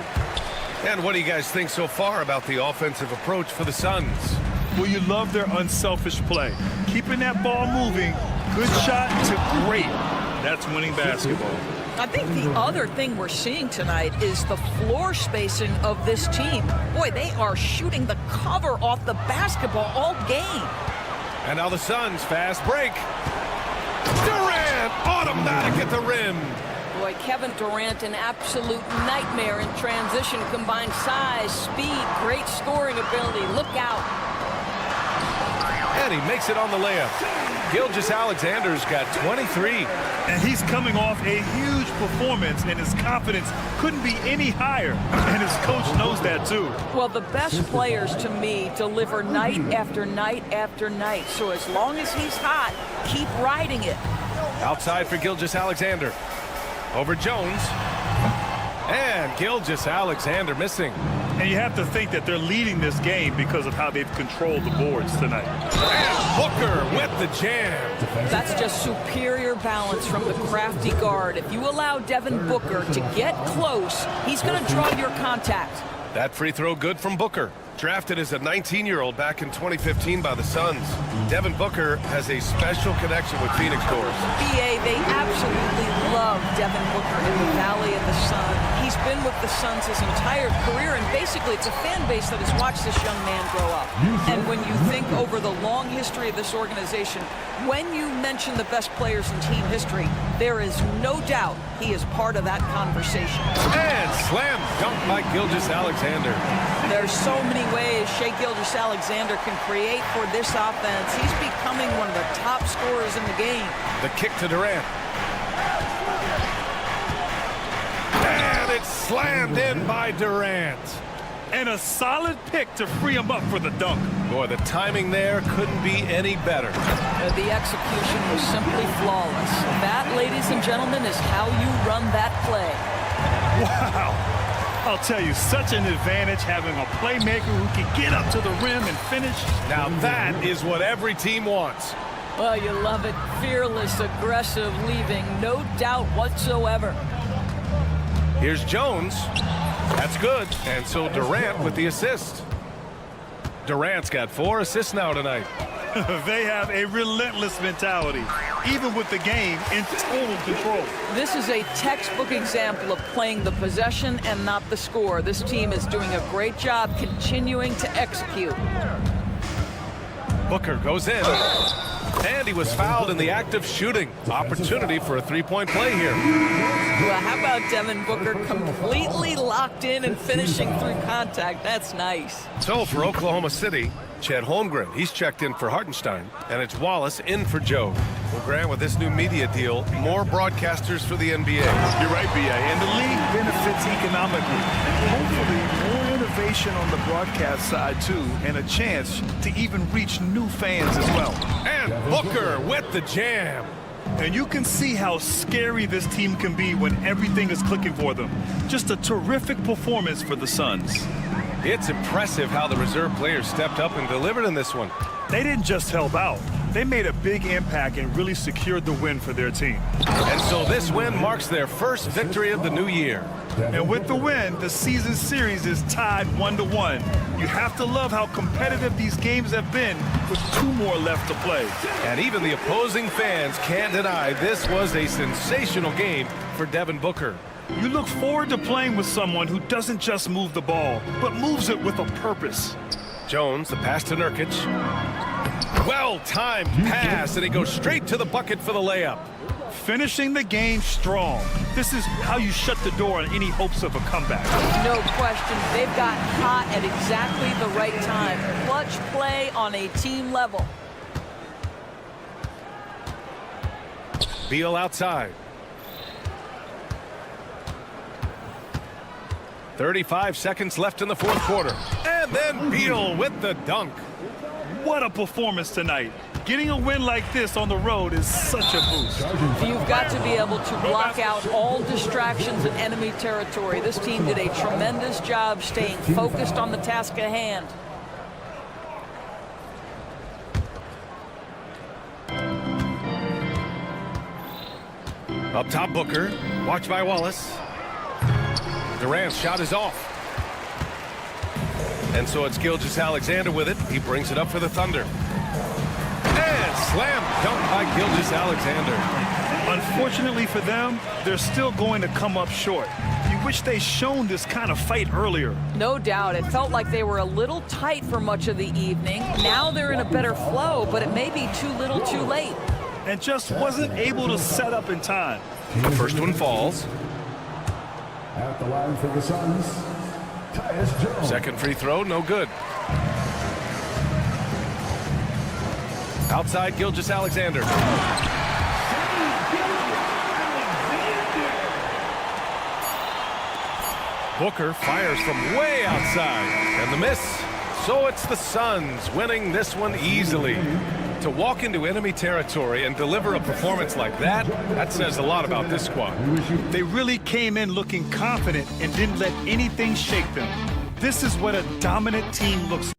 And what do you guys think so far about the offensive approach for the Suns? Well, you love their unselfish play. Keeping that ball moving, good shot to great. That's winning basketball. I think the other thing we're seeing tonight is the floor spacing of this team. Boy, they are shooting the cover off the basketball all game. And now the Suns, fast break. Durant, automatic at the rim. Boy, Kevin Durant, an absolute nightmare in transition. Combined size, speed, great scoring ability. Look out. And he makes it on the layup. Gilgeous-Alexander's got 23. And he's coming off a huge performance, and his confidence couldn't be any higher. And his coach knows that, too. Well, the best players, to me, deliver night after night after night. So as long as he's hot, keep riding it. Outside for Gilgeous-Alexander. Over Jones. And Gilgeous-Alexander missing. And you have to think that they're leading this game because of how they've controlled the boards tonight. And Booker with the jam. That's just superior balance from the crafty guard. If you allow Devin Booker to get close, he's going to draw your contact. That free throw good from Booker. Drafted as a 19-year-old back in 2015 by the Suns, Devin Booker has a special connection with Phoenix Doors. BA, they absolutely love Devin Booker in the Valley of the Sun. He's been with the Suns his entire career, and basically it's a fan base that has watched this young man grow up. And when you think over the long history of this organization, when you mention the best players in team history, there is no doubt he is part of that conversation. And slam dunk by Gilgeous-Alexander. There's so many ways Shai Gilgeous-Alexander can create for this offense. He's becoming one of the top scorers in the game. The kick to Durant. And it's slammed in by Durant. And a solid pick to free him up for the dunk. Boy, the timing there couldn't be any better. The execution was simply flawless. That, ladies and gentlemen, is how you run that play. Wow. I'll tell you, such an advantage having a playmaker who can get up to the rim and finish. Now that is what every team wants. Well, you love it. Fearless, aggressive, leaving no doubt whatsoever. Here's Jones. That's good. And so Durant with the assist. Durant's got 4 assists now tonight. They have a relentless mentality, even with the game in total control. This is a textbook example of playing the possession and not the score. This team is doing a great job continuing to execute. Booker goes in. And he was fouled in the act of shooting. Opportunity for a three-point play here. Well, how about Devin Booker completely locked in and finishing through contact? That's nice. So for Oklahoma City, Chet Holmgren, he's checked in for Hartenstein, and it's Wallace in for Joe. Well, Grant, with this new media deal, more broadcasters for the NBA. You're right, B.A., and the league benefits economically. Hopefully, more innovation on the broadcast side, too, and a chance to even reach new fans as well. And Booker with the jam. And you can see how scary this team can be when everything is clicking for them. Just a terrific performance for the Suns. It's impressive how the reserve players stepped up and delivered in this one. They didn't just help out. They made a big impact and really secured the win for their team. And so this win marks their first victory of the new year. And with the win, the season series is tied 1-1. You have to love how competitive these games have been with 2 more left to play. And even the opposing fans can't deny this was a sensational game for Devin Booker. You look forward to playing with someone who doesn't just move the ball, but moves it with a purpose. Jones, the pass to Nurkic. Well-timed pass, and he goes straight to the bucket for the layup. Finishing the game strong. This is how you shut the door on any hopes of a comeback. No question. They've got hot at exactly the right time. Clutch play on a team level. Beal outside. 35 seconds left in the fourth quarter. And then Beal with the dunk. What a performance tonight. Getting a win like this on the road is such a boost. You've got to be able to block out all distractions in enemy territory. This team did a tremendous job staying focused on the task at hand. Up top, Booker. Watched by Wallace. Durant's shot is off. And so it's Gilgeous-Alexander with it. He brings it up for the Thunder. And slam dunk by Gilgeous-Alexander. Unfortunately for them, they're still going to come up short. You wish they'd shown this kind of fight earlier. No doubt. It felt like they were a little tight for much of the evening. Now they're in a better flow, but it may be too little too late. And just wasn't able to set up in time. The first one falls. At the line for the Suns, Tyus Jones. Second free throw, no good. Outside, Gilgeous-Alexander. Booker fires from way outside, and the miss. So it's the Suns winning this one easily. To walk into enemy territory and deliver a performance like that, that says a lot about this squad. They really came in looking confident and didn't let anything shake them. This is what a dominant team looks like.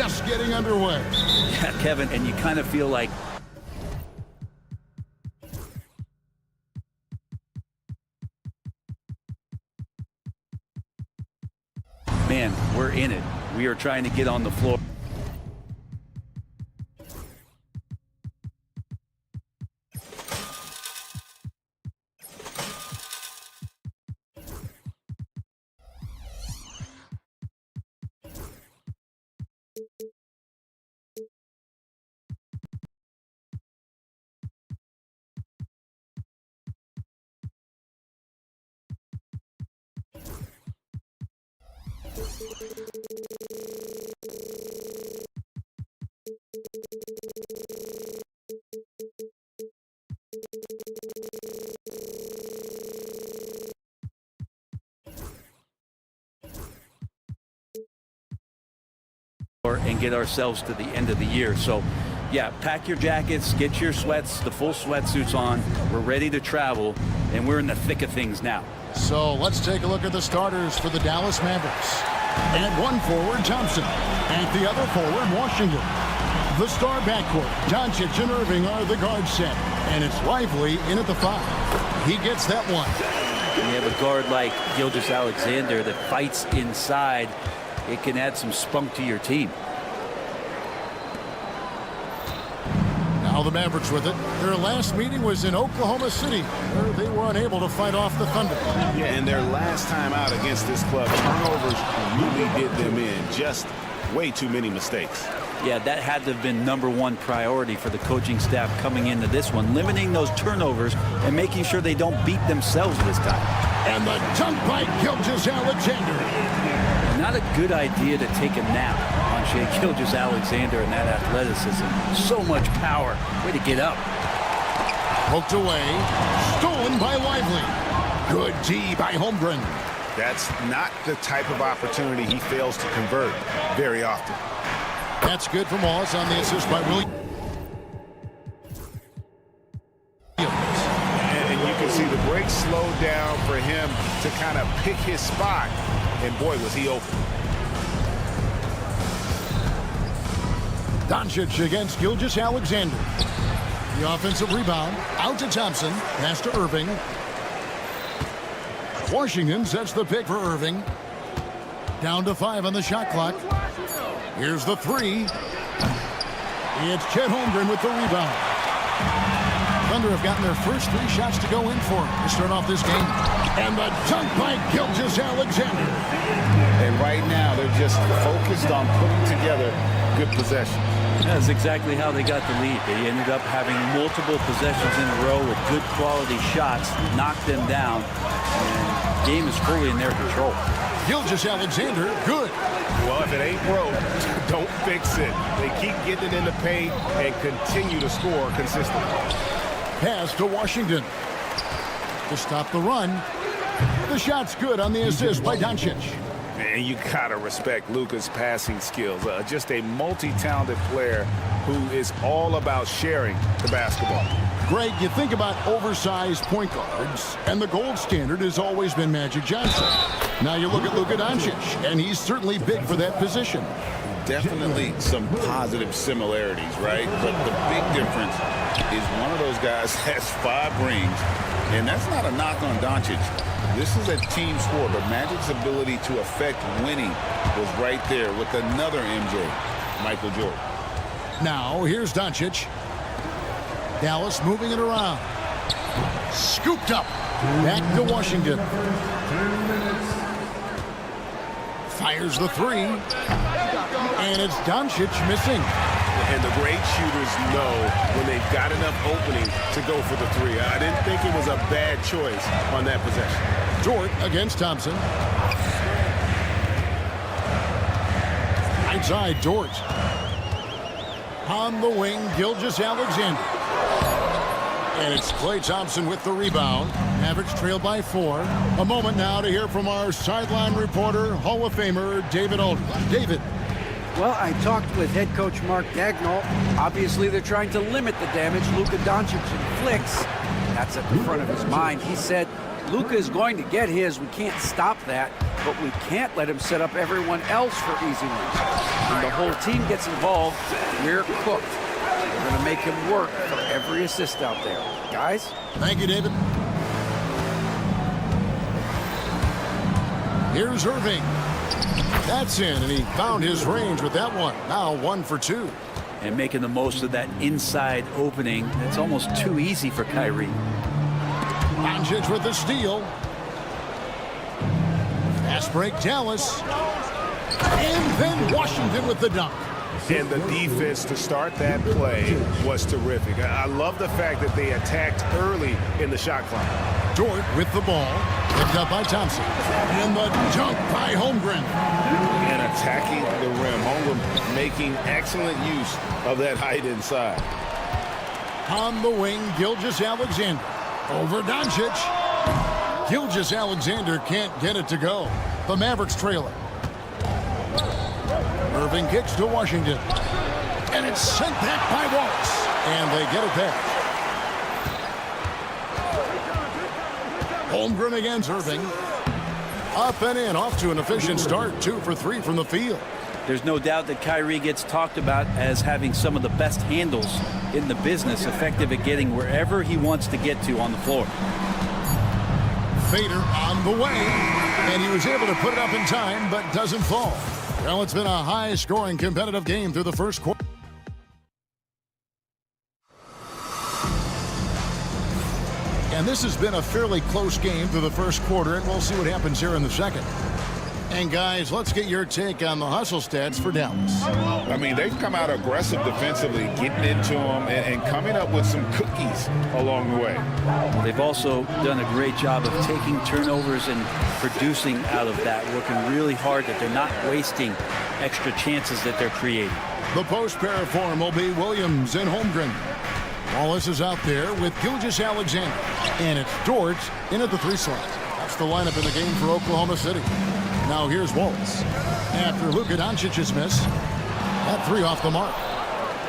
just getting underway. Yeah, Kevin, and you kind of feel like man, we're in it. We are trying to get on the floor. And get ourselves to the end of the year. So yeah, pack your jackets, get your sweats, the full sweatsuits on. We're ready to travel, and we're in the thick of things now. So let's take a look at the starters for the Dallas Mavericks. At one forward, Thompson. At the other forward, Washington. The star backcourt, Doncic and Irving are the guard set. And it's Lively in at the 5. He gets that one. When you have a guard like Gilgeous-Alexander that fights inside, it can add some spunk to your team. Now the Mavericks with it. Their last meeting was in Oklahoma City, where they were unable to fight off the Thunder. Yeah, and their last time out against this club, turnovers really did them in. Just way too many mistakes. Yeah, that had to have been #1 priority for the coaching staff coming into this one, limiting those turnovers and making sure they don't beat themselves this time. And the dunk by Gilgeous-Alexander. Not a good idea to take a nap on Shai Gilgeous-Alexander and that athleticism. So much power. Way to get up. Poked away. Stolen by Lively. Good D by Holmgren. That's not the type of opportunity he fails to convert very often. That's good from Wallace on the assist by Williams. And you can see the break slowed down for him to kind of pick his spot. And boy, was he open. Doncic against Gilgeous-Alexander. The offensive rebound. Out to Thompson. Pass to Irving. Washington sets the pick for Irving. Down to 5 on the shot clock. Here's the 3. It's Chet Holmgren with the rebound. Thunder have gotten their first 3 shots to go in for to start off this game. And the dunk by Gilgeous-Alexander. And right now, they're just focused on putting together good possession. That's exactly how they got the lead. They ended up having multiple possessions in a row with good quality shots, knocked them down, and the game is fully in their control. Gilgeous-Alexander, good. Well, if it ain't broke, don't fix it. They keep getting it in the paint and continue to score consistently. Pass to Washington. To stop the run. The shot's good on the assist by Doncic. And you gotta respect Luka's passing skills. Just a multi-talented player who is all about sharing the basketball. Greg, you think about oversized point guards, and the gold standard has always been Magic Johnson. Now you look at Luka Doncic, and he's certainly big for that position. Definitely some positive similarities, right? But the big difference is one of those guys has 5 rings, and that's not a knock on Doncic. This is a team sport, but Magic's ability to affect winning was right there with another MJ, Michael Jordan. Now, here's Doncic. Dallas moving it around. Scooped up. Back to Washington. Fires the 3. And it's Doncic missing. And the great shooters know when they've got enough opening to go for the 3. I didn't think it was a bad choice on that possession. Dort against Thompson. Inside Dort. On the wing, Gilgeous-Alexander. And it's Klay Thompson with the rebound. Mavericks trail by 4. A moment now to hear from our sideline reporter, Hall of Famer David Aldridge. David. Well, I talked with head coach Mark Dagnall. Obviously, they're trying to limit the damage Luka Doncic inflicts. That's at the front of his mind. He said, Luka is going to get his. We can't stop that. but we can't let him set up everyone else for easy ones. When the whole team gets involved, we're cooked. We're going to make him work for every assist out there. Guys? Thank you, David. Here's Irving. That's in, and he found his range with that one. Now 1 for 2. And making the most of that inside opening. It's almost too easy for Kyrie. Doncic with the steal. Fast break, Dallas. And then Washington with the dunk. And the defense to start that play was terrific. I love the fact that they attacked early in the shot clock. Dort with the ball. Picked up by Thompson. And the dunk by Holmgren. And attacking the rim. Holmgren making excellent use of that height inside. On the wing, Gilgeous-Alexander. Over Doncic. Gilgeous-Alexander can't get it to go. The Mavericks trail it. Irving kicks to Washington. And it's sent back by Wallace. And they get it back. Holmgren against Irving. Up and in, off to an efficient start. 2 for 3 from the field. There's no doubt that Kyrie gets talked about as having some of the best handles in the business, effective at getting wherever he wants to get to on the floor. Fader on the way. And he was able to put it up in time, but doesn't fall. Well, it's been a high-scoring competitive game through the first quarter. And this has been a fairly close game through the first quarter, and we'll see what happens here in the second. And guys, let's get your take on the hustle stats for Dallas. I mean, they've come out aggressive defensively, getting into them and coming up with some cookies along the way. They've also done a great job of taking turnovers and producing out of that, working really hard that they're not wasting extra chances that they're creating. The post pair of form will be Williams and Holmgren. Wallace is out there with Gilgeous-Alexander. And it's Dort in at the 3 slot. That's the lineup in the game for Oklahoma City. Now here's Wallace. After Luka Doncic's miss, that 3 off the mark.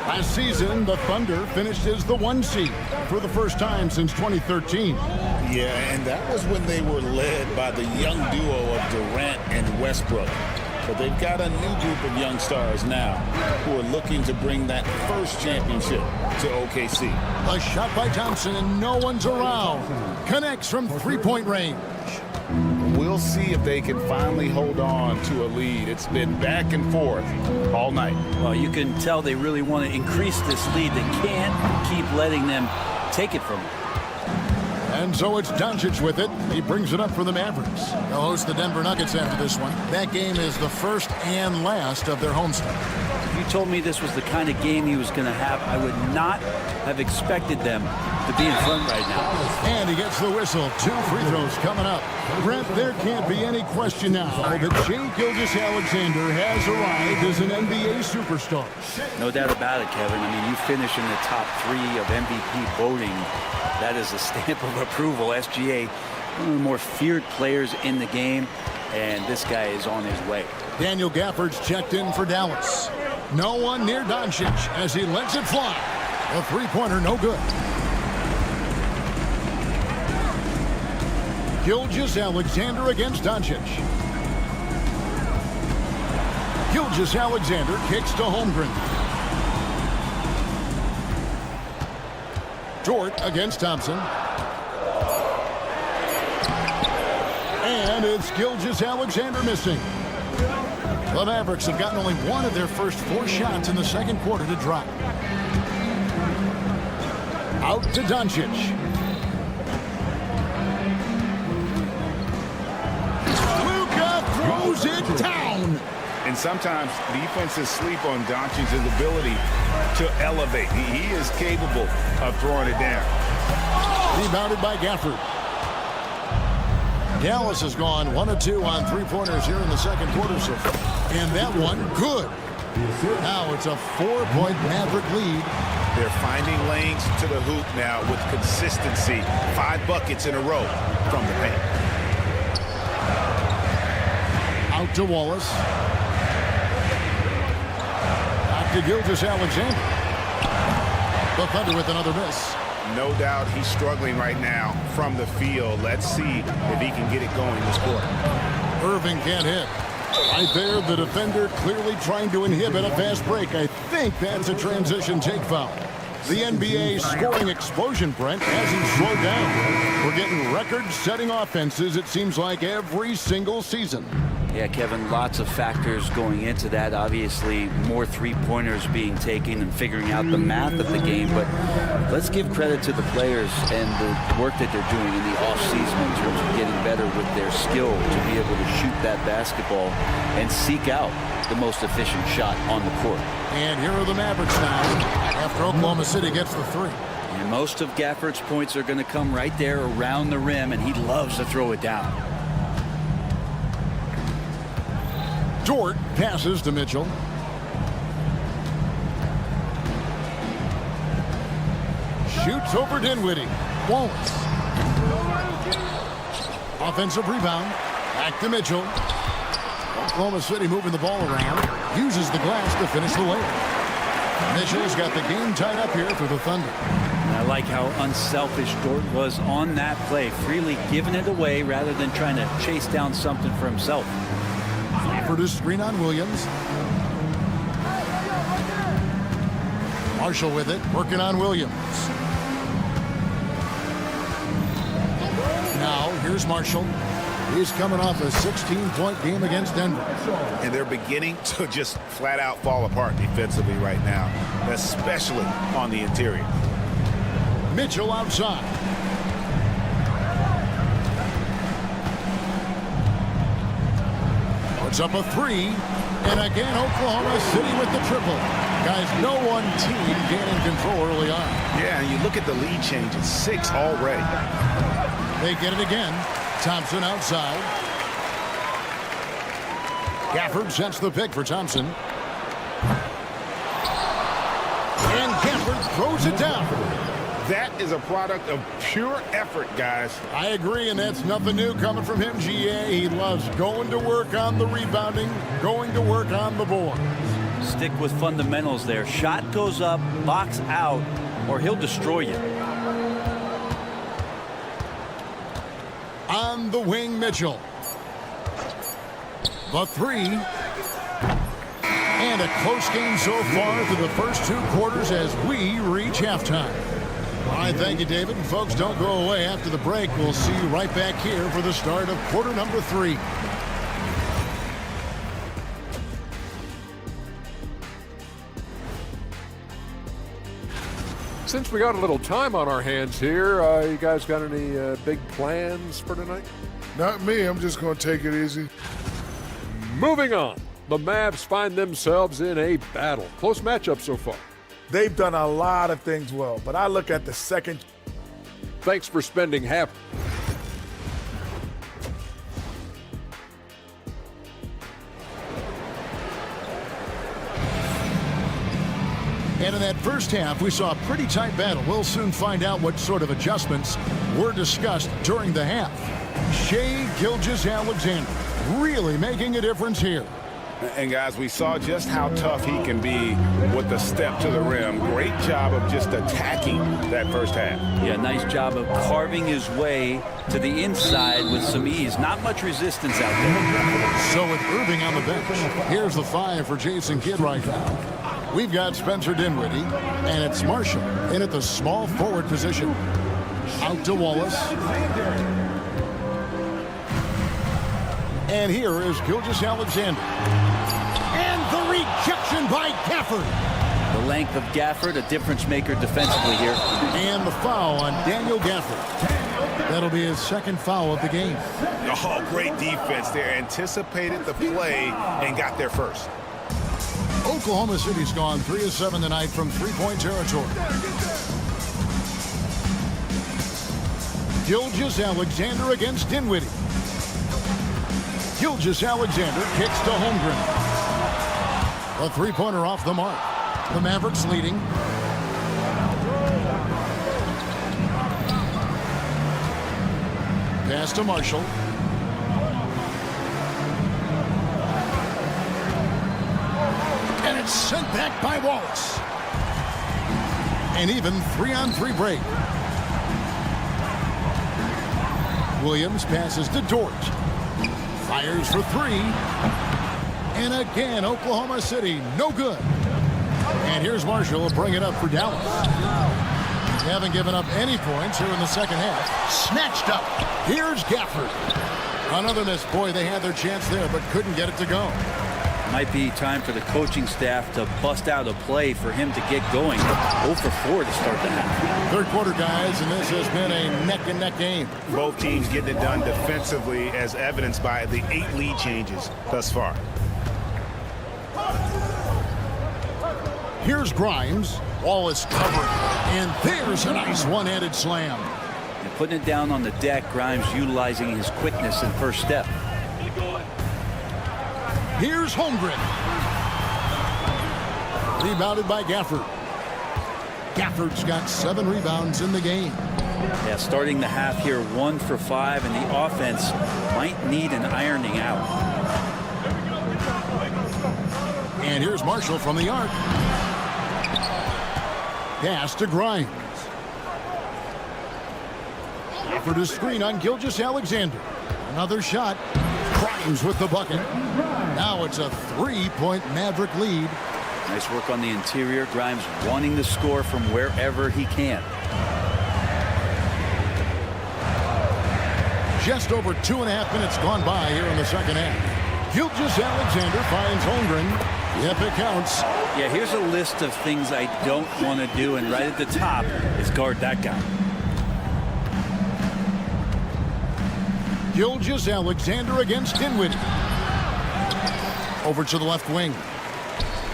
Last season, the Thunder finished as the 1 seed for the first time since 2013. Yeah, and that was when they were led by the young duo of Durant and Westbrook. But they've got a new group of young stars now who are looking to bring that first championship to OKC. A shot by Thompson, and no one's around. Connects from 3-point range. We'll see if they can finally hold on to a lead. It's been back and forth all night. Well, you can tell they really want to increase this lead. They can't keep letting them take it from them. And so it's Doncic with it. He brings it up for the Mavericks. They'll host the Denver Nuggets after this one. That game is the first and last of their homestand. If you told me this was the kind of game he was going to have, I would not have expected them to be in front right now. And he gets the whistle. 2 free throws coming up. Brent, there can't be any question now that Shai Gilgeous-Alexander has arrived as an NBA superstar. No doubt about it, Kevin. I mean, you finish in the top 3 of MVP voting. That is a stamp of approval. SGA, one of the more feared players in the game, and this guy is on his way. Daniel Gafford's checked in for Dallas. No one near Doncic as he lets it fly. A 3-pointer, no good. Gilgeous-Alexander against Doncic. Gilgeous-Alexander kicks to Holmgren. Dort against Thompson. And it's Gilgeous-Alexander missing. The Mavericks have gotten only 1 of their first 4 shots in the second quarter to drop. Out to Doncic. Luka throws it down. And sometimes defenses sleep on Doncic's ability to elevate. He is capable of throwing it down. Rebounded by Gafford. Dallas has gone 1 of 2 on 3-pointers here in the second quarter so far. And that one, good. Now it's a 4-point Maverick lead. They're finding lanes to the hoop now with consistency. 5 buckets in a row from the paint. Out to Wallace. Back to Gilgeous-Alexander. The Thunder with another miss. No doubt he's struggling right now from the field. Let's see if he can get it going this quarter. Irving can't hit. Right there, the defender clearly trying to inhibit a fast break. I think that's a transition take foul. The NBA scoring explosion, Brent, hasn't slowed down. We're getting record-setting offenses, it seems like, every single season. Yeah, Kevin, lots of factors going into that. Obviously, more three-pointers being taken and figuring out the math of the game. But let's give credit to the players and the work that they're doing in the offseason in terms of getting better with their skill to be able to shoot that basketball and seek out the most efficient shot on the court. And here are the Mavericks now, after Oklahoma City gets the three. And most of Gafford's points are going to come right there around the rim, and he loves to throw it down. Dort passes to Mitchell. Shoots over Dinwiddie. Wallace. Offensive rebound. Back to Mitchell. Oklahoma City moving the ball around. Uses the glass to finish the layup. Mitchell's got the game tied up here for the Thunder. I like how unselfish Dort was on that play, freely giving it away rather than trying to chase down something for himself. For the screen on Williams. Marshall with it, working on Williams. Now, here's Marshall. He's coming off a 16-point game against Denver. And they're beginning to just flat out fall apart defensively right now, especially on the interior. Mitchell outside. Puts up a three. And again, Oklahoma City with the triple. Guys, no one team gaining control early on. Yeah, and you look at the lead change. It's 6 already. They get it again. Thompson outside. Gafford sets the pick for Thompson. And Gafford throws it down. That is a product of pure effort, guys. I agree, and that's nothing new coming from him, GA. He loves going to work on the rebounding, going to work on the board. Stick with fundamentals there. Shot goes up, box out, or he'll destroy you. On the wing, Mitchell. The three. And a close game so far through the first 2 quarters as we reach halftime. All right, thank you, David. And folks, don't go away after the break. We'll see you right back here for the start of quarter number 3. Since we got a little time on our hands here, you guys got any big plans for tonight? Not me. I'm just going to take it easy. Moving on. The Mavs find themselves in a battle. Close matchup so far. They've done a lot of things well, but I look at the second. Thanks for spending half. And in that first half, we saw a pretty tight battle. We'll soon find out what sort of adjustments were discussed during the half. Shai Gilgeous-Alexander really making a difference here. And guys, we saw just how tough he can be with the step to the rim. Great job of just attacking that first half. Yeah, nice job of carving his way to the inside with some ease. Not much resistance out there. So with Irving on the bench, here's the 5 for Jason Kidd right now. We've got Spencer Dinwiddie, and it's Marshall in at the small forward position. Out to Wallace. And here is Gilgeous-Alexander. And the rejection by Gafford. The length of Gafford, a difference maker defensively here. And the foul on Daniel Gafford. That'll be his second foul of the game. Oh, great defense there. Anticipated the play and got there first. Oklahoma City's gone 3 of 7 tonight from three-point territory. Gilgeous-Alexander against Dinwiddie. Gilgeous-Alexander kicks to Holmgren. A three-pointer off the mark. The Mavericks leading. Pass to Marshall. And it's sent back by Wallace. An even 3-on-3 break. Williams passes to Dort. Fires for three. And again, Oklahoma City, no good. And here's Marshall bring it up for Dallas. They haven't given up any points here in the second half. Snatched up. Here's Gafford. Another miss. Boy, they had their chance there, but couldn't get it to go. Might be time for the coaching staff to bust out a play for him to get going. 0 for 4 to start the half. Third quarter, guys, and this has been a neck-and-neck game. Both teams getting it done defensively, as evidenced by the 8 lead changes thus far. Here's Grimes. Wallace covering. And there's a nice one-handed slam. And putting it down on the deck, Grimes utilizing his quickness and first step. Here's Holmgren. Rebounded by Gafford. Gafford's got 7 rebounds in the game. Yeah, starting the half here 1 for 5, and the offense might need an ironing out. And here's Marshall from the arc. Pass to Grimes. Offered a screen on Gilgeous-Alexander. Another shot. Grimes with the bucket. Now it's a 3-point Maverick lead. Nice work on the interior. Grimes wanting to score from wherever he can. Just over 2.5 minutes gone by here in the second half. Gilgeous-Alexander finds Holmgren. Yep, it counts. Yeah, here's a list of things I don't want to do, and right at the top is guard that guy. Gilgeous-Alexander against Dinwiddie. Over to the left wing.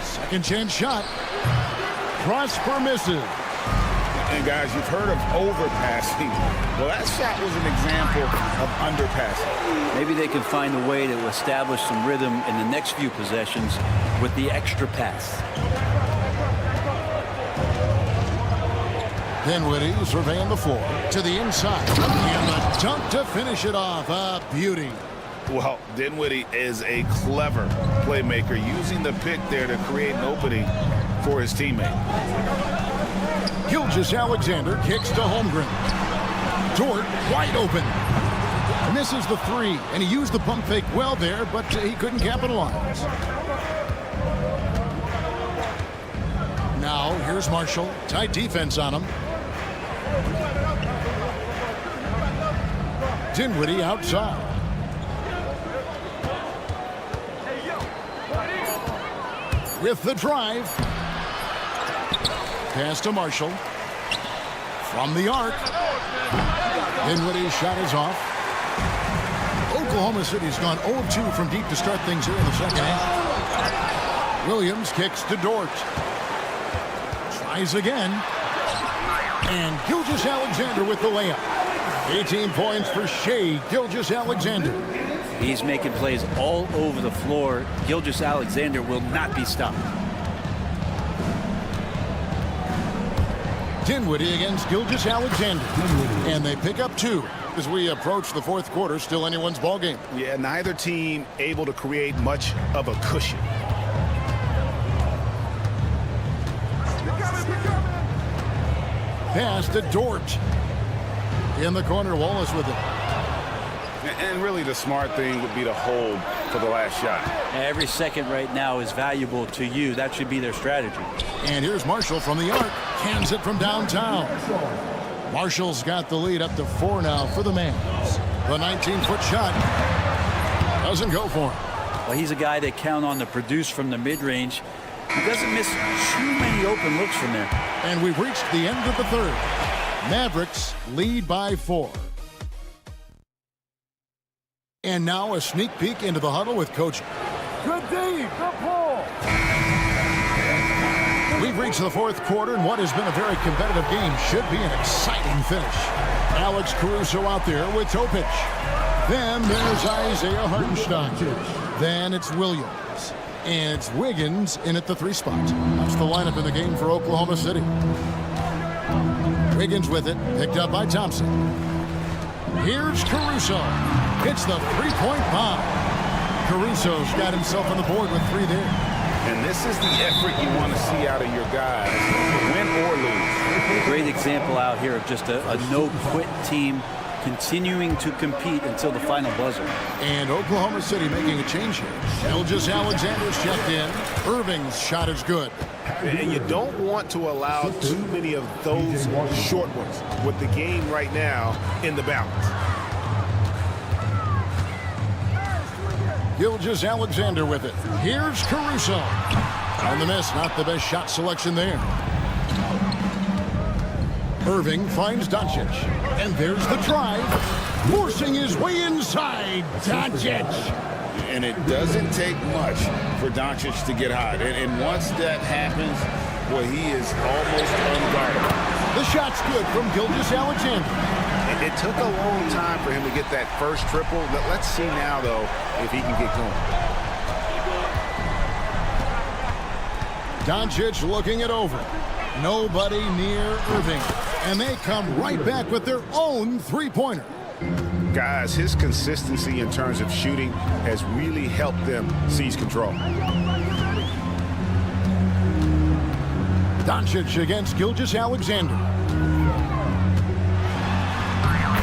Second chance shot. Prosper misses. And guys, you've heard of overpassing. Well, that shot was an example of underpassing. Maybe they can find a way to establish some rhythm in the next few possessions with the extra pass. Dinwiddie surveying the floor to the inside. And the dunk to finish it off. A beauty. Well, Dinwiddie is a clever playmaker, using the pick there to create an opening for his teammate. Gilgeous-Alexander kicks to Holmgren. Dort wide open. Misses the 3, and he used the pump fake well there, but he couldn't capitalize. Now, here's Marshall. Tight defense on him. Dinwiddie outside. With the drive. Pass to Marshall. From the arc. Dinwiddie's shot is off. Oklahoma City's gone 0-2 from deep to start things here in the second half. Williams kicks to Dort. Tries again. And Gilgeous-Alexander with the layup. 18 points for Shea Gilgeous-Alexander. He's making plays all over the floor. Gilgeous-Alexander will not be stopped. Dinwiddie against Gilgeous-Alexander. And they pick up 2 as we approach the fourth quarter. Still anyone's ball game. Yeah, neither team able to create much of a cushion. Pass to Dort. In the corner, Wallace with it. And really the smart thing would be to hold for the last shot. Every second right now is valuable to you. That should be their strategy. And here's Marshall from the arc. Cans it from downtown. Marshall's got the lead up to 4 now for the Mavs. The 19-foot shot doesn't go for him. Well, he's a guy they count on to produce from the mid-range. He doesn't miss too many open looks from there. And we've reached the end of the third. Mavericks lead by 4. And now a sneak peek into the huddle with Coach. Good D, good pull. We've reached the fourth quarter, and what has been a very competitive game should be an exciting finish. Alex Caruso out there with Topic. Then there's Isaiah Hartenstein. Then it's Williams. And it's Wiggins in at the 3 spot. That's the lineup in the game for Oklahoma City. Wiggins with it, picked up by Thompson. Here's Caruso. Hits the 3-point bomb. Caruso's got himself on the board with 3 there. And this is the effort you want to see out of your guys, win or lose. Great example out here of just a no-quit team continuing to compete until the final buzzer. And Oklahoma City making a change here. Gilgeous Alexander's checked in. Irving's shot is good. And you don't want to allow too many of those short ones with the game right now in the balance. Gilgeous Alexander with it. Here's Caruso. On the miss, not the best shot selection there. Irving finds Doncic. And there's the drive. Forcing his way inside. Doncic. And it doesn't take much for Doncic to get hot. And once that happens, well, he is almost unguardable. The shot's good from Gilgeous Alexander. And it took a long time for him to get that first triple. Let's see now, though, if he can get going. Doncic looking it over. Nobody near Irving. And they come right back with their own three-pointer. Guys, his consistency in terms of shooting has really helped them seize control. Doncic against Gilgeous Alexander.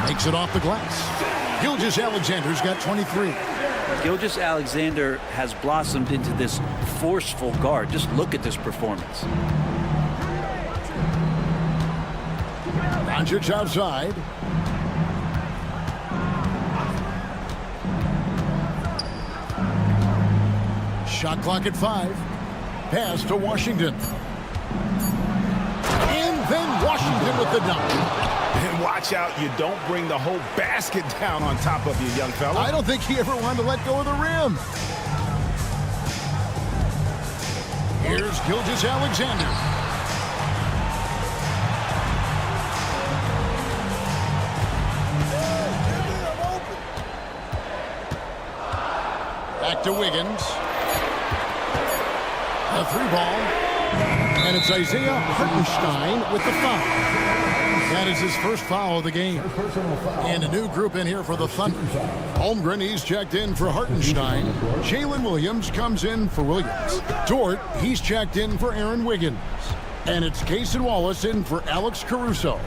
Makes it off the glass. Gilgeous Alexander's got 23. Gilgeous Alexander has blossomed into this forceful guard. Just look at this performance. Doncic outside. Shot clock at 5. Pass to Washington. And then Washington with the dunk. And watch out, you don't bring the whole basket down on top of you, young fella. I don't think he ever wanted to let go of the rim. Here's Gilgeous Alexander. Back to Wiggins. A three ball. And it's Isaiah Hartenstein with the foul. That is his first foul of the game. And a new group in here for the Thunder. Holmgren, he's checked in for Hartenstein. Jalen Williams comes in for Williams. Dort, he's checked in for Aaron Wiggins. And it's Cason Wallace in for Alex Caruso.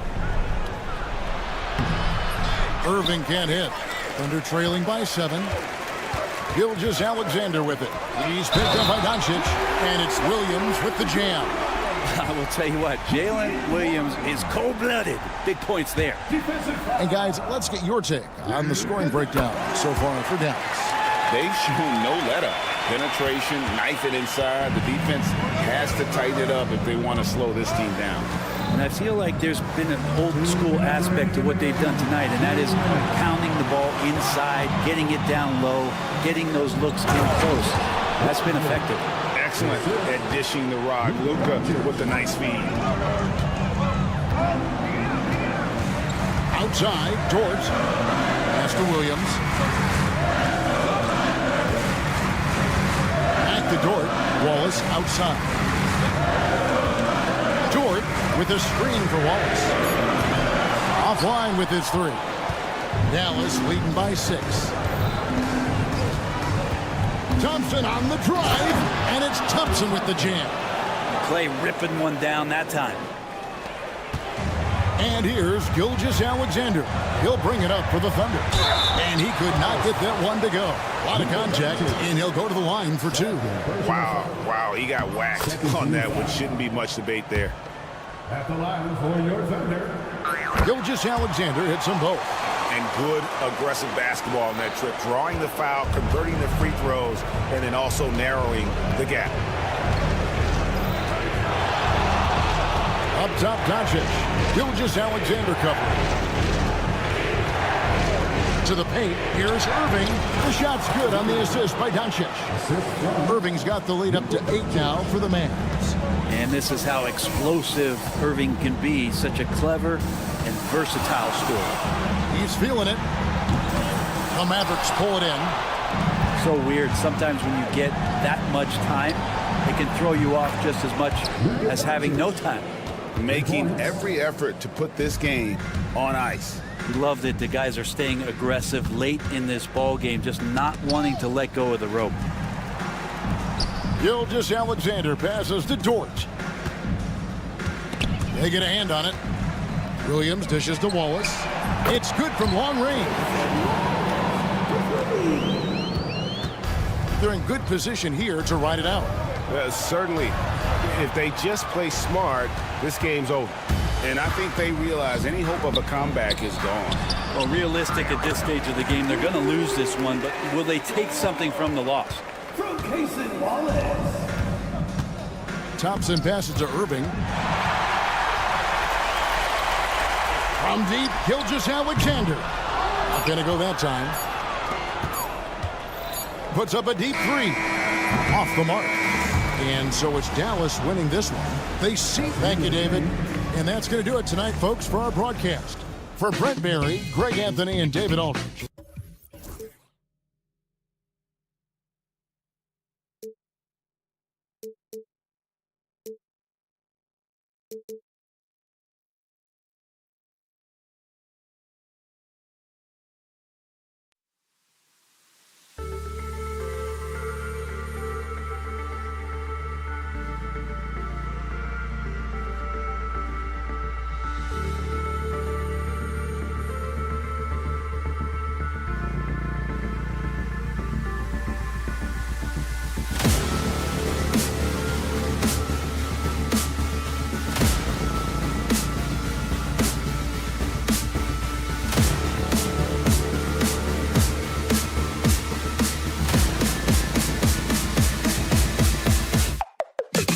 Irving can't hit. Thunder trailing by 7. Gilgeous Alexander with it. He's picked up by Doncic, and it's Williams with the jam. I will tell you what, Jalen Williams is cold-blooded. Big points there. And guys, let's get your take on the scoring breakdown so far for Dallas. They've shown no let-up. Penetration, knife it inside. The defense has to tighten it up if they want to slow this team down. And I feel like there's been an old-school aspect to what they've done tonight, and that is pounding the ball inside, getting it down low, getting those looks in close. That's been effective. Excellent at dishing the rock. Luka with the nice feed. Outside, Dort. Pass to Williams. Back to Dort. Wallace outside. Dort with a screen for Wallace. Offline with his 3. Dallas leading by 6. Thompson on the drive, and it's Thompson with the jam. Clay ripping one down that time. And here's Gilgeous Alexander. He'll bring it up for the Thunder. And he could not get that one to go. A lot of contact, and he'll go to the line for 2. Wow, he got whacked on that, which shouldn't be much debate there. At the line for your Thunder. Gilgeous Alexander hits them both. And good aggressive basketball on that trip. Drawing the foul, converting the free throws, and then also narrowing the gap. Up top, Doncic. Gilgeous Alexander covering. To the paint, here's Irving. The shot's good on the assist by Doncic. Irving's got the lead up to 8 now for the Mavs. And this is how explosive Irving can be. Such a clever and versatile scorer. He's feeling it. The Mavericks pull it in. So weird. Sometimes when you get that much time, it can throw you off just as much as having no time. Making every effort to put this game on ice. Love that the guys are staying aggressive late in this ball game, just not wanting to let go of the rope. Gilgeous Alexander passes to Dort. They get a hand on it. Williams dishes to Wallace. It's good from long range. They're in good position here to ride it out. Certainly, if they just play smart, this game's over. And I think they realize any hope of a comeback is gone. Well, realistic at this stage of the game, they're going to lose this one, but will they take something from the loss? From Casey Wallace. Thompson passes to Irving. From deep, Gilgeous-Alexander. Not going to go that time. Puts up a deep three. Off the mark. And so it's Dallas winning this one. They see. Thank you, David. And that's going to do it tonight, folks, for our broadcast. For Brent Berry, Greg Anthony, and David Aldridge.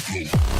Hey.